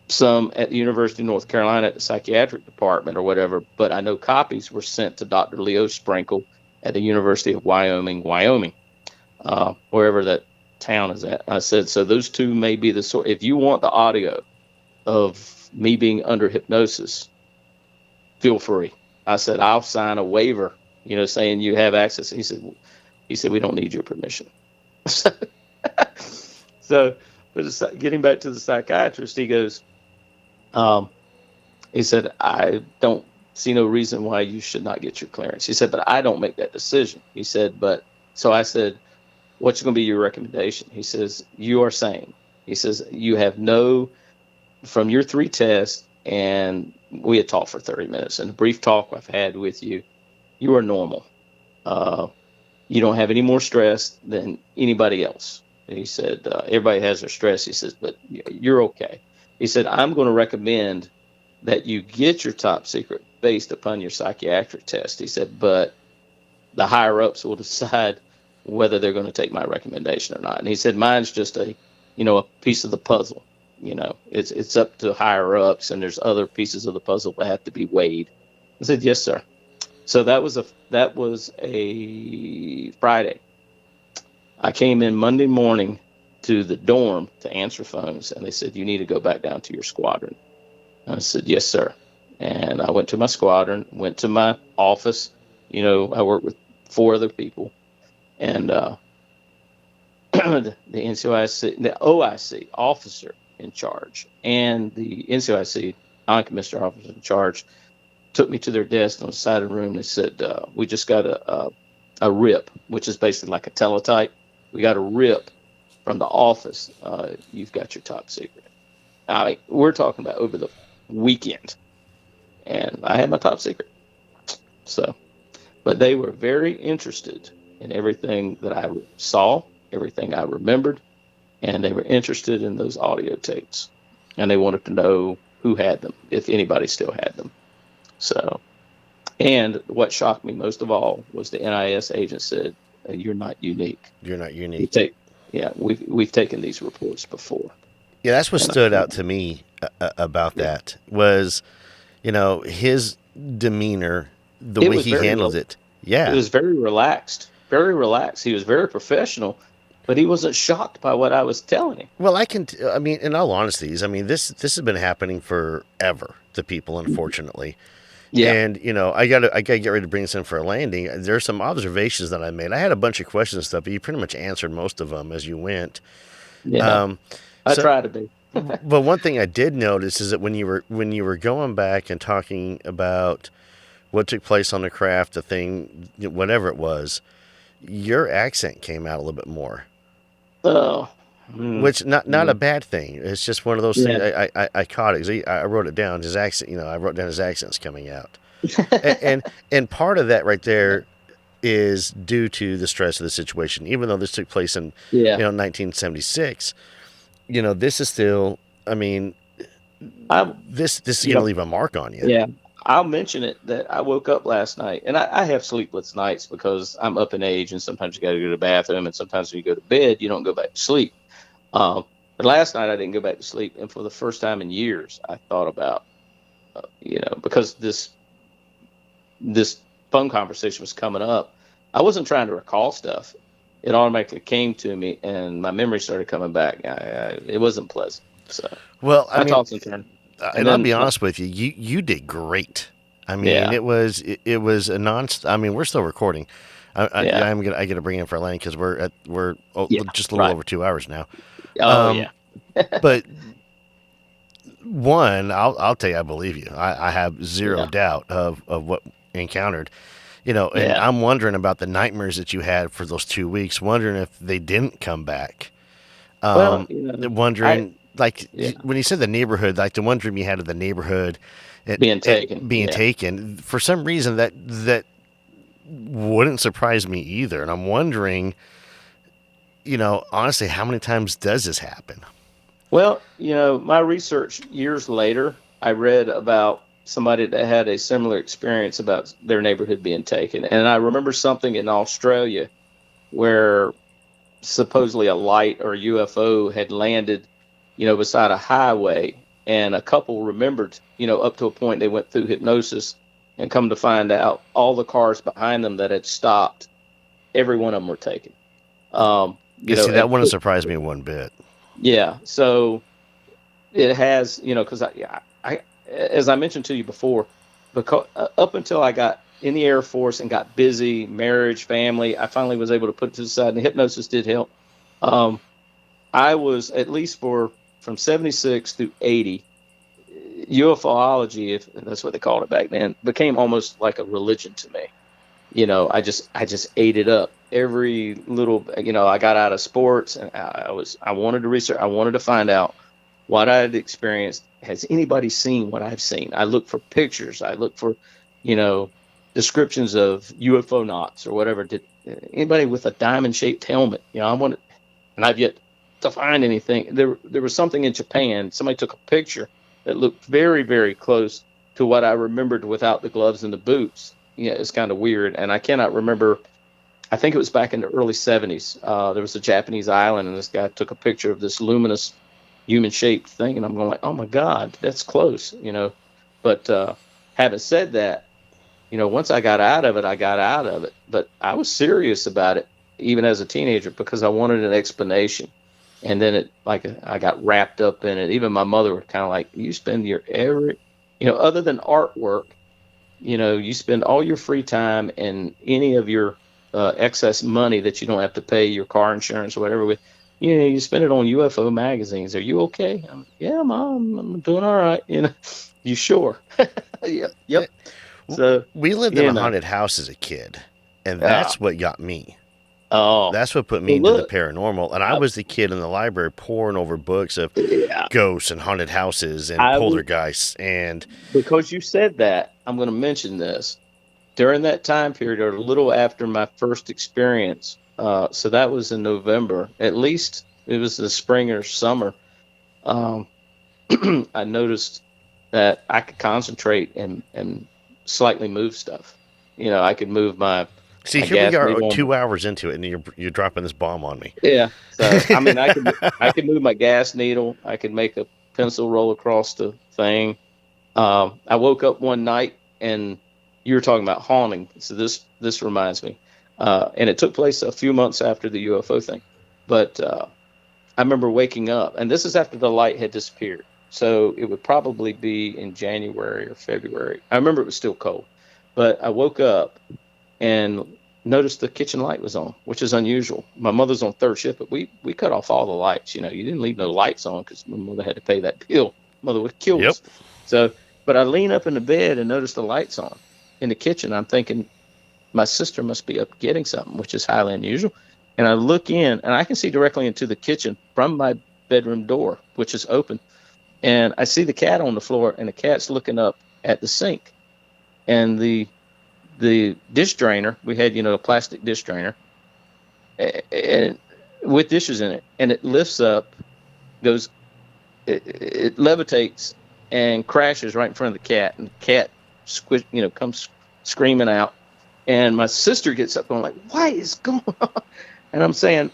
some at the University of North Carolina at the psychiatric department or whatever, but I know copies were sent to Dr. Leo Sprinkle at the University of Wyoming, wherever that town is at. I said, so those two may be the sort. If you want the audio of me being under hypnosis, feel free. I said, I'll sign a waiver, saying you have access. He said, we don't need your permission. So, but getting back to the psychiatrist, he goes, he said, I don't see no reason why you should not get your clearance. He said, but I don't make that decision. He said, so I said, what's going to be your recommendation? He says, you are sane. He says, you have from your 3 tests, and we had talked for 30 minutes, and the brief talk I've had with you, you are normal. You don't have any more stress than anybody else. He said, everybody has their stress. He says, but you're okay. He said, I'm going to recommend that you get your top secret based upon your psychiatric test. He said, but the higher ups will decide whether they're going to take my recommendation or not. And he said, mine's just a piece of the puzzle. It's up to higher ups, and there's other pieces of the puzzle that have to be weighed. I said, yes, sir. So that was a Friday. I came in Monday morning to the dorm to answer phones, and they said, you need to go back down to your squadron. And I said, yes, sir. And I went to my squadron, went to my office. I work with 4 other people. And the NCOIC, the OIC officer in charge, and the NCOIC non-commissioned officer in charge took me to their desk on the side of the room. They said, we just got a rip, which is basically like a teletype. We got a rip from the office. You've got your top secret. We're talking about over the weekend, and I had my top secret. So, but they were very interested in everything that I saw, everything I remembered, and they were interested in those audio tapes, and they wanted to know who had them, if anybody still had them. So, and what shocked me most of all was the NIS agent said, "You're not unique. You're not unique." We've taken these reports before. Yeah, that's what stood out to me about that was, his demeanor, the It way was he very handled it. Yeah. It was very relaxed, very relaxed. He was very professional, but he wasn't shocked by what I was telling him. Well, I mean, in all honesty, I mean, this has been happening forever to people, unfortunately. Yeah, And, I gotta get ready to bring this in for a landing. There's some observations that I made. I had a bunch of questions and stuff, but you pretty much answered most of them as you went. yeah. I So, try to be. but one thing I did notice is that when you were going back and talking about what took place on the craft, the thing, whatever it was, your accent came out a little bit more. Oh, Which not a bad thing. It's just one of those things. yeah, I caught it 'cause I wrote it down. His accent, I wrote down his accent's coming out, and part of that right there is due to the stress of the situation. Even though this took place in yeah. 1976, this is still. I mean, I, this is you going to know, leave a mark on you. yeah. I'll mention it that I woke up last night, and I have sleepless nights because I'm up in age, and sometimes you got to go to the bathroom, and sometimes when you go to bed, you don't go back to sleep. But last night I didn't go back to sleep, and for the first time in years, I thought about, because this phone conversation was coming up, I wasn't trying to recall stuff. It automatically came to me, and my memory started coming back. It wasn't pleasant. So, Well, I mean, tossed and turned. and I'll be honest with you, you did great. I mean, Yeah. it was a non. I mean, we're still recording. Yeah. I got to bring in for a landing because we're Yeah, just a little right. over 2 hours now. Oh, Um, yeah. But one, I'll tell you, I believe you. I have zero Yeah. doubt of what encountered. And Yeah. I'm wondering about the nightmares that you had for those 2 weeks. Wondering if they didn't come back. Well, Wondering, like yeah. when you said the neighborhood, like the one dream you had of the neighborhood Being taken. being Yeah. taken. For some reason, that wouldn't surprise me either. And I'm wondering, honestly, how many times does this happen? Well, my research years later, I read about somebody that had a similar experience about their neighborhood being taken. And I remember something in Australia where supposedly a light or a UFO had landed, beside a highway. And a couple remembered, up to a point they went through hypnosis and come to find out all the cars behind them that had stopped, every one of them were taken. See, that wouldn't surprise me one bit. Yeah. So it has, because I, as I mentioned to you before, because up until I got in the Air Force and got busy, marriage, family, I finally was able to put it to the side, and the hypnosis did help. I was, at least from 76 through 80, UFOlogy, if that's what they called it back then, became almost like a religion to me. I just ate it up. Every little, I got out of sports, and I wanted to research. I wanted to find out what I had experienced. Has anybody seen what I've seen? I look for pictures. I look for, descriptions of UFO knots or whatever. Did anybody with a diamond-shaped helmet? I wanted, and I've yet to find anything. There was something in Japan. Somebody took a picture that looked very, very close to what I remembered without the gloves and the boots. It's kind of weird, and I cannot remember. I think it was back in the early 70s. There was a Japanese island, and this guy took a picture of this luminous human-shaped thing, and I'm going like, oh, my God, that's close, But having said that, once I got out of it, I got out of it. But I was serious about it, even as a teenager, because I wanted an explanation. And then I got wrapped up in it. Even my mother was kind of like, you spend your other than artwork, you spend all your free time and any of your excess money that you don't have to pay your car insurance or whatever with, you spend it on UFO magazines. Are you okay? Yeah, Mom, I'm doing all right. You sure? Yep. So we lived in a haunted house as a kid, and that's what got me. Oh, that's what put me into the paranormal. And I was the kid in the library poring over books of ghosts and haunted houses and poltergeists. And because you said that, I'm going to mention this. During that time period, or a little after my first experience, so that was in November. At least it was the spring or summer. I noticed that I could concentrate and slightly move stuff. I could move my. See, here we are 2 hours into it, and you're dropping this bomb on me. Yeah. So I mean, I could move my gas needle. I could make a pencil roll across the thing. I woke up one night and you were talking about haunting. So this reminds me, and it took place a few months after the UFO thing, but I remember waking up, and this is after the light had disappeared. So it would probably be in January or February. I remember it was still cold, but I woke up and noticed the kitchen light was on, which is unusual. My mother's on third shift, but we cut off all the lights. You didn't leave no lights on because my mother had to pay that bill. Mother would kill us. So, but I lean up in the bed and notice the lights on in the kitchen. I'm thinking my sister must be up getting something, which is highly unusual. And I look in, and I can see directly into the kitchen from my bedroom door, which is open. And I see the cat on the floor, and the cat's looking up at the sink. And the dish drainer, we had, a plastic dish drainer, and with dishes in it, and it lifts up, it levitates and crashes right in front of the cat, and the cat comes screaming out. And my sister gets up going like, "What is going on?" And I'm saying,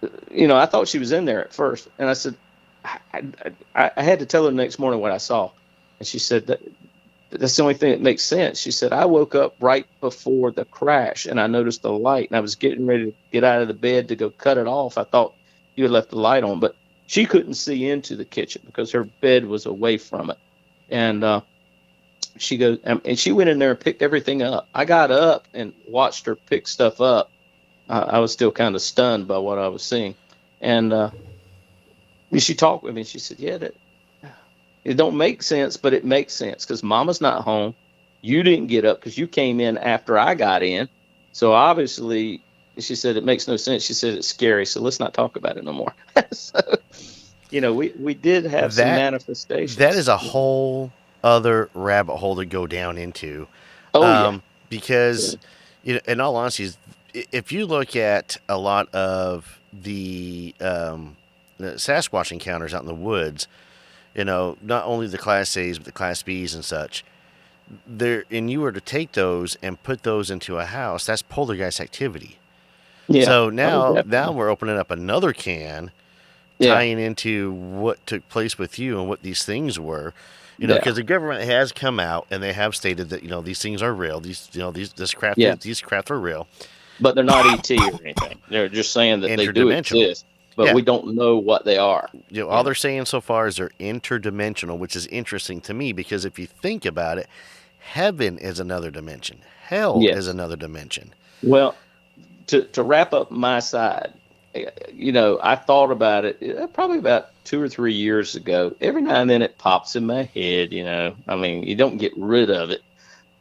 I thought she was in there at first. And I said, I had to tell her the next morning what I saw. And she said, that's the only thing that makes sense. She said, I woke up right before the crash and I noticed the light and I was getting ready to get out of the bed to go cut it off. I thought you had left the light on, but she couldn't see into the kitchen because her bed was away from it. And she goes, and she went in there and picked everything up. I got up and watched her pick stuff up. I was still kind of stunned by what I was seeing. And she talked with me. She said, yeah, it don't make sense, but it makes sense because Mama's not home. You didn't get up because you came in after I got in. So obviously, she said, it makes no sense. She said, it's scary. So let's not talk about it no more. So, we did have some manifestations. That is a whole other rabbit hole to go down into. Oh, yeah. Because, in all honesty, if you look at a lot of the Sasquatch encounters out in the woods, not only the Class A's, but the Class B's and such, and you were to take those and put those into a house, that's poltergeist activity. Yeah. So now we're opening up another can, tying into what took place with you and what these things were. Because the government has come out and they have stated that these things are real. These craft are real. But they're not ET or anything. They're just saying that they do exist, but we don't know what they are. All they're saying so far is they're interdimensional, which is interesting to me because if you think about it, heaven is another dimension. Hell is another dimension. Well, to wrap up my side, I thought about it probably about 2 or 3 years ago. Every now and then it pops in my head, I mean, you don't get rid of it,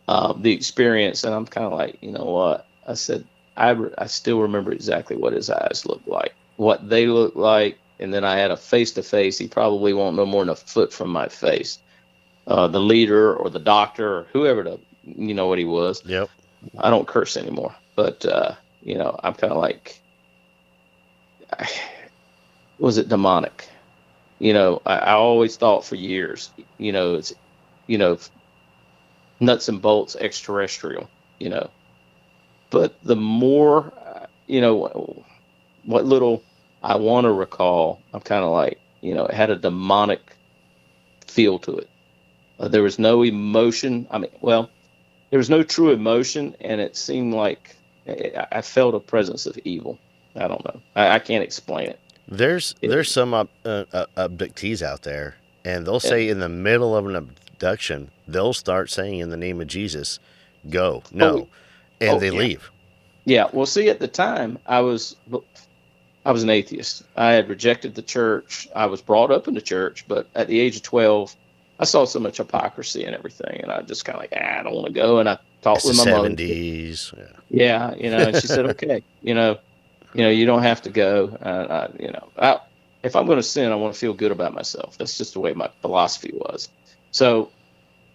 the experience. And I'm kind of like, you know what? I said, I still remember exactly what his eyes looked like, what they looked like. And then I had a face-to-face. He probably won't know more than a foot from my face. The leader or the doctor or whoever, what he was. Yep. I don't curse anymore. But, I'm kind of like, was it demonic? I always thought for years, it's, nuts and bolts extraterrestrial, But the more, what little I want to recall, I'm kind of like, it had a demonic feel to it. There was no emotion. There was no true emotion, and it seemed like I felt a presence of evil. I don't know. I can't explain it. There's some abductees out there, and they'll say in the middle of an abduction, they'll start saying in the name of Jesus, go, no, and they leave. Yeah. Well, see, at the time, I was an atheist. I had rejected the church. I was brought up in the church, but at the age of 12, I saw so much hypocrisy and everything, and I just kind of like, I don't want to go. And I talked with my mother. 70s. Yeah, and she said, okay, you don't have to go. If I'm going to sin, I want to feel good about myself. That's just the way my philosophy was. So,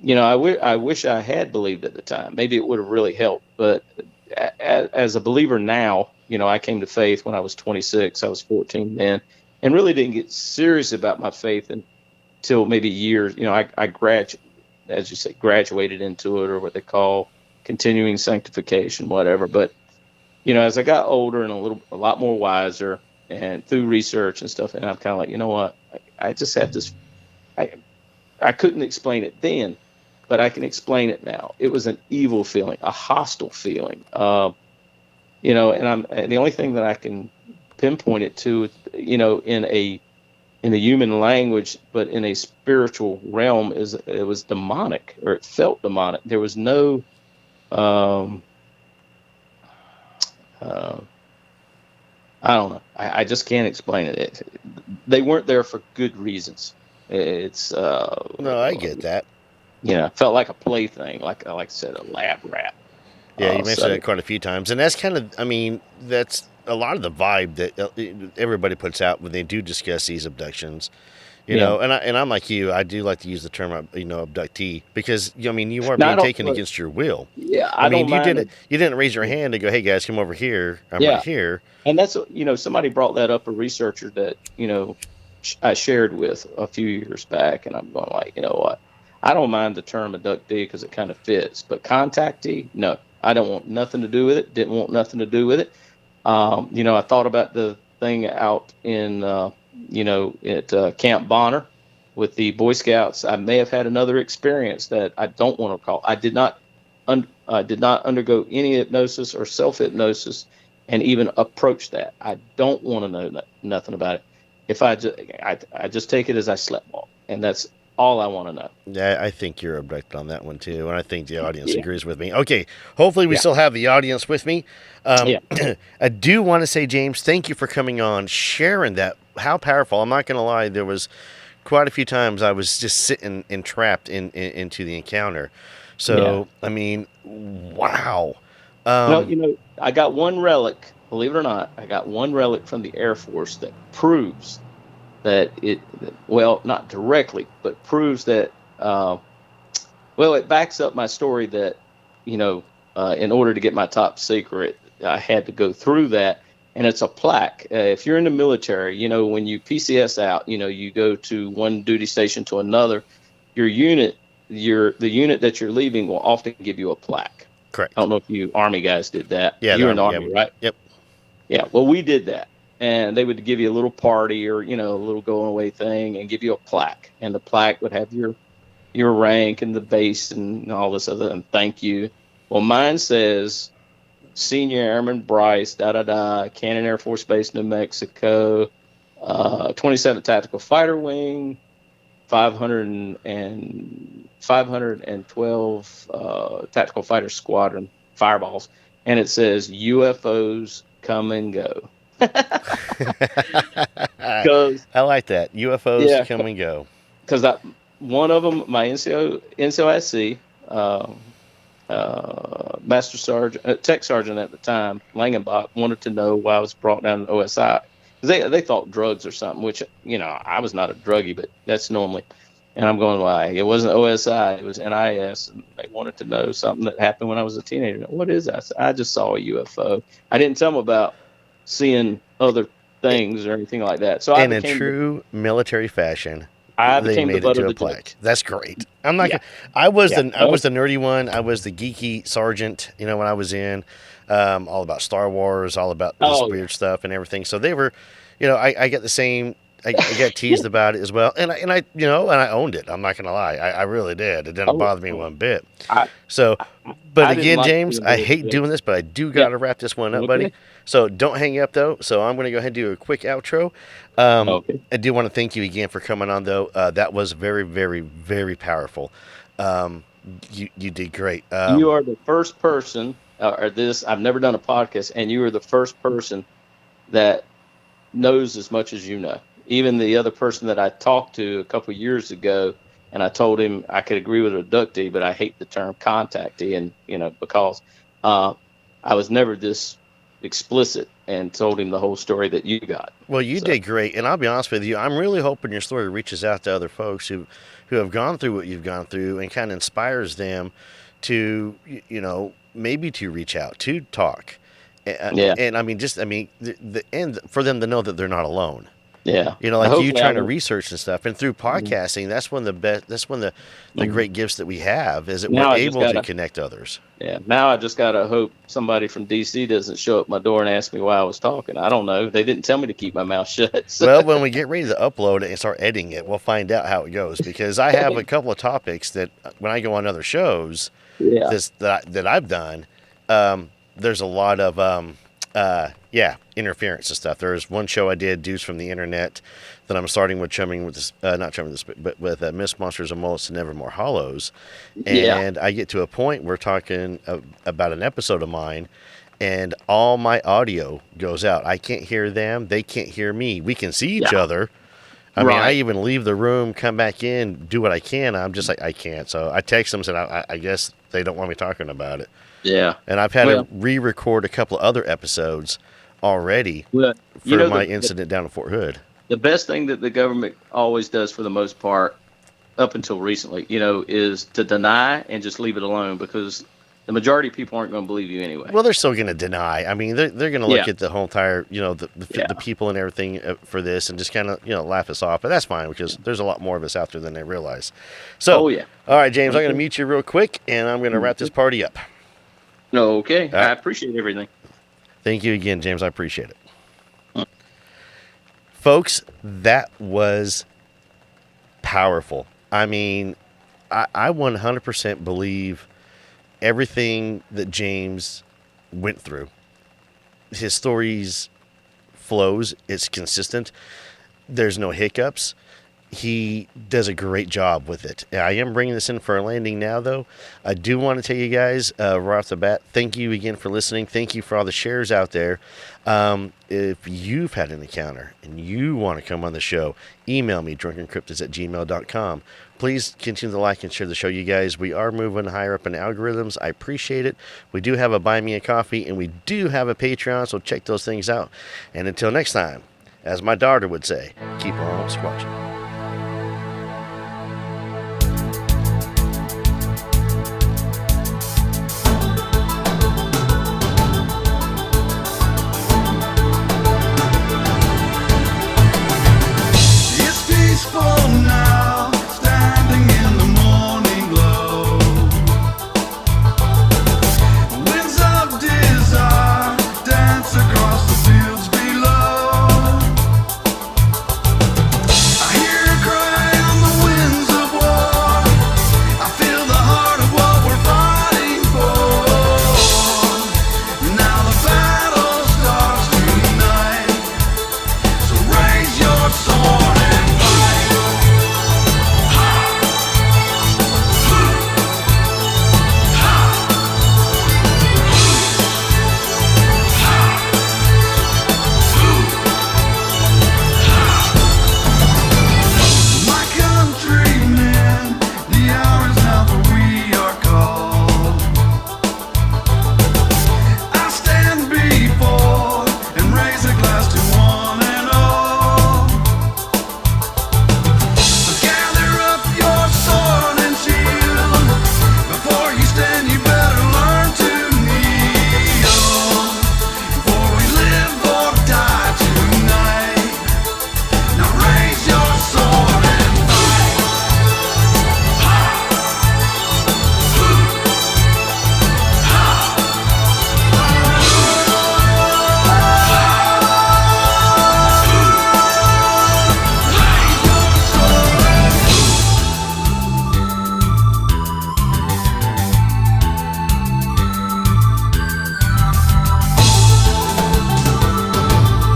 I wish I had believed at the time. Maybe it would have really helped. But as a believer now, I came to faith when I was 26. I was 14 then, and really didn't get serious about my faith until maybe years. I graduated into it, or what they call continuing sanctification, whatever. But as I got older and a lot more wiser, and through research and stuff, and I'm kind of like, you know what? I just have this. I couldn't explain it then, but I can explain it now. It was an evil feeling, a hostile feeling. And the only thing that I can pinpoint it to, in a human language, but in a spiritual realm, is it was demonic, or it felt demonic. There was no, uh, I don't know. I just can't explain it. They weren't there for good reasons. It's No, I get that. felt like a plaything, like I said, a lab rat. Yeah, you mentioned that quite a few times, and that's kind of, I mean, that's a lot of the vibe that everybody puts out when they do discuss these abductions. You know, and I'm like you, I do like to use the term, abductee, because I mean, you are being taken against your will. Yeah, I mean, you didn't raise your hand and go, "Hey guys, come over here. I'm right here." And that's somebody brought that up, a researcher that I shared with a few years back, and I'm going like, you know what? I don't mind the term abductee because it kind of fits, but contactee, no, I don't want nothing to do with it. Didn't want nothing to do with it. I thought about the thing out in, at Camp Bonner with the Boy Scouts. I may have had another experience that I don't want to recall. I did not undergo any hypnosis or self-hypnosis and even approach that. I don't want to know nothing about it. If I just take it as I sleptwalk, and that's all I want to know. Yeah, I think you're abducted on that one too, and I think the audience agrees with me. Okay, hopefully we still have the audience with me. I do want to say, James, thank you for coming on, sharing that. How powerful! I'm not going to lie, there was quite a few times I was just sitting and trapped into the encounter. So, I mean, wow. I got one relic. Believe it or not, I got one relic from the Air Force that proves that not directly, but proves that, it backs up my story that, in order to get my top secret, I had to go through that. And it's a plaque. If you're in the military, when you PCS out, you go to one duty station to another, the unit that you're leaving will often give you a plaque. Correct. I don't know if you Army guys did that. Yeah, you were in the Army, right? Yep. Yeah, well, we did that. And they would give you a little party or, a little going away thing and give you a plaque. And the plaque would have your rank and the base and all this other, and thank you. Well, mine says Senior Airman Bryce, Cannon Air Force Base, New Mexico, 27th Tactical Fighter Wing, 512 Tactical Fighter Squadron, Fireballs. And it says UFOs come and go. I like that. UFOs come and go. Because one of them, my NCOSC, Master Sergeant, Tech Sergeant at the time, Langenbach, wanted to know why I was brought down to OSI. Because they thought drugs or something, which, I was not a druggie, but that's normally. And I'm going, why? It wasn't OSI, it was NIS. And they wanted to know something that happened when I was a teenager. What is that? I just saw a UFO. I didn't tell them about seeing other things or anything like that. So in a true military fashion, they made it to a plaque. That's great. I'm not. I was the nerdy one. I was the geeky sergeant. When I was in, all about Star Wars, all about this weird stuff and everything. So they were, I get the same. I got teased about it as well, and I owned it. I'm not gonna lie, I really did. It didn't bother me one bit. But again, James, I hate doing this, but I do gotta wrap this one up, buddy. So don't hang up though. So I'm gonna go ahead and do a quick outro. I do want to thank you again for coming on though. That was very, very, very powerful. You did great. You are the first person, I've never done a podcast, and you are the first person that knows as much as you know. Even the other person that I talked to a couple of years ago, and I told him I could agree with abductee, but I hate the term contactee, and because I was never this explicit, and told him the whole story that you got. Well, you did great, and I'll be honest with you, I'm really hoping your story reaches out to other folks who have gone through what you've gone through, and kind of inspires them to maybe to reach out, to talk, and the end for them to know that they're not alone. Yeah. You know, like you Hopefully trying I to will- research and stuff, and through podcasting, that's one of the best. That's one of the great gifts that we have is that Now we're I just able to gotta- connect others. Yeah. Now I just gotta hope somebody from DC doesn't show up my door and ask me why I was talking. I don't know. They didn't tell me to keep my mouth shut. So. Well, when we get ready to upload it and start editing it, we'll find out how it goes. Because I have a couple of topics that when I go on other shows, Yeah. that I've done, there's a lot of interference and stuff. There's one show I did, Dudes from the Internet, that I'm starting with chumming with this, not chumming with this, but with Miss Monsters and Mullets and Nevermore Hollows. And I get to a point where we're talking about an episode of mine, and all my audio goes out. I can't hear them. They can't hear me. We can see each other. I mean, I even leave the room, come back in, do what I can. I'm just like, I can't. So I text them and said, I guess they don't want me talking about it. Yeah. And I've had to re-record a couple of other episodes already Well, for my incident down in Fort Hood. The best thing that the government always does for the most part, up until recently, is to deny and just leave it alone, because the majority of people aren't going to believe you anyway. Well, they're still going to deny. I mean, they're going to look at the whole entire, the people and everything for this and just kind of, laugh us off. But that's fine because there's a lot more of us out there than they realize. So, all right, James, I'm going to mute you real quick and I'm going to wrap this party up. Okay. All right. I appreciate everything. Thank you again, James. I appreciate it. Folks, that was powerful. I mean, I 100% believe everything that James went through. His stories flows. It's consistent. There's no hiccups. He does a great job with it. I am bringing this in for a landing now, though. I do want to tell you guys right off the bat, thank you again for listening. Thank you for all the shares out there. If you've had an encounter and you want to come on the show, email me, drunkencryptids@gmail.com. Please continue to like and share the show, you guys. We are moving higher up in the algorithms. I appreciate it. We do have a Buy Me a Coffee, and we do have a Patreon, so check those things out. And until next time, as my daughter would say, keep on squatching.